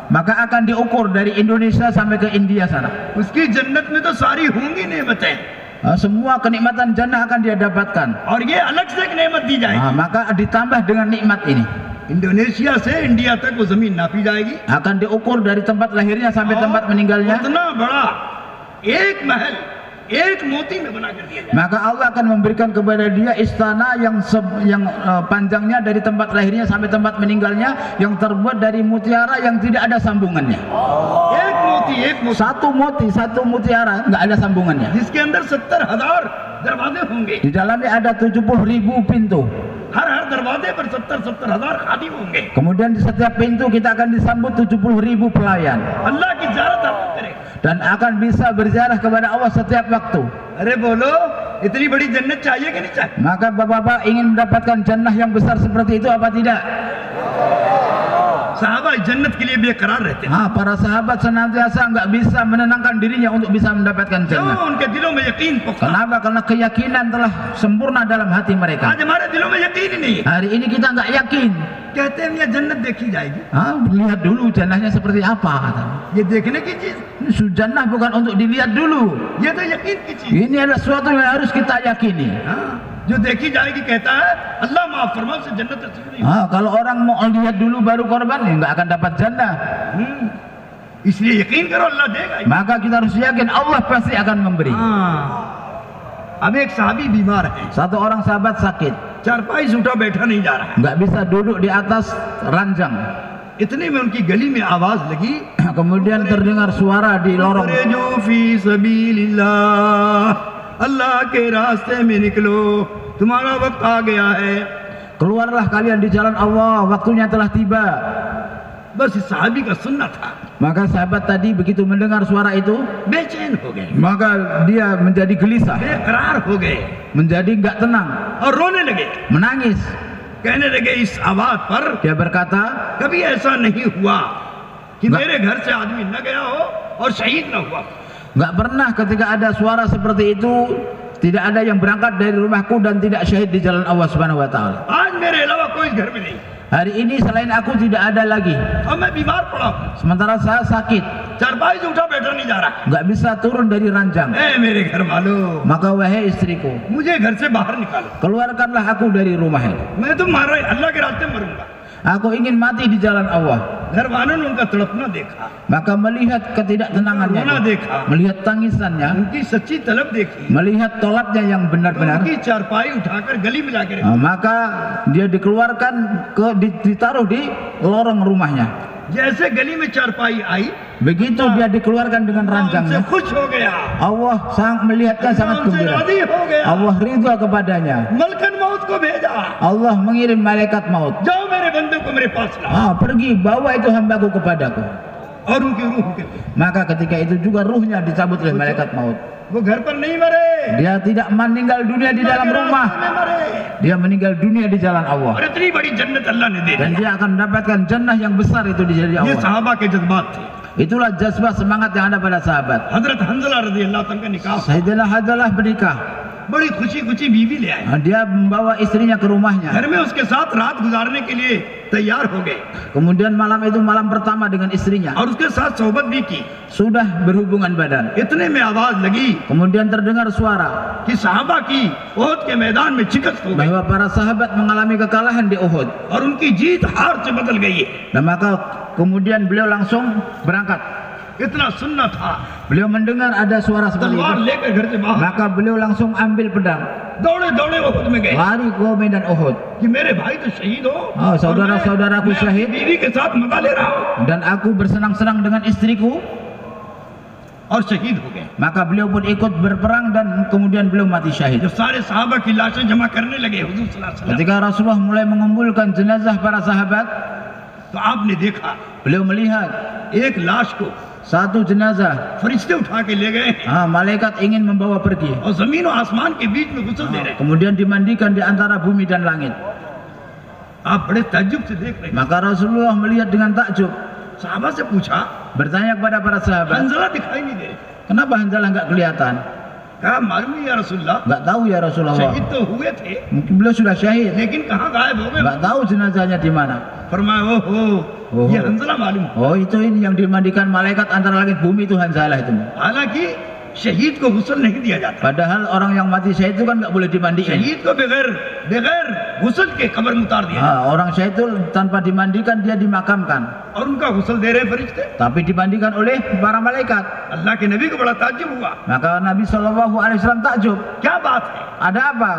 Maka akan diukur dari Indonesia sampai ke India sana.
उसकी जन्नत में तो सारी होंगी नेमतें,
Semua kenikmatan jannah akan dia dapatkan.
और ये अलग से एक नेमत दी जाएगी।
Maka ditambah dengan nikmat ini.
Indonesia से इंडिया तक वो जमीन नापी जाएगी,
Akan diukur dari tempat lahirnya sampai tempat meninggalnya.
इतना बड़ा एक महल एक मोती में बना कर दिया जाए।
Maka Allah akan memberikan kepada dia istana yang panjangnya dari tempat lahirnya sampai tempat meninggalnya, yang terbuat dari mutiara yang tidak ada sambungannya.
एक मोती
Satu mutiara nggak ada sambungannya.
जिसके अंदर 70,000 दरवाजे होंगे,
Di dalamnya ada 70.000 pintu.
हर दरवाजे पर 70,000 खादिम होंगे।
Kemudian di setiap pintu kita akan disambut 70.000 pelayan.
अल्लाह की ज़ियारत आप करें,
Dan akan bisa berziarah kepada Allah setiap waktu.
अरे बोलो, इतनी बड़ी जन्नत चाहिए कि नहीं चाहिए?
Maka bapak-bapak ingin mendapatkan jannah yang besar seperti itu apa tidak?
साहबा जन्नत के लिए बेकरार रहते हैं,
Para sahabat senantiasa nggak bisa menenangkan dirinya untuk bisa mendapatkan
क्यों?
jannah.
उनके दिलों में यकीन पुख्ता।
Kenapa? Karena keyakinan telah sempurna dalam hati mereka.
आज हमारे दिलों में यकीन ही नहीं है।
Hari ini kita nggak yakin.
कहते हैं ये जन्नत देखी जाएगी,
Lihat dulu jannahnya seperti apa. Katanya.
ये देखने की चीज,
Jannah bukan untuk dilihat dulu.
ये तो यकीन की चीज।
Ini adalah sesuatu yang harus kita yakini.
जो देखी जाएगी कहता है अल्लाह माफ फरमा, उसे जन्नत नसीब नहीं।
Kalau orang mau lihat dulu baru korban, ya nggak akan dapat jannah.
इसलिए यकीन करो अल्लाह देगा।
Maka kita harus yakin Allah pasti akan memberi.
अब एक साहबी बीमार है,
Satu orang sahabat sakit,
चारपाई झूठा बैठा नहीं जा रहा है,
nggak bisa duduk di atas ranjang.
इतने में उनकी गली में आवाज लगी,
Kemudian terdengar suara di lorong.
जो फी सबीलिल्लाह, अल्लाह के रास्ते में निकलो, तुम्हारा वक्त आ गया है।
Keluarlah kalian di jalan Allah, waktunya telah tiba.
बस इस साहबी का सुनना था,
Maka sahabat tadi begitu mendengar suara itu,
बेचैन हो गए,
maka dia menjadi gelisah,
बेकरार हो गए
menjadi nggak tenang,
और रोने लगे,
menangis.
कहने लगे इस आवाज पर
Dia berkata,
कभी ऐसा नहीं हुआ कि मेरे घर से आदमी न गया हो और शहीद न हुआ।
nggak pernah ketika ada suara seperti itu, tidak ada yang berangkat dari rumahku dan tidak syahid di jalan Allah Subhanahu wa taala.
आज मेरे अलावा कोई घर में नहीं,
Hari ini selain aku tidak ada lagi.
और मैं बीमार पड़ा हूं,
Sementara saya sakit,
चारपाई से उठा बैठा नहीं जा रहा।
nggak bisa turun dari ranjang.
मेरे घर वालों,
Maka wahai istriku,
मुझे घर से बाहर निकालो,
keluarkanlah aku dari rumah ini.
मैं तो मार अल्लाह के रास्ते में मरूंगा।
Aku ingin mati di jalan Allah.
घर वालों ने उनका तड़पना देखा,
Maka melihat ketidaktenangannya,
रोना देखा,
melihat tangisannya,
उनकी सच्ची तलब देखी,
melihat tolaknya yang benar-benar,
उनकी चारपाई उठाकर गली में जाकर
maka dia dikeluarkan ditaruh di lorong rumahnya.
जैसे गली में चारपाई आई,
Begitu dia dikeluarkan dengan
उनसे
ranjangnya,
खुश हो गया,
Allah melihatnya sangat
उनसे
gembira.
राजी हो गया,
Allah ridha kepadanya.
मलकन मौत को भेजा,
Allah mengirim malaikat maut.
जाओ मेरे बंदे को मेरे पास लाओ,
Pergi bawa itu hambaku kepadaku.
और उनकी रूह के
Maka ketika itu juga ruhnya dicabut oleh malaikat maut.
वो घर पर नहीं मरे,
Dia tidak meninggal dunia di dalam rumah.
में मरे,
Dia meninggal dunia di jalan Allah.
और इतनी बड़ी जन्नत अल्लाह ने दे
Dan
दी।
dia akan mendapatkan jannah yang besar itu di jalan
ये
Allah.
सहाबा के जज्बात थे।
Itulah jazbah semangat yang ada pada sahabat.
हजरत हंजला रजी अल्लाह तआला का निकाह,
Sayyidina Hadalah bernikah.
बड़ी खुशी खुशी बीवी ले आए,
Dia membawa istrinya ke rumahnya.
घर में उसके साथ रात गुजारने के लिए तैयार हो गए
Kemudian malam itu malam pertama dengan istrinya.
और उसके साथ सोबत भी की।
Sudah berhubungan badan.
इतने में आवाज लगी
Kemudian terdengar suara
कि साहबा की ओहद के मैदान में शिकस्त हो गई
bahwa para sahabat mengalami kekalahan di Uhud.
और उनकी जीत हार से बदल गई है।
Dan maka kemudian beliau langsung berangkat.
इतना सुनना था,
Beliau mendengar ada suara seperti
तलवार
itu.
लेकर घर से बाहर
Maka beliau langsung ambil pedang,
दौड़े दौड़े ओहद में गए
lari ke medan Uhud.
कि मेरे भाई तो शहीद हो
Oh, saudara-saudaraku
और मैं अपनी
syahid.
बीवी के साथ मजा ले रहा हूँ
Dan aku bersenang-senang dengan istriku.
और शहीद हो गए।
Maka beliau pun ikut berperang dan kemudian beliau mati syahid.
जब सारे साहबा की लाशें जमा करने लगे हुजूर सल्लल्लाहु अलैहि वसल्लम,
Ketika Rasulullah mulai mengumpulkan jenazah para sahabat,
तो आपने देखा
beliau melihat
एक लाश को
satu jenazah.
फरिश्ते उठा के ले गए
Malaikat ingin membawa pergi.
और जमीन और आसमान के बीच में गुसल दे रहे हैं।
Kemudian dimandikan di antara bumi dan langit.
आप बड़े ताज्जुब से देख रहे हैं।
Maka Rasulullah melihat dengan takjub,
साहबा से पूछा,
bertanya kepada para sahabat,
Hanzala दिखाई नहीं दे रहे।
kenapa Hanzalah nggak kelihatan?
कहा मालूम नहीं या रसूलल्लाह,
Nggak tahu ya Rasulullah.
शहीद तो हुए थे
Mungkin beliau sudah syahid.
लेकिन कहाँ गायब हो गए।
Nggak tahu jenazahnya di mana.
फरमाया ओहो
ओहो।
ये हंजला मालूम।
Oh, itu ini yang dimandikan malaikat antara langit bumi itu Hanzalah itu.
हालांकि शहीद को गुस्ल नहीं दिया जाता।
Padahal orang yang mati syahid itu kan nggak boleh dimandikan.
शहीद को बगैर बगैर गुस्ल के कब्र में उतार दिया
Orang syahid itu tanpa dimandikan dia dimakamkan.
और उनका गुस्ल दे रहे फरिश्ते।
Tapi dimandikan oleh para malaikat.
अल्लाह के नबी को बड़ा ताज्जुब हुआ,
Maka Nabi SAW takjub.
क्या बात है।
Ada apa?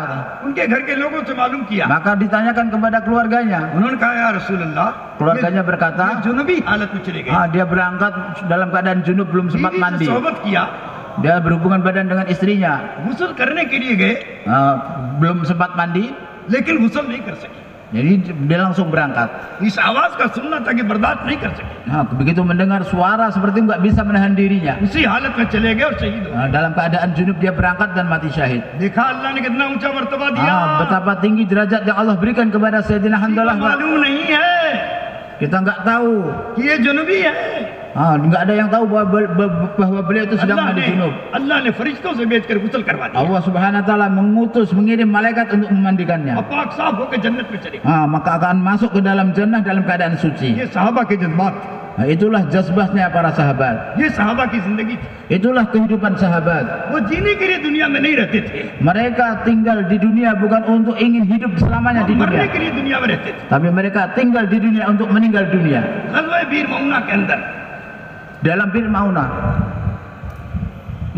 उनके घर के लोगों से मालूम किया,
Maka ditanyakan kepada keluarganya.
उन्होंने कहा या रसूलल्लाह,
Keluarganya berkata,
ये जुनूबी हालत में चले गए,
dia berangkat dalam keadaan junub belum sempat
बीवी से
mandi.
सोबत किया,
Dia berhubungan badan dengan istrinya,
गुस्ल करने के लिए गए
belum sempat mandi.
लेकिन गुस्ल नहीं कर सके।
Jadi dia langsung berangkat.
इस आवाज का सुनना था कि बर्दाश्त नहीं कर सके,
Begitu mendengar suara seperti nggak bisa menahan dirinya.
उसी हालत में चले गए और शहीद हो गए।
Dalam keadaan junub dia berangkat dan mati syahid.
देखा अल्लाह ने कितना ऊंचा मर्तबा दिया।
Betapa tinggi derajat yang Allah berikan kepada Sayyidina
किसी को
Hanzalah. Pak.
मालूम नहीं है
Kita nggak tahu.
कि ये जुनूबी है।
Nggak ada yang tahu bahwa beliau itu sedang mandi junub.
अल्लाह ने फरिश्तों से भेजकर गुस्ल करवा दिया।
Allah Subhanahu Wa Taala mengirim malaikat untuk memandikannya.
अब पाक साफ होकर जन्नत में चले गए।
Maka akan masuk ke dalam jannah dalam keadaan suci.
ये साहबा के जज्बात,
Itulah jazbahnya para sahabat.
ये साहबा की जिंदगी थी।
Itulah kehidupan sahabat.
वो जीने के लिए दुनिया में नहीं रहते थे,
Mereka tinggal di dunia bukan untuk ingin hidup selamanya di
मरने
dunia,
के लिए दुनिया में रहते थे।
tapi mereka tinggal di dunia untuk meninggal dunia.
ग़ज़वा बीर मऊना के अंदर
Dalam Bir Maunah,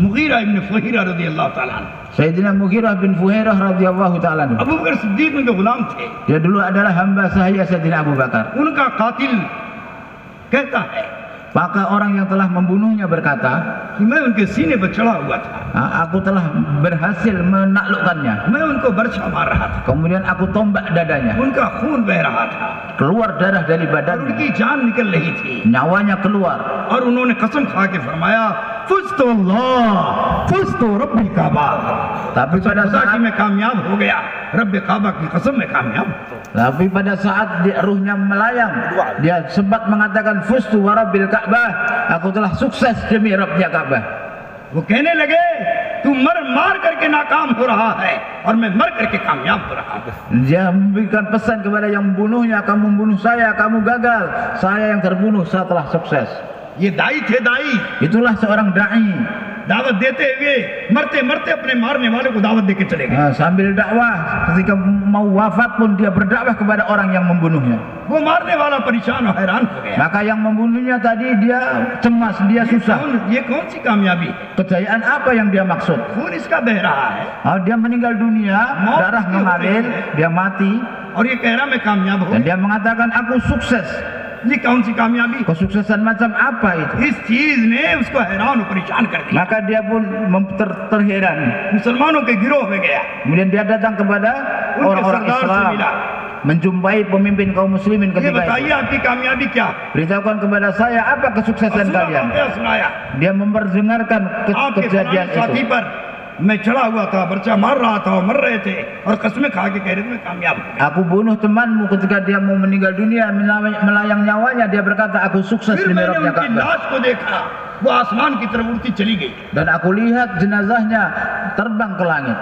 मुगीरा इब्न फहीरा रज़ी अल्लाह तआला अन्हु,
Sayyidina Mughirah bin Fuhairah radhiyallahu taala anhu.
Abu बकर सिद्दीक उनके गुलाम थे।
Dia dulu adalah hamba sahaya Sayyidina Abu Bakar.
उनका कातिल कहता है
Maka orang yang telah membunuhnya berkata,
कि मैं उनके सीने पर चढ़ा हुआ था,
aku telah berhasil menaklukkannya.
मैं उनको बर्छा मार रहा था,
Kemudian aku tombak dadanya.
उनका खून बह रहा था
Keluar darah dari
और
badannya.
उनकी जान निकल रही थी।
Nyawanya keluar.
और उन्होंने कसम खा के फरमाया फुज़्तु अल्लाह फुज़्तु रब्बी काबा,
Tapi pada
खुदा की
saat
मैं कामयाब हो गया, रब्बे काबा की कसम में कामयाब।
ruhnya melayang, dia sempat mengatakan fustu wa rabbil Ka'bah, aku telah sukses demi Rabbnya Ka'bah.
वो कहने लगे तू मर मार करके नाकाम हो रहा है और मैं मर करके कामयाब हो रहा हूँ।
Dia memberikan pesan kepada yang membunuhnya, kamu membunuh saya, kamu gagal, saya yang terbunuh, saya telah sukses.
ये दाई थे, दाई
Itulah seorang dai.
दावत देते हुए मरते मरते अपने मारने वाले को दावत देके चले गए।
Sambil dakwah, ketika mau wafat pun dia berdakwah kepada orang yang membunuhnya.
वो मारने वाला परेशान और हैरान हो गया।
Maka yang membunuhnya tadi dia cemas, dia susah.
ये कौन सी कामयाबी है?
Kejayaan apa yang dia maksud?
खून इसका बह रहा है
Dia meninggal dunia, darah mengalir, dia mati,
और ये कह रहा मैं कामयाब हो।
dan dia mengatakan aku sukses.
ये कौन सी कामयाबी?
Kesuksesan macam apa itu?
इस चीज ने उसको हैरान और परेशान कर दिया।
Maka dia pun terheran.
मुसलमानों के गिरोह में गया,
Kemudian dia datang kepada
उनके
orang-orang
सरदार से
Islam,
मिला।
menjumpai pemimpin kaum muslimin
ये
ketika
बताइए
itu.
आपकी कामयाबी क्या?
Beritahukan kepada saya apa kesuksesan
सुना
kalian.
वाक़या सुनाया।
Dia memperdengarkan
आपके
kejadian
फलाने साथी
itu.
पर मैं चढ़ा हुआ था, बर्चा मार रहा था और मर रहे थे और कसमें खा के कह रहे थे मैं कामयाब हो गया।
Aku bunuh temanmu ketika dia mau meninggal dunia, melayang nyawanya, dia berkata aku sukses
फिर
di
मैंने
Rabbnya
उनकी
Ka'bah.
लाश को देखा, वो आसमान की तरफ उड़ती चली गई।
Dan aku lihat jenazahnya terbang ke langit.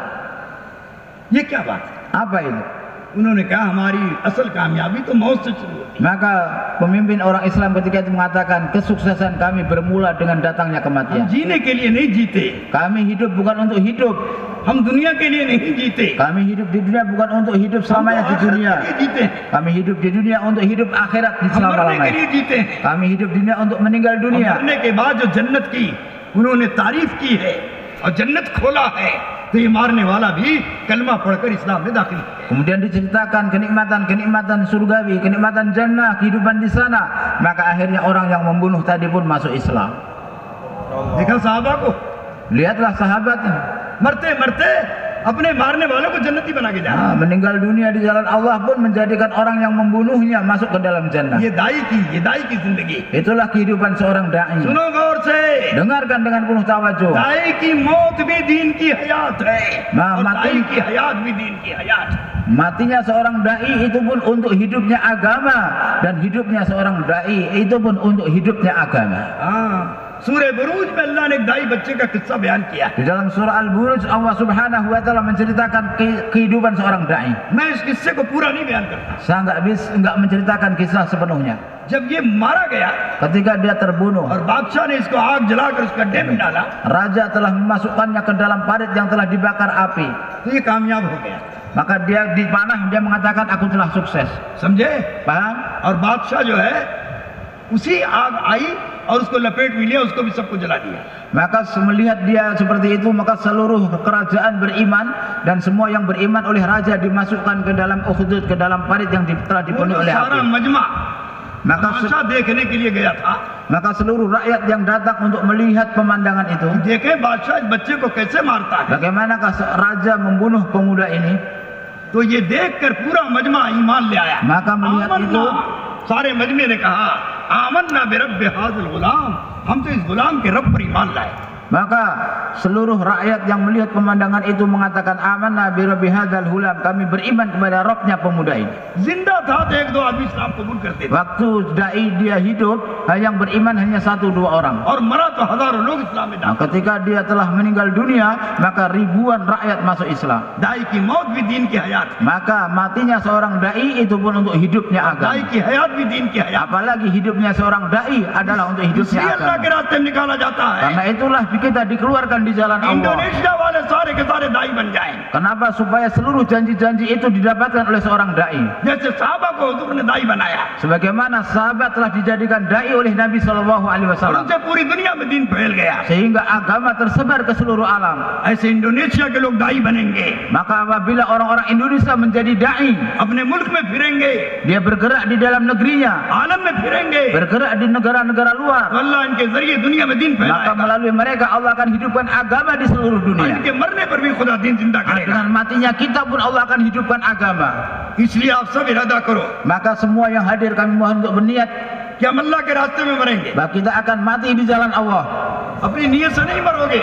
ये क्या बात है?
Apa itu?
उन्होंने कहा हमारी असल कामयाबी तो मौत से शुरू होती है।
Maka pemimpin orang Islam ketika itu mengatakan kesuksesan kami bermula dengan datangnya
हम
kematian.
जीने के लिए नहीं जीते,
Kami hidup bukan untuk hidup.
हम दुनिया के लिए नहीं जीते,
Kami hidup di dunia bukan untuk hidup
हम तो
selamanya di
आखिरत
dunia.
के लिए जीते हैं,
Kami hidup di dunia untuk hidup akhirat di
हम मरने के
selama-lamanya.
लिए जीते हैं।
Kami hidup di dunia untuk meninggal
और
dunia.
मरने के बाद जो जन्नत की उन्होंने तारीफ की है और जन्नत खोला है, तो ये मारने वाला भी कलमा पढ़कर इस्लाम में दाखिल है।
Kemudian diceritakan kenikmatan surgawi, kenikmatan jannah, kehidupan di sana. Maka akhirnya orang yang membunuh tadi pun masuk Islam.
देखा साहबा को
Lihatlah sahabatnya.
मरते मरते अपने मारने वालों को जन्नती बना के जाना।
Meninggal dunia di jalan Allah pun menjadikan orang yang membunuhnya masuk ke dalam jannah.
ये दाई की जिंदगी।
Itulah kehidupan seorang dai.
सुनो गौर से,
Dengarkan dengan penuh tawajuh.
दाई की मौत भी दीन की हयात है
हाँ,
और
मती-
दाई की हयात भी दीन की हयात है।
Matinya seorang dai itu pun untuk hidupnya agama, dan hidupnya seorang dai itu pun untuk hidupnya agama.
हाँ, सूरह बुरूज में अल्लाह ने एक दाई बच्चे का किस्सा बयान किया।
Di dalam surah Al-Buruj Allah Subhanahu wa taala menceritakan kehidupan seorang dai.
मैं इस किस्से को पूरा नहीं बयान करता।
Saya nggak menceritakan kisah sepenuhnya.
जब ये मारा गया
Ketika dia terbunuh,
और बादशाह ने इसको आग जलाकर उसका गड्ढे में डाला,
raja telah memasukkannya ke dalam parit yang telah dibakar api.
तो ये कामयाब हो गया।
Maka dia dipanah, dia mengatakan aku telah sukses.
समझे?
Paham?
और बादशाह जो है उसी आग आई और उसको लपेट में लिया, उसको भी सबको जला दिया।
Maka melihat dia seperti itu, maka seluruh kerajaan beriman, dan semua yang beriman oleh raja dimasukkan ke dalam ukhdud, ke dalam parit yang telah
वो
dipenuhi
जो
oleh
सारा
api.
मजमा
Maka
तमाशा देखने के लिए गया था,
maka seluruh rakyat yang datang untuk melihat pemandangan itu,
देखे बादशाह इस बच्चे को कैसे मारता है।
bagaimanakah raja membunuh pemuda ini.
तो ये देखकर पूरा मजमा ईमान ले आया।
Maka melihat
आमन्ना,
itu,
सारे मजमे ने कहा आमन्ना बिरब्बि हाज़िल गुलाम, हम तो इस गुलाम के रब पर ईमान लाए।
maka seluruh rakyat yang melihat pemandangan itu mengatakan amanna bi rabbi hadzal hulam, kami beriman kepada Rabbnya pemuda ini.
जिंदा था तो एक दो आदमी इस्लाम कबूल करते थे,
Waktu dai dia hidup, yang beriman hanya 1-2 orang.
और मरा तो हजारों लोग इस्लाम में
Nah,
दाखिल।
ketika dia telah meninggal dunia, maka ribuan rakyat masuk Islam.
दाई की मौत भी दीन की हयात,
Maka matinya seorang dai itu pun untuk hidupnya
दाई
agama.
की हयात भी दीन की हयात।
Apalagi hidupnya seorang dai adalah untuk hidupnya
इसलिए अल्लाह के
agama.
रास्ते में निकाला जाता है।
Karena itulah kita dikeluarkan di jalan Allah.
Indonesia वाले सारे के सारे दाई बन जाएं,
Kenapa? Supaya seluruh janji-janji itu didapatkan oleh seorang dai.
जैसे साहबा को हुजूर ने दाई बनाया
Sebagaimana sahabat telah dijadikan dai oleh Nabi Shallallahu Alaihi
और
Wasallam,
उनसे पूरी दुनिया में दीन फैल गया।
sehingga agama tersebar ke seluruh alam.
ऐसे इंडोनेशिया के लोग दाई बनेंगे,
Maka apabila orang-orang Indonesia menjadi dai,
अपने मुल्क में फिरेंगे,
dia bergerak di dalam negerinya,
आलम में फिरेंगे,
bergerak di negara-negara
तो
luar,
अल्लाह इनके जरिए दुनिया में दीन
maka
फैलाएगा।
melalui mereka Allah akan hidupkan agama di seluruh
और
dunia.
इनके मरने पर भी खुदा दीन जिंदा करेगा।
Dengan matinya kita pun Allah akan hidupkan agama.
इसलिए आप सब इरादा करो
Maka semua yang hadir kami mohon untuk berniat
कि हम अल्लाह के रास्ते में मरेंगे।
bahwa kita akan mati di jalan Allah.
अपनी नीयत से नहीं मरोगे,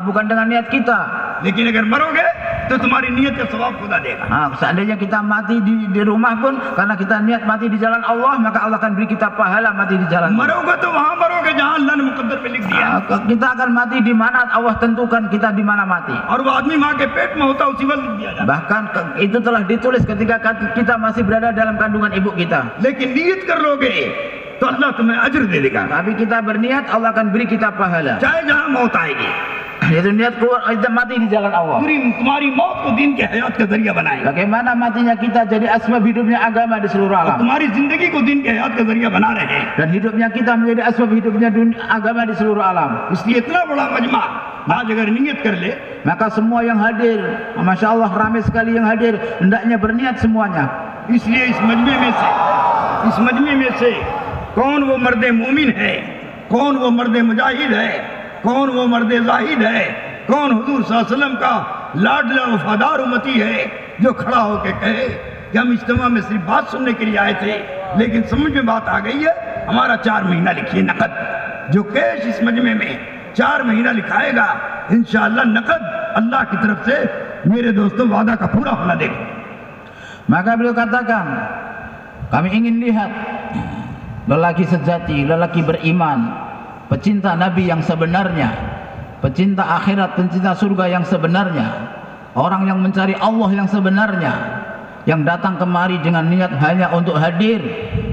Bukan dengan niat kita.
लेकिन अगर मरोगे तो तुम्हारी नीयत का सवाब खुदा देगा।
Seandainya kita mati di rumah pun karena kita niat mati di jalan Allah, maka Allah akan beri kita pahala mati di jalan Allah.
मरोगे तो वहां मरोगे जहां अल्लाह ने मुकद्दर में लिख दिया।
Kita akan mati di mana Allah tentukan kita di mana mati.
और वो आदमी माँ के पेट में होता उसी वक्त लिख दिया जाता।
Bahkan itu telah ditulis ketika kita masih berada dalam kandungan ibu kita.
लेकिन नीयत कर लोगे तो अल्लाह तुम्हें अजर दे देगा,
Tapi kita berniat, Allah akan beri kita pahala.
चाहे जहां मौत आएगी।
Yaitu niat keluar, kita mati di jalan Allah.
तुम्हारी मौत को दीन के हयात का जरिया बनाएगा,
Bagaimana matinya kita jadi asbab hidupnya agama di seluruh
और
alam.
तुम्हारी जिंदगी को दीन के हयात का जरिया बना रहे हैं।
Dan hidupnya kita menjadi asbab hidupnya agama di seluruh alam.
इसलिए इतना बड़ा मजमा आज अगर नियत कर ले
Maka semua yang hadir, Masya Allah ramai sekali yang hadir, hendaknya berniat semuanya.
इसलिए इस मजमे में से कौन वो मर्द मोमिन है, कौन वो मर्द मुजाहिद है, कौन वो मर्द जाहिद है, कौन हुजूर सल्लल्लाहु अलैहि वसल्लम का लाडला वफादार उम्मती है जो खड़ा होकर कहे कि हम इज्तिमा में सिर्फ बात सुनने के लिए आए थे, लेकिन समझ में बात आ गई है, हमारा 4 महीना लिखिए नकद। जो कैश इस मजमे में 4 महीना लिखाएगा इंशाअल्लाह नकद अल्लाह की तरफ से मेरे दोस्तों वादा का पूरा होना देखो।
Maka beliau katakan, kami ingin lihat lelaki sejati, lelaki beriman, pecinta Nabi yang sebenarnya, pecinta akhirat, pecinta surga yang sebenarnya. Orang yang mencari Allah yang sebenarnya, yang datang kemari dengan niat hanya untuk hadir,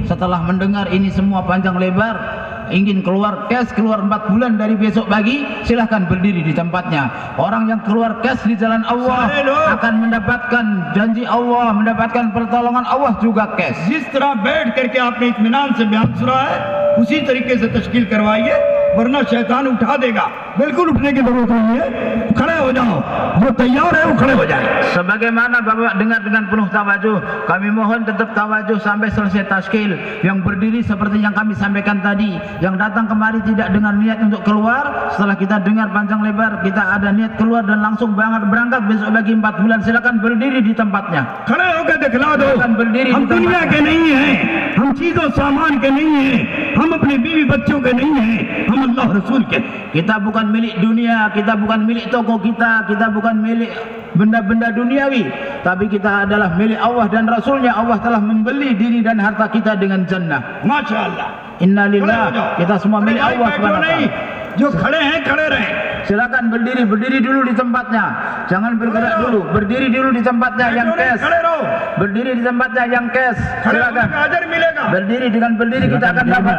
setelah mendengar ini semua panjang lebar, ingin keluar cash, keluar 4 bulan dari besok pagi, silahkan berdiri di tempatnya. Orang yang keluar cash di jalan Allah akan mendapatkan janji Allah, mendapatkan pertolongan Allah juga cash.
जिस तरह बैठ करके आपने इत्मीनान से बयान सुना है, उसी तरीके से तश्कील करवाइए, वरना शैतान उठा देगा। बिल्कुल उठने की जरूरत नहीं है, खड़े हो जाओ, जो तैयार है वो खड़े हो जाए।
Sebagaimana Bapak dengar dengan penuh tawajuh, kami mohon tetap tawajuh sampai selesai tashkil. Yang berdiri seperti yang kami sampaikan tadi, yang datang kemari tidak dengan niat untuk keluar, setelah kita dengar panjang lebar kita ada niat keluar dan langsung berangkat besok pagi 4 bulan, silakan berdiri di tempatnya.
खड़े होकर दिखला दो,
Silakan berdiri
हम
di
दुनिया
tempatnya.
के नहीं हैं, हम चीजों सामान के नहीं हैं, हम अपने बीवी बच्चों के नहीं हैं, हम अल्लाह रसूल के।
Kita bukan milik dunia, kita bukan milik toko kita bukan milik benda-benda duniawi, tapi kita adalah milik Allah dan Rasulnya. Allah telah membeli diri dan harta kita dengan jannah.
माशाअल्लाह।
Innalillah, kita semua milik
भाई
Allah
बैठो
SWT.
नहीं, जो खड़े हैं खड़े रहें।
Silakan berdiri dulu di tempatnya, jangan bergerak dulu, berdiri dulu di tempatnya yang cash,
खड़े रहो,
berdiri di tempatnya yang cash,
खड़े होने
silakan
का अजर मिलेगा।
berdiri, dengan berdiri kita akan dapat